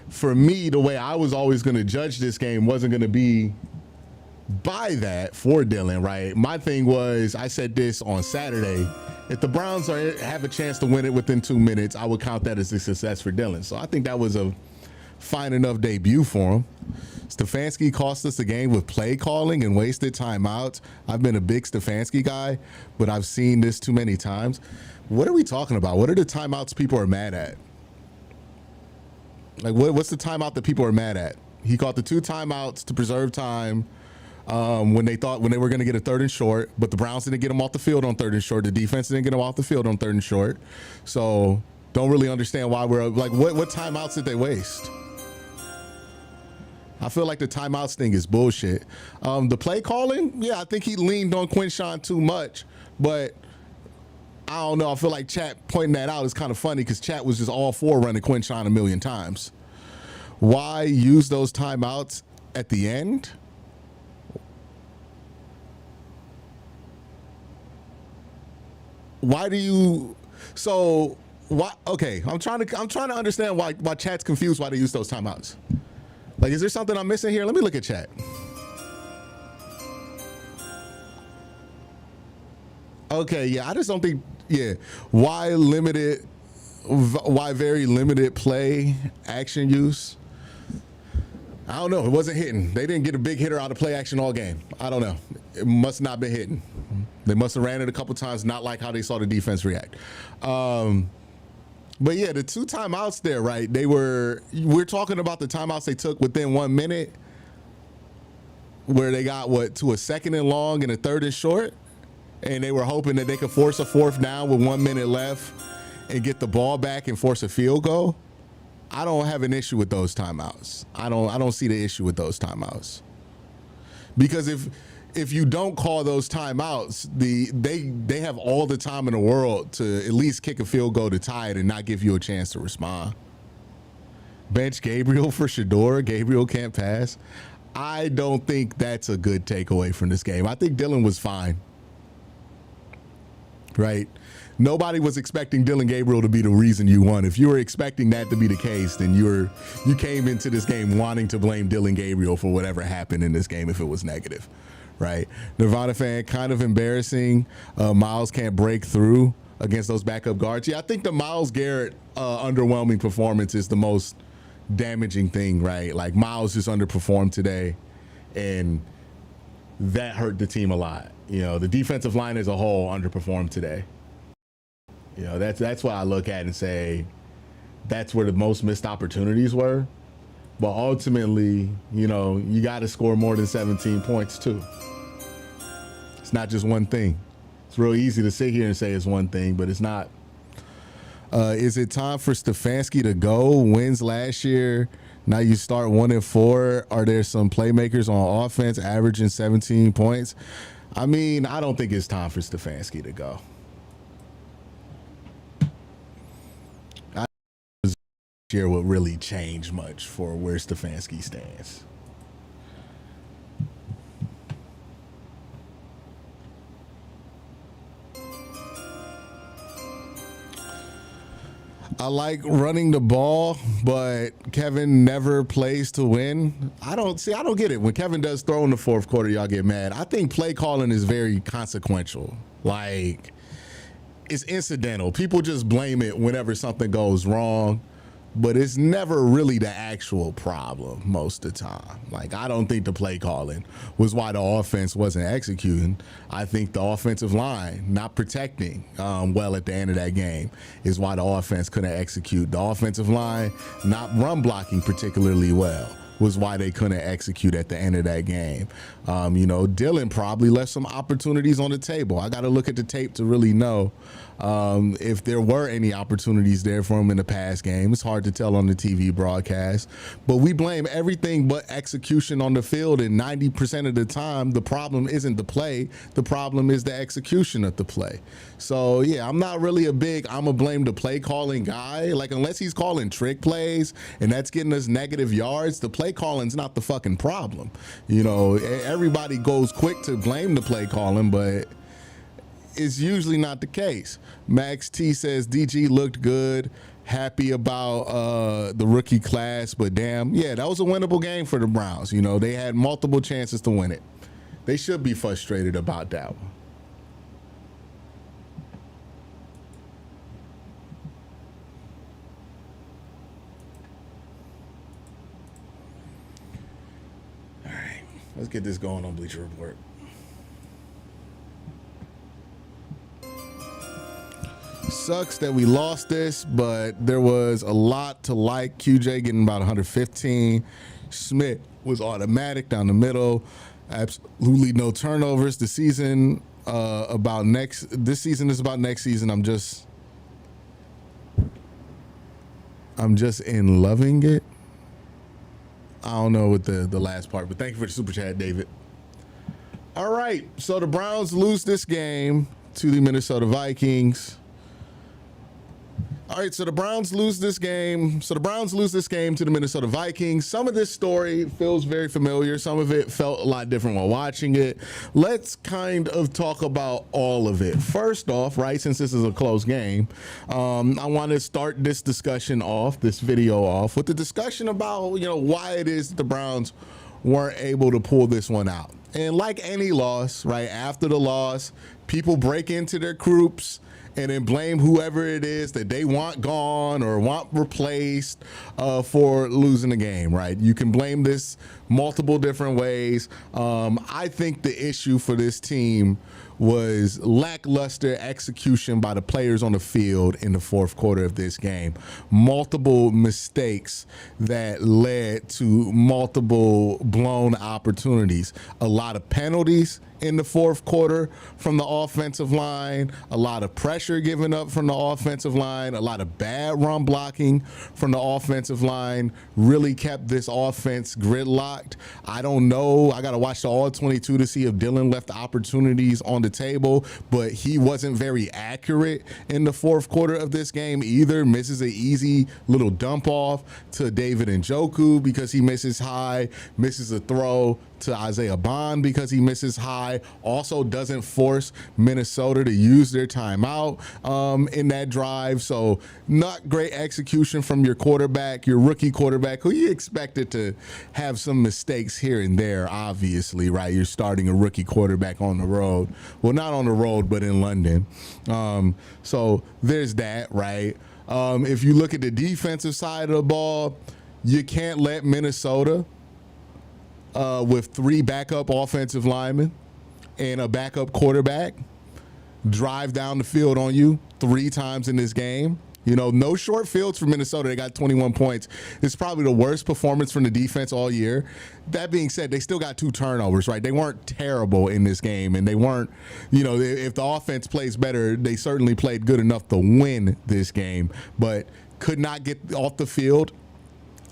For me, the way I was always going to judge this game wasn't going to be by that for Dylan, right? My thing was, I said this on Saturday, if the Browns have a chance to win it within 2 minutes, I would count that as a success for Dylan. So I think that was a fine enough debut for him. Stefanski cost us the game with play calling and wasted timeouts. I've been a big Stefanski guy, but I've seen this too many times. What are we talking about? What are the timeouts people are mad at? Like, what's the timeout that people are mad at? He called the 2 timeouts to preserve time when they were going to get a 3rd and short, but the Browns didn't get them off the field on 3rd and short. The defense didn't get them off the field on 3rd and short. So don't really understand why we're like, what timeouts did they waste? I feel like the timeouts thing is bullshit. The play calling, yeah, I think he leaned on Quincy too much, but I don't know. I feel like Chat pointing that out is kind of funny because Chat was just all for running Quincy a million times. Why use those timeouts at the end? Why do you? So why? Okay, I'm trying to understand why Chat's confused why they use those timeouts. Like, is there something I'm missing here? Let me look at Chat. Okay, yeah, I just don't think, yeah. Why very limited play action use? I don't know. It wasn't hitting. They didn't get a big hitter out of play action all game. I don't know. It must not been hitting. They must have ran it a couple times, not like how they saw the defense react. But yeah, the 2 timeouts there, right? We're talking about the timeouts they took within 1 minute, where they got to a 2nd and long and a 3rd and short, and they were hoping that they could force a 4th down with 1 minute left and get the ball back and force a field goal. I don't have an issue with those timeouts. I don't see the issue with those timeouts, because if you don't call those timeouts, they have all the time in the world to at least kick a field goal to tie it and not give you a chance to respond. Bench Gabriel for Shador. Gabriel can't pass. I don't think that's a good takeaway from this game. I think Dylan was fine. Right? Nobody was expecting Dylan Gabriel to be the reason you won. If you were expecting that to be the case, then you came into this game wanting to blame Dylan Gabriel for whatever happened in this game if it was negative. Right? Nirvana fan, kind of embarrassing. Myles can't break through against those backup guards. Yeah, I think the Myles Garrett underwhelming performance is the most damaging thing, right? Like, Myles just underperformed today, and that hurt the team a lot. You know, the defensive line as a whole underperformed today. You know, that's what I look at and say that's where the most missed opportunities were. But ultimately, you know, you got to score more than 17 points too. It's not just one thing. It's real easy to sit here and say it's one thing, but it's not. Is it time for Stefanski to go? Wins last year. Now you start 1-4. Are there some playmakers on offense averaging 17 points? I mean, I don't think it's time for Stefanski to go. Year would really change much for where Stefanski stands. I like running the ball, but Kevin never plays to win. I don't get it. When Kevin does throw in the 4th quarter, y'all get mad. I think play calling is very consequential. Like, it's incidental. People just blame it whenever something goes wrong, but it's never really the actual problem most of the time. Like, I don't think the play calling was why the offense wasn't executing. I think the offensive line not protecting well at the end of that game is why the offense couldn't execute. The offensive line not run blocking particularly well was why they couldn't execute at the end of that game. You know, Dylan probably left some opportunities on the table. I got to look at the tape to really know if there were any opportunities there for him in the past game. It's hard to tell on the TV broadcast, but we blame everything but execution on the field, and 90% of the time the problem isn't the play, the problem is the execution of the play. So yeah, I'm not really a big I'ma blame the play calling guy. Like, unless he's calling trick plays and that's getting us negative yards, the play calling's not the fucking problem. You know, everybody goes quick to blame the play calling, but it's usually not the case. Max T says DG looked good, happy about the rookie class, but damn, yeah, that was a winnable game for the Browns. You know, they had multiple chances to win it. They should be frustrated about that one. All right, let's get this going on Bleacher Report. Sucks that we lost this, but there was a lot to like. QJ getting about 115. Smith was automatic down the middle. Absolutely no turnovers. The season this season is about next season. I'm just in loving it. I don't know what the last part, but thank you for the super chat, David. All right, so the Browns lose this game to the Minnesota Vikings. All right, so the Browns lose this game. To the Minnesota Vikings. Some of this story feels very familiar. Some of it felt a lot different while watching it. Let's kind of talk about all of it. First off, right, since this is a close game, I want to start this video off with the discussion about, you know, why it is that the Browns weren't able to pull this one out. And like any loss, right, after the loss, people break into their groups and then blame whoever it is that they want gone or want replaced for losing the game, right? You can blame this multiple different ways. I think the issue for this team was lackluster execution by the players on the field in the fourth quarter of this game. Multiple mistakes that led to multiple blown opportunities. A lot of penalties in the fourth quarter from the offensive line, a lot of pressure given up from the offensive line, a lot of bad run blocking from the offensive line really kept this offense gridlocked. I don't know. I got to watch the all 22 to see if Dylan left opportunities on the table, but he wasn't very accurate in the fourth quarter of this game either. Misses an easy little dump off to David Njoku because he misses high, misses a throw to Isaiah Bond because he misses high, also doesn't force Minnesota to use their timeout in that drive. So not great execution from your quarterback, your rookie quarterback, who you expected to have some mistakes here and there, obviously, right? You're starting a rookie quarterback on the road. Well, not on the road, but in London. So there's that, right? If you look at the defensive side of the ball, you can't let Minnesota with 3 backup offensive linemen and a backup quarterback drive down the field on you 3 times in this game. You know, no short fields for Minnesota. They got 21 points. It's probably the worst performance from the defense all year. That being said, they still got 2 turnovers, right? They weren't terrible in this game, and they weren't, you know, if the offense plays better, they certainly played good enough to win this game, but could not get off the field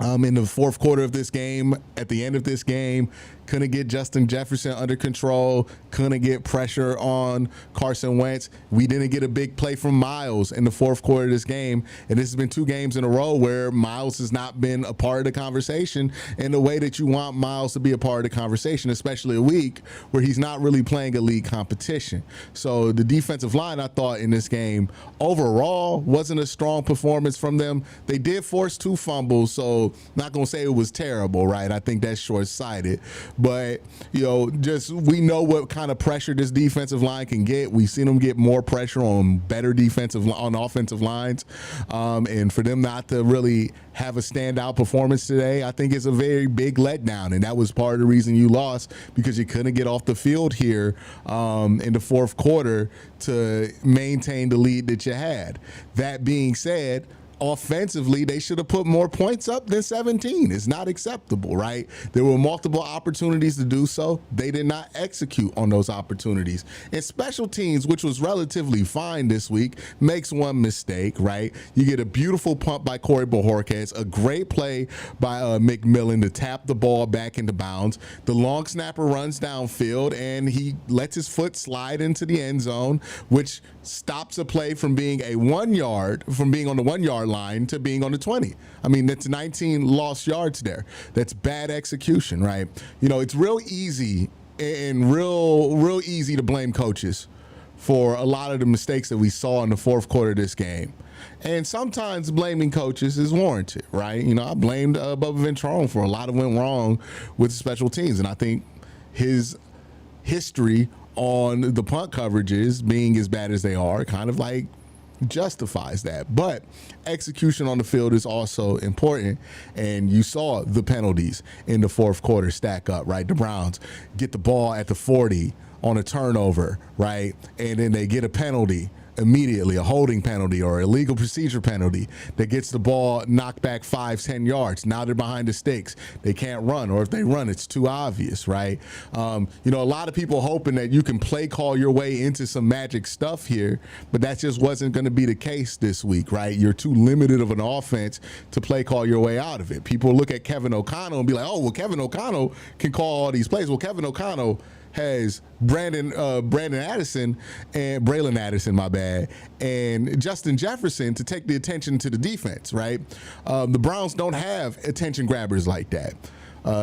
in the fourth quarter of this game. At the end of this game, couldn't get Justin Jefferson under control, couldn't get pressure on Carson Wentz. We didn't get a big play from Miles in the fourth quarter of this game, and this has been 2 games in a row where Miles has not been a part of the conversation in the way that you want Miles to be a part of the conversation, especially a week where he's not really playing a league competition. So the defensive line, I thought, in this game overall wasn't a strong performance from them. They did force 2 fumbles, so not going to say it was terrible, right? I think that's short-sighted. But, you know, just we know what kind of pressure this defensive line can get. We've seen them get more pressure on better on offensive lines. And for them not to really have a standout performance today, I think it's a very big letdown. And that was part of the reason you lost, because you couldn't get off the field here in the fourth quarter to maintain the lead that you had. That being said, offensively, they should have put more points up than 17. It's not acceptable, right? There were multiple opportunities to do so. They did not execute on those opportunities. And special teams, which was relatively fine this week, makes one mistake, right? You get a beautiful pump by Corey Bojorquez, a great play by McMillan to tap the ball back into bounds. The long snapper runs downfield and he lets his foot slide into the end zone, which stops a play from being on the 1 yard line to being on the 20. I mean, that's 19 lost yards there. That's bad execution, right? You know, it's real easy to blame coaches for a lot of the mistakes that we saw in the fourth quarter of this game. And sometimes blaming coaches is warranted, right? You know, I blamed Bubba Ventrone for a lot of went wrong with special teams. And I think his history on the punt coverages being as bad as they are kind of like justifies that. But execution on the field is also important, and you saw the penalties in the fourth quarter stack up, right? The Browns get the ball at the 40 on a turnover, right? And then they get a penalty immediately, a holding penalty or illegal procedure penalty that gets the ball knocked back 5-10 yards. Now they're behind the sticks. They can't run, or if they run, it's too obvious, right? You know, a lot of people hoping that you can play call your way into some magic stuff here, but that just wasn't going to be the case this week, right? You're too limited of an offense to play call your way out of it. People look at Kevin O'Connell and be like, oh, well, Kevin O'Connell can call all these plays. Well, Kevin O'Connell has Braylon Addison, my bad, and Justin Jefferson to take the attention to the defense, right? The Browns don't have attention grabbers like that.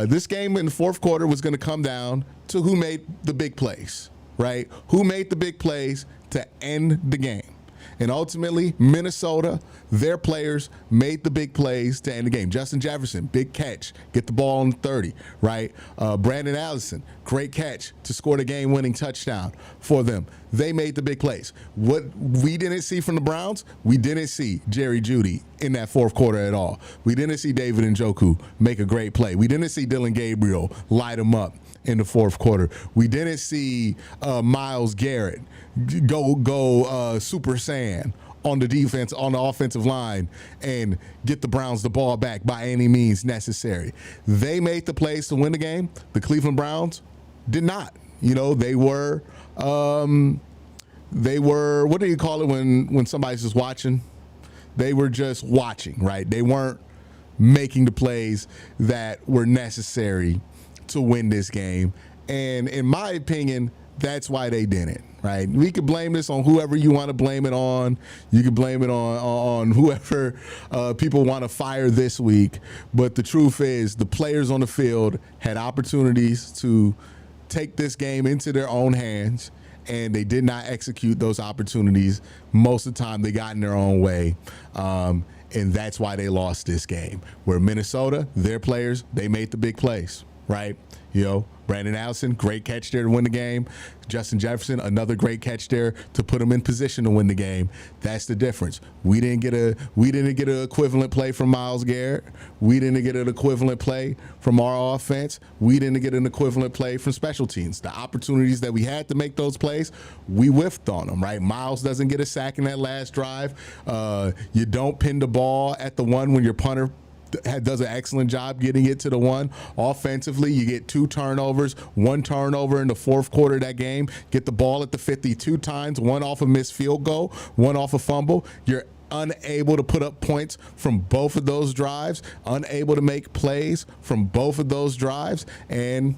This game in the fourth quarter was going to come down to who made the big plays, right? Who made the big plays to end the game. And ultimately, Minnesota, their players made the big plays to end the game. Justin Jefferson, big catch, get the ball on 30, right? Brandon Allison, great catch to score the game-winning touchdown for them. They made the big plays. What we didn't see from the Browns, we didn't see Jerry Jeudy in that fourth quarter at all. We didn't see David Njoku make a great play. We didn't see Dylan Gabriel light him up in the fourth quarter. We didn't see Myles Garrett go Super Saiyan on the defense, on the offensive line, and get the Browns the ball back by any means necessary. They made the plays to win the game. The Cleveland Browns did not. You know, they were what do you call it when somebody's just watching? They were just watching, right? They weren't making the plays that were necessary to win this game. And in my opinion, that's why they didn't, right? We could blame this on whoever you want to blame it on. You could blame it on whoever people want to fire this week. But the truth is the players on the field had opportunities to take this game into their own hands, and they did not execute those opportunities. Most of the time they got in their own way. And that's why they lost this game. Where Minnesota, their players, they made the big plays, right? You know, Brandon Allison, great catch there to win the game. Justin Jefferson, another great catch there to put him in position to win the game. That's the difference. We didn't get an equivalent play from Myles Garrett. We didn't get an equivalent play from our offense. We didn't get an equivalent play from special teams. The opportunities that we had to make those plays, we whiffed on them, right? Myles doesn't get a sack in that last drive. You don't pin the ball at the one when your punter does an excellent job getting it to the one. Offensively, you get 2 turnovers, 1 turnover in the fourth quarter of that game, get the ball at the 52 times, 1 off a missed field goal, 1 off a fumble. You're unable to put up points from both of those drives, unable to make plays from both of those drives, and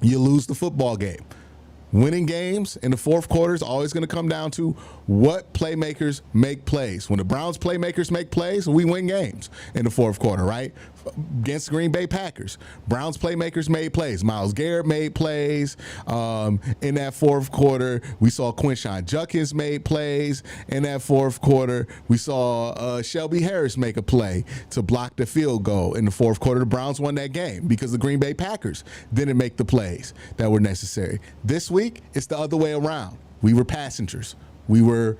you lose the football game. Winning games in the fourth quarter is always going to come down to what playmakers make plays. When the Browns playmakers make plays, we win games in the fourth quarter, right? Against the Green Bay Packers, Browns playmakers made plays. Myles Garrett made plays in that fourth quarter. We saw Quincy Judkins made plays in that fourth quarter. We saw Shelby Harris make a play to block the field goal in the fourth quarter. The Browns won that game because the Green Bay Packers didn't make the plays that were necessary. This week, it's the other way around. We were passengers. We were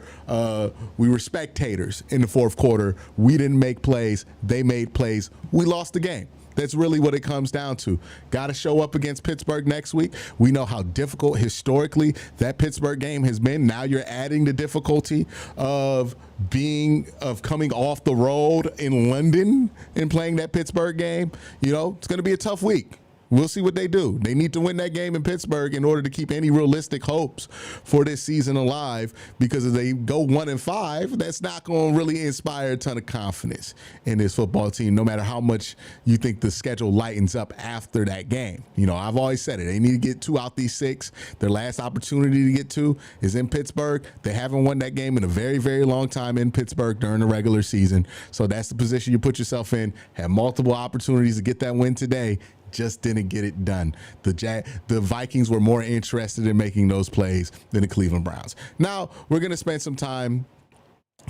spectators in the fourth quarter. We didn't make plays. They made plays. We lost the game. That's really what it comes down to. Got to show up against Pittsburgh next week. We know how difficult historically that Pittsburgh game has been. Now you're adding the difficulty of coming off the road in London and playing that Pittsburgh game. You know, it's going to be a tough week. We'll see what they do. They need to win that game in Pittsburgh in order to keep any realistic hopes for this season alive, because if they go 1-5, that's not going to really inspire a ton of confidence in this football team, no matter how much you think the schedule lightens up after that game. You know, I've always said it. They need to get 2 out these 6. Their last opportunity to get 2 is in Pittsburgh. They haven't won that game in a very, very long time in Pittsburgh during the regular season. So that's the position you put yourself in. Have multiple opportunities to get that win today. Just didn't get it done. The Vikings were more interested in making those plays than the Cleveland Browns. Now we're going to spend some time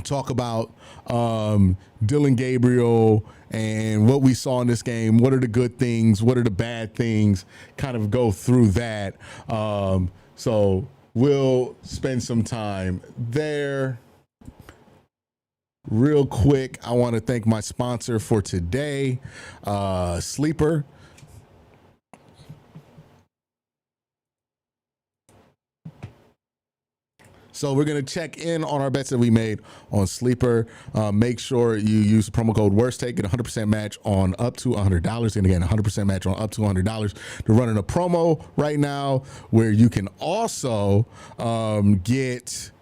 talk about Dillon Gabriel and what we saw in this game. What are the good things? What are the bad things? Kind of go through that. So we'll spend some time there. Real quick, I want to thank my sponsor for today, Sleeper. So we're going to check in on our bets that we made on Sleeper. Make sure you use the promo code WORSTTAKE, get a 100% match on up to $100. And again, 100% match on up to $100. They're running a promo right now where you can also get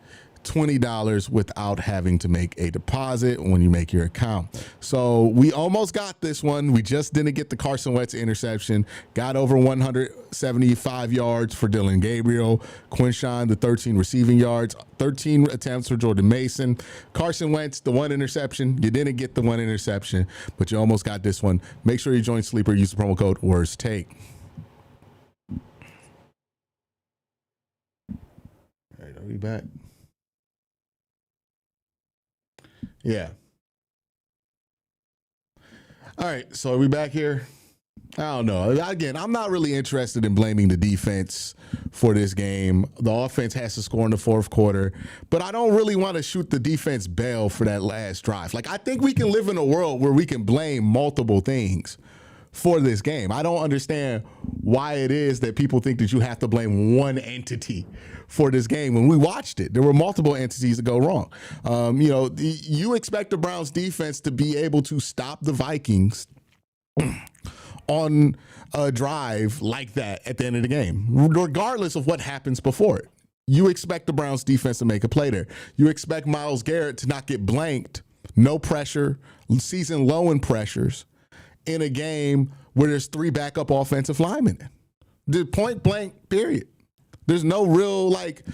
$20 without having to make a deposit when you make your account. So we almost got this one. We just didn't get the Carson Wentz interception. Got over 175 yards for Dillon Gabriel. Quincy, the 13 receiving yards, 13 attempts for Jordan Mason. Carson Wentz, the 1 interception. You didn't get the 1 interception, but you almost got this one. Make sure you join Sleeper. Use the promo code WORSTTAKE. All right, are we back? Yeah. All right. So are we back here? I don't know. Again, I'm not really interested in blaming the defense for this game. The offense has to score in the 4th quarter, but I don't really want to shoot the defense bail for that last drive. Like, I think we can live in a world where we can blame multiple things for this game. I don't understand why it is that people think that you have to blame one entity for this game. When we watched it, there were multiple entities that go wrong. You know, you expect the Browns defense to be able to stop the Vikings on a drive like that at the end of the game, regardless of what happens before it. You expect the Browns defense to make a play there. You expect Myles Garrett to not get blanked, no pressure, season low in pressures, in a game where there's 3 backup offensive linemen. The point blank, period. There's no real, like,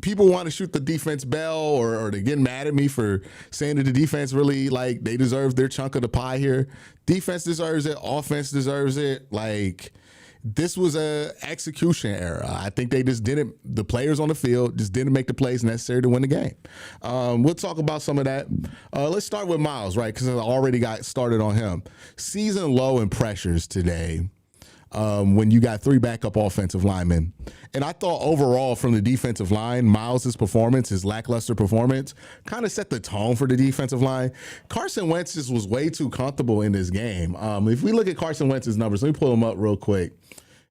people want to shoot the defense bell or they get mad at me for saying that the defense really, like, they deserve their chunk of the pie here. Defense deserves it. Offense deserves it. Like, this was a execution error. I think they just didn't, the players on the field just didn't make the plays necessary to win the game. We'll talk about some of that. Let's start with Myles, right? Because I already got started on him. Season low in pressures today. When you got 3 backup offensive linemen. And I thought overall from the defensive line, Myles' performance, his lackluster performance, kind of set the tone for the defensive line. Carson Wentz just was way too comfortable in this game. If we look at Carson Wentz's numbers, let me pull them up real quick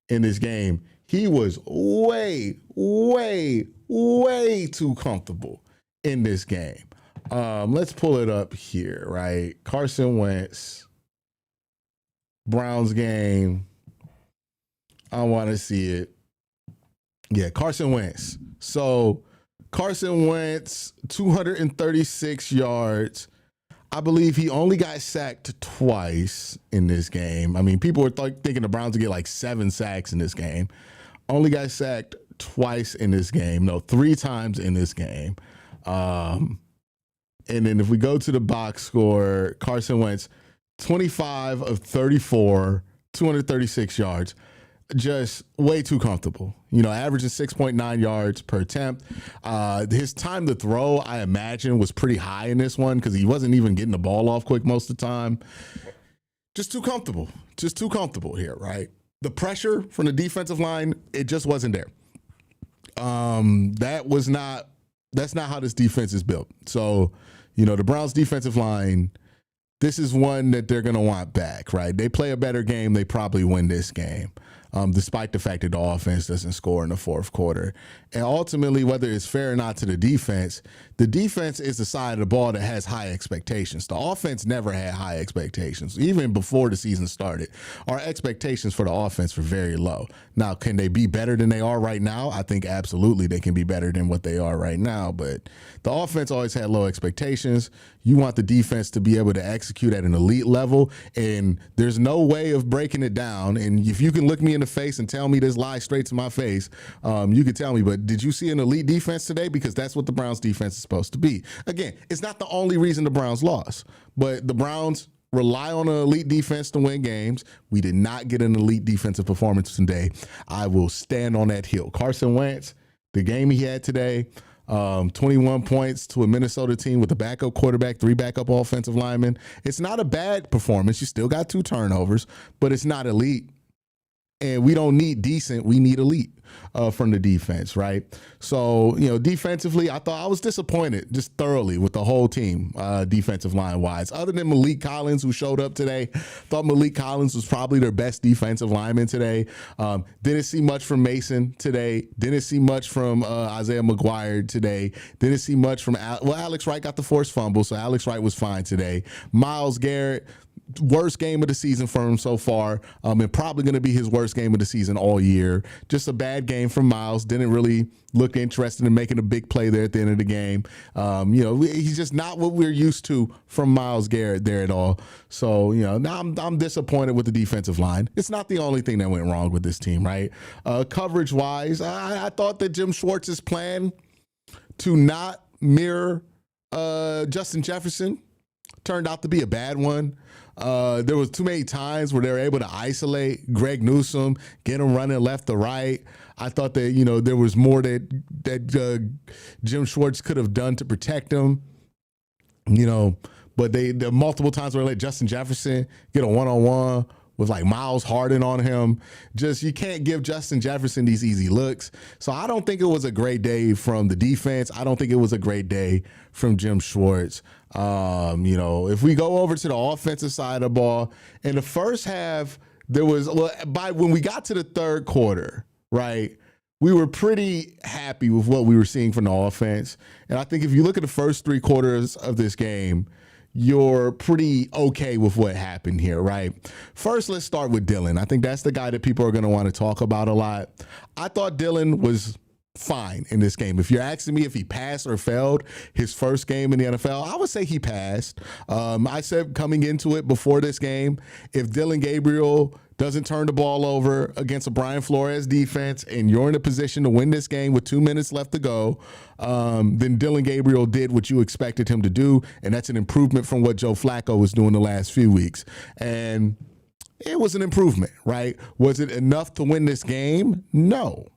in this game. He was way, way, way too comfortable in this game. Let's pull it up here, right? Carson Wentz, Browns game. I want to see it. Yeah, Carson Wentz. So Carson Wentz, 236 yards. I believe he only got sacked twice in this game. I mean, people were thinking the Browns would get like 7 sacks in this game. Only got sacked twice in this game. No, 3 times in this game. And then if we go to the box score, Carson Wentz, 25 of 34, 236 yards. Just way too comfortable, you know, averaging 6.9 yards per attempt. His time to throw, I imagine, was pretty high in this one because he wasn't even getting the ball off quick most of the time. Just too comfortable here, right? The pressure from the defensive line, it just wasn't there. That's not how this defense is built. So, you know, the Browns defensive line this is one that they're going to want back, right? They play a better game, they probably win this game, despite the fact that the offense doesn't score in the fourth quarter. And ultimately, whether it's fair or not to the defense is the side of the ball that has high expectations. The offense never had high expectations. Even before the season started, our expectations for the offense were very low. Now, can they be better than they are right now? I think absolutely they can be better than what they are right now. But the offense always had low expectations. You want the defense to be able to execute at an elite level, and there's no way of breaking it down. And if you can look me in the face and tell me this lie straight to my face, you can tell me, but did you see an elite defense today? Because that's what the Browns defense is supposed to be. Again, it's not the only reason the Browns lost, but the Browns rely on an elite defense to win games. We did not get an elite defensive performance today. I will stand on that hill. Carson Wentz, the game he had today, 21 points to a Minnesota team with a backup quarterback, 3 backup offensive linemen. It's not a bad performance. You still got 2 turnovers, but it's not elite. And we don't need decent, we need elite from the defense, right? So, defensively, I thought I was disappointed just thoroughly with the whole team, defensive line-wise. Other than Malik Collins, who showed up today, thought Malik Collins was probably their best defensive lineman today. Didn't see much from Mason today. Didn't see much from Isaiah McGuire today. Didn't see much from Alex Wright got the forced fumble, so Alex Wright was fine today. Myles Garrett, worst game of the season for him so far, and probably going to be his worst game of the season all year. Just a bad game from Myles. Didn't really look interested in making a big play there at the end of the game. He's just not what we're used to from Myles Garrett there at all. So, now I'm disappointed with the defensive line. It's not the only thing that went wrong with this team, right? Coverage-wise, I thought that Jim Schwartz's plan to not mirror Justin Jefferson turned out to be a bad one. There was too many times where they were able to isolate Greg Newsome, get him running left to right. I thought that, there was more that Jim Schwartz could have done to protect him, but the multiple times where they let Justin Jefferson get a one-on-one with like Miles Harden on him. Just, you can't give Justin Jefferson these easy looks. So I don't think it was a great day from the defense. I don't think it was a great day from Jim Schwartz. If we go over to the offensive side of the ball, in the first half, when we got to the third quarter, right, we were pretty happy with what we were seeing from the offense. And I think if you look at the first 3 quarters of this game, you're pretty okay with what happened here, right? First, let's start with Dylan. I think that's the guy that people are going to want to talk about a lot. I thought Dylan was fine in this game. If you're asking me if he passed or failed his first game in the NFL, I would say he passed. I said coming into it before this game, if Dylan Gabriel doesn't turn the ball over against a Brian Flores defense and you're in a position to win this game with 2 minutes left to go, then Dylan Gabriel did what you expected him to do, and that's an improvement from what Joe Flacco was doing the last few weeks. And it was an improvement, right? Was it enough to win this game? No.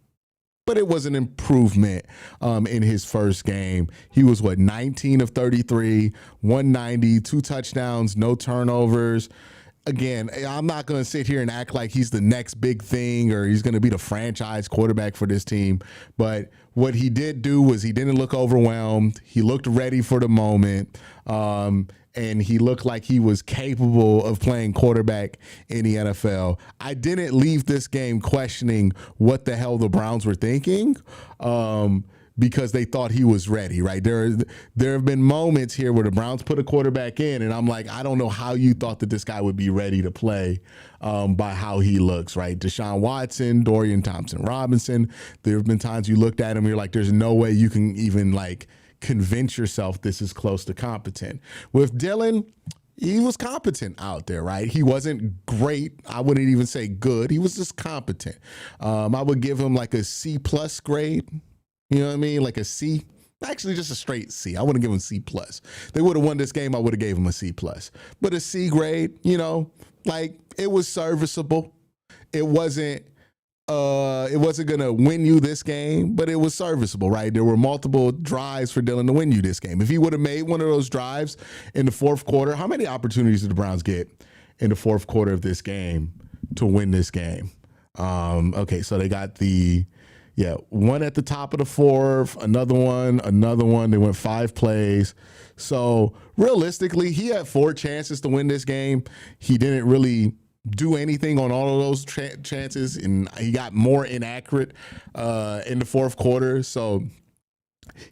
But it was an improvement in his first game. He was, 19 of 33, 190, 2 touchdowns, no turnovers. Again, I'm not going to sit here and act like he's the next big thing or he's going to be the franchise quarterback for this team. But what he did do was he didn't look overwhelmed. He looked ready for the moment. And he looked like he was capable of playing quarterback in the NFL. I didn't leave this game questioning what the hell the Browns were thinking, because they thought he was ready, right? There have been moments here where the Browns put a quarterback in, and I'm like, I don't know how you thought that this guy would be ready to play by how he looks, right? Deshaun Watson, Dorian Thompson-Robinson. There have been times you looked at him, you're like, there's no way you can even convince yourself this is close to competent. With Dylan, he was competent out there, right? He wasn't great. I wouldn't even say good. He was just competent. I would give him a C+ grade. You know what I mean? Like a C. Actually, just a straight C. I wouldn't give him C+. They would have won this game. I would have gave him a C+. But a C grade, it was serviceable. It wasn't gonna win you this game, but it was serviceable, right? There were multiple drives for Dylan to win you this game. If he would have made one of those drives in the fourth quarter, how many opportunities did the Browns get in the fourth quarter of this game to win this game? Okay, so they got the Yeah, one at the top of the fourth, another one. They went 5 plays. So realistically, he had 4 chances to win this game. He didn't really do anything on all of those chances, and he got more inaccurate in the fourth quarter. So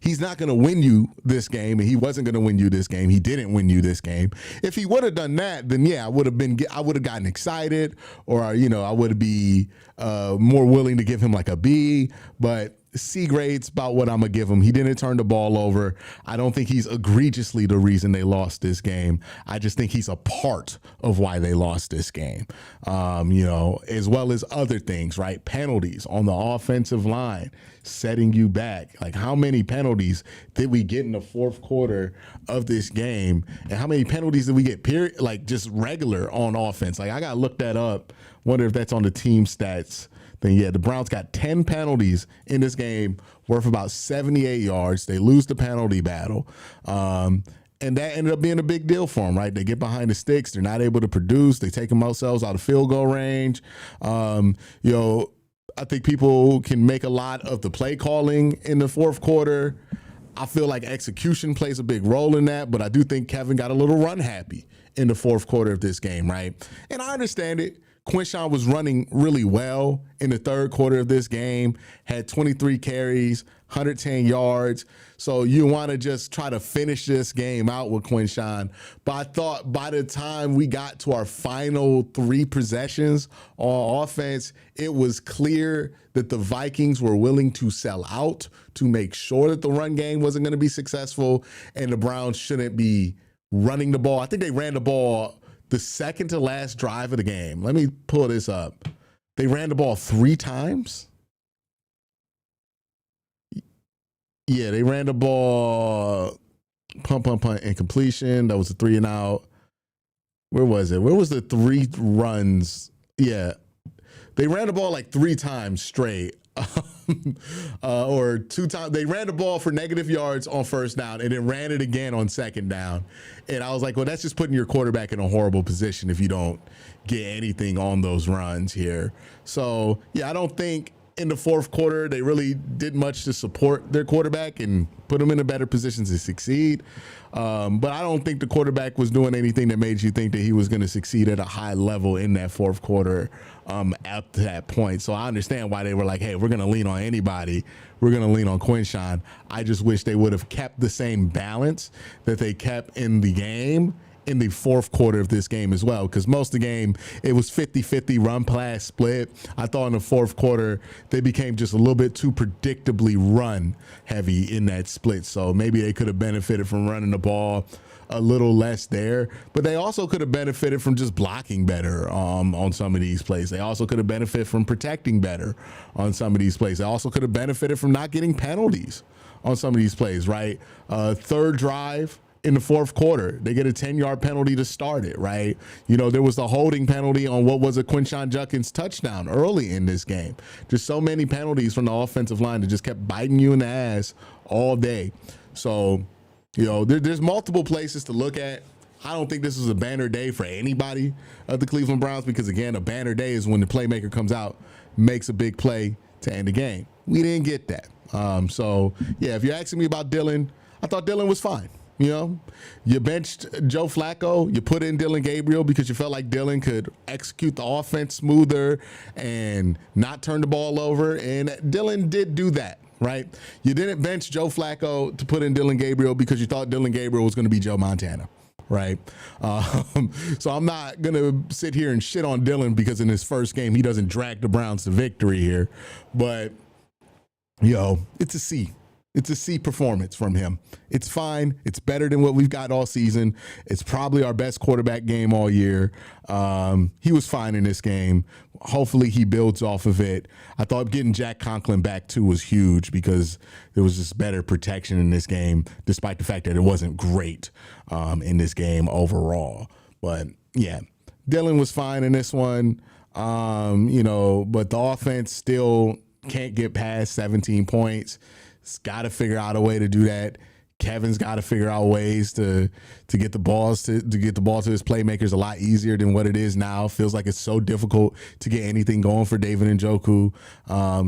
he's not going to win you this game, and he wasn't going to win you this game. He didn't win you this game. If he would have done that, then yeah, I would have gotten excited, or I would be more willing to give him like a B. But C grade's about what I'm gonna give him. He didn't turn the ball over. I don't think he's egregiously the reason they lost this game. I just think he's a part of why they lost this game. As well as other things, right? Penalties on the offensive line, setting you back. Like, how many penalties did we get in the fourth quarter of this game? And how many penalties did we get, period, like just regular on offense? Like, I got to look that up. Wonder if that's on the team stats. Then, yeah, the Browns got 10 penalties in this game worth about 78 yards. They lose the penalty battle. And that ended up being a big deal for them, right? They get behind the sticks. They're not able to produce. They take themselves out of field goal range. I think people can make a lot of the play calling in the fourth quarter. I feel like execution plays a big role in that, but I do think Kevin got a little run happy in the fourth quarter of this game, right? And I understand it. Quincy was running really well in the third quarter of this game, had 23 carries, 110 yards. So you want to just try to finish this game out with Quincy. But I thought by the time we got to our final 3 possessions on offense, it was clear that the Vikings were willing to sell out to make sure that the run game wasn't going to be successful, and the Browns shouldn't be running the ball. I think they ran the ball the second to last drive of the game. Let me pull this up. They ran the ball 3 times. Yeah, they ran the ball punt, and completion. That was a 3 and out. Where was it? Where was the 3 runs? Yeah, they ran the ball like 3 times straight. Or 2 times. They ran the ball for negative yards on first down and then ran it again on second down. And I was like, well, that's just putting your quarterback in a horrible position if you don't get anything on those runs here. So, yeah, I don't think in the fourth quarter they really did much to support their quarterback and put him in a better position to succeed. But I don't think the quarterback was doing anything that made you think that he was going to succeed at a high level in that fourth quarter at that point. So I understand why they were like, hey, we're going to lean on anybody. We're going to lean on Quincy. I just wish they would have kept the same balance that they kept in the game in the fourth quarter of this game as well, because most of the game it was 50-50 run pass split. I thought in the fourth quarter they became just a little bit too predictably run heavy in that split. So maybe they could have benefited from running the ball a little less there, but they also could have benefited from just blocking better on some of these plays. They also could have benefited from protecting better on some of these plays. They also could have benefited from not getting penalties on some of these plays, right? Third drive in the fourth quarter, they get a 10-yard penalty to start it, right? There was the holding penalty on what was a Quinshon Judkins touchdown early in this game. Just so many penalties from the offensive line that just kept biting you in the ass all day. So, there's multiple places to look at. I don't think this was a banner day for anybody of the Cleveland Browns because, again, a banner day is when the playmaker comes out, makes a big play to end the game. We didn't get that. So, yeah, if you're asking me about Dylan, I thought Dylan was fine. You benched Joe Flacco, you put in Dylan Gabriel because you felt like Dylan could execute the offense smoother and not turn the ball over, and Dylan did do that, right? You didn't bench Joe Flacco to put in Dylan Gabriel because you thought Dylan Gabriel was going to be Joe Montana, right? So I'm not going to sit here and shit on Dylan because in his first game he doesn't drag the Browns to victory here, but, it's a C. It's a C performance from him. It's fine. It's better than what we've got all season. It's probably our best quarterback game all year. He was fine in this game. Hopefully he builds off of it. I thought getting Jack Conklin back too was huge because there was just better protection in this game, despite the fact that it wasn't great in this game overall. But yeah, Dylan was fine in this one. But the offense still can't get past 17 points. It's got to figure out a way to do that. Kevin's got to figure out ways to get the balls to get the ball to his playmakers a lot easier than what it is now. Feels like it's so difficult to get anything going for David Njoku.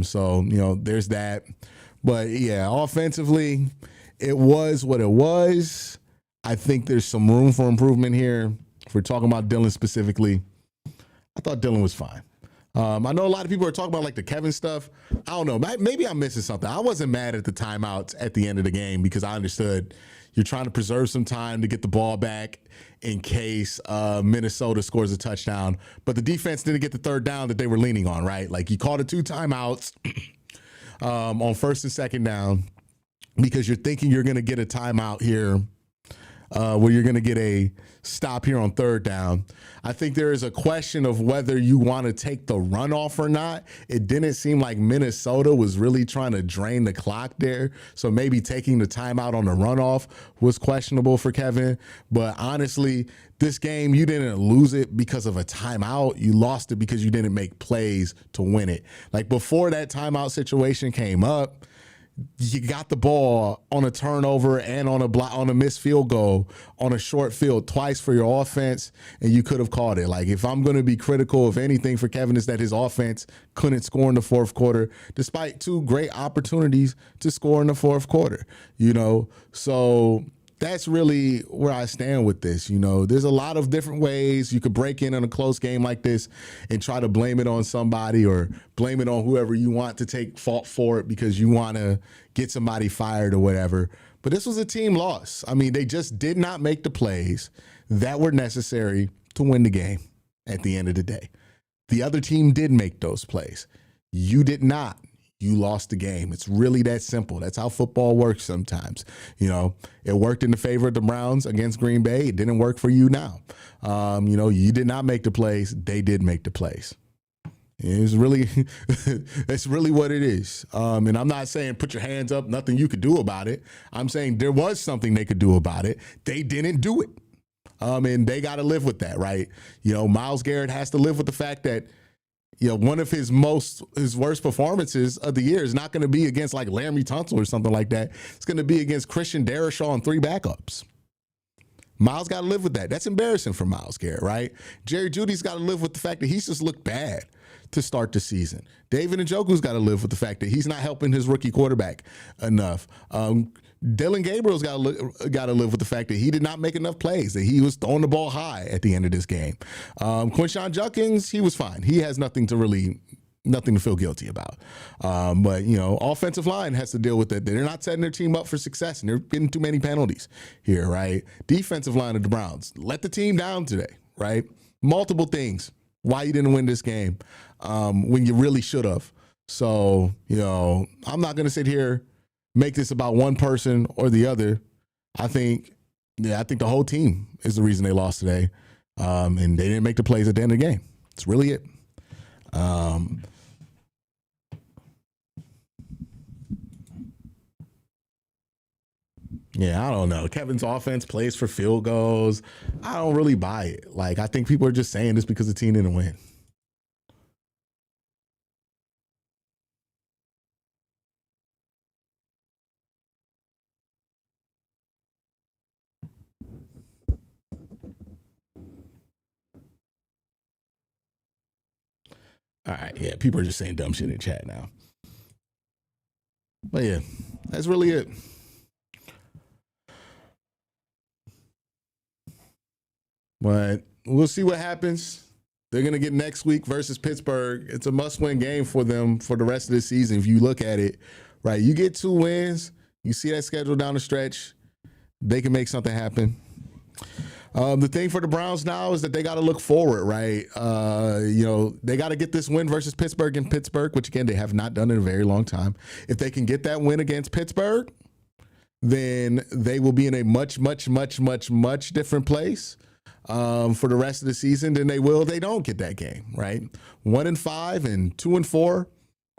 So, you know, there's that. But yeah, offensively, it was what it was. I think there's some room for improvement here. If we're talking about Dylan specifically, I thought Dylan was fine. I know a lot of people are talking about like the Kevin stuff. I don't know. Maybe I'm missing something. I wasn't mad at the timeouts at the end of the game because I understood you're trying to preserve some time to get the ball back in case Minnesota scores a touchdown. But the defense didn't get the third down that they were leaning on, right? Like you called it 2 timeouts on first and second down because you're thinking you're going to get a timeout here where you're going to get a stop here on third down. I think there is a question of whether you want to take the runoff or not. It didn't seem like Minnesota was really trying to drain the clock there. So maybe taking the timeout on the runoff was questionable for Kevin. But honestly, this game, you didn't lose it because of a timeout. You lost it because you didn't make plays to win it. Like before that timeout situation came up, you got the ball on a turnover and on a missed field goal on a short field twice for your offense, and you could have caught it. Like if I'm going to be critical of anything for Kevin, is that his offense couldn't score in the fourth quarter, despite 2 great opportunities to score in the fourth quarter. You know, so that's really where I stand with this. You know, there's a lot of different ways you could break in on a close game like this and try to blame it on somebody or blame it on whoever you want to take fault for it because you want to get somebody fired or whatever. But this was a team loss. I mean, they just did not make the plays that were necessary to win the game at the end of the day. The other team did make those plays. You did not. You lost the game. It's really that simple. That's how football works sometimes. You know, it worked in the favor of the Browns against Green Bay. It didn't work for you now. You know, you did not make the plays. They did make the plays. It's really, that's really what it is. And I'm not saying put your hands up, nothing you could do about it. I'm saying there was something they could do about it. They didn't do it. And they got to live with that, right? You know, Myles Garrett has to live with the fact that, you know, one of his worst performances of the year is not going to be against like Laramie Tunsil or something like that. It's going to be against Christian Darrisaw and 3 backups. Myles got to live with that. That's embarrassing for Myles Garrett, right? Jerry Jeudy's got to live with the fact that he's just looked bad to start the season. David Njoku's got to live with the fact that he's not helping his rookie quarterback enough. Dylan Gabriel's got to live with the fact that he did not make enough plays, that he was throwing the ball high at the end of this game. Quincy Judkins, he was fine. He has nothing to feel guilty about. But, you know, offensive line has to deal with it. They're not setting their team up for success, and they're getting too many penalties here, right? Defensive line of the Browns, let the team down today, right? Multiple things why you didn't win this game when you really should have. So, you know, I'm not going to sit here, make this about one person or the other. I think the whole team is the reason they lost today. And they didn't make the plays at the end of the game. That's really it. Yeah, I don't know. Kevin's offense plays for field goals. I don't really buy it. Like, I think people are just saying this because the team didn't win. All right, yeah, people are just saying dumb shit in chat now. But yeah, that's really it. But we'll see what happens. They're going to get next week versus Pittsburgh. It's a must-win game for them for the rest of the season. If you look at it, right, you get 2 wins. You see that schedule down the stretch. They can make something happen. The thing for the Browns now is that they got to look forward, right? You know, they got to get this win versus Pittsburgh in Pittsburgh, which, again, they have not done in a very long time. If they can get that win against Pittsburgh, then they will be in a much, much, much, much, much different place for the rest of the season than they will if they don't get that game, right? 1-5 and 2-4,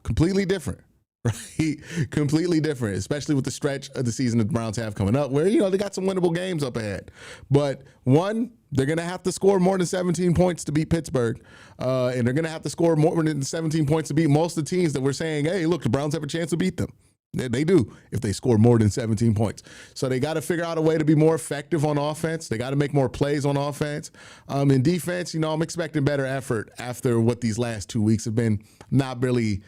completely different. Right? Completely different, especially with the stretch of the season that the Browns have coming up where, you know, they got some winnable games up ahead. But one, they're going to have to score more than 17 points to beat Pittsburgh. And they're going to have to score more than 17 points to beat most of the teams that we're saying, hey, look, the Browns have a chance to beat them. They do if they score more than 17 points. So they got to figure out a way to be more effective on offense. They got to make more plays on offense. In defense, I'm expecting better effort after what these last 2 weeks have been. Not really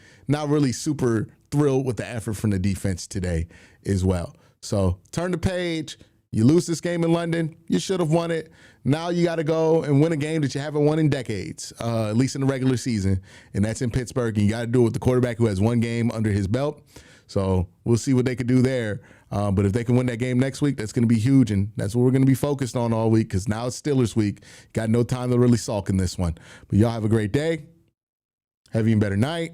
super thrilled with the effort from the defense today as well. So turn the page. You lose this game in London, you should have won it. Now you got to go and win a game that you haven't won in decades, at least in the regular season, and that's in Pittsburgh. And you got to do it with the quarterback who has one game under his belt. So we'll see what they could do there. But if they can win that game next week, that's going to be huge, and that's what we're going to be focused on all week because now it's Steelers week. Got no time to really sulk in this one. But y'all have a great day. Have an even better night.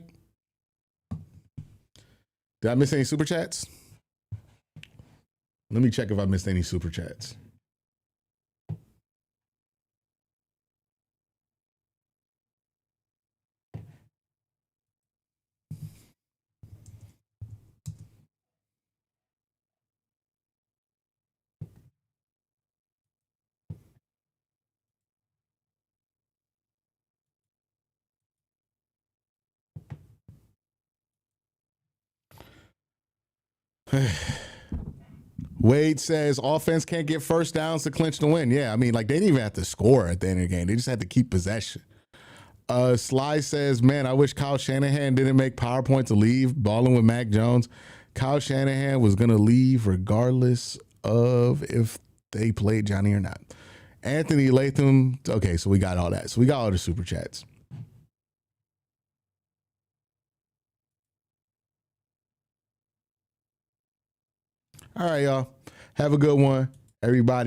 Did I miss any super chats? Let me check if I missed any super chats. Wade says offense can't get first downs to clinch the win. Yeah, I mean, like they didn't even have to score at the end of the game. They just had to keep possession. Sly says, man, I wish Kyle Shanahan didn't make PowerPoint to leave balling with Mac Jones. Kyle Shanahan was going to leave regardless of if they played Johnny or not. Anthony Latham. Okay, so we got all that. So we got all the super chats. All right, y'all. Have a good one, everybody.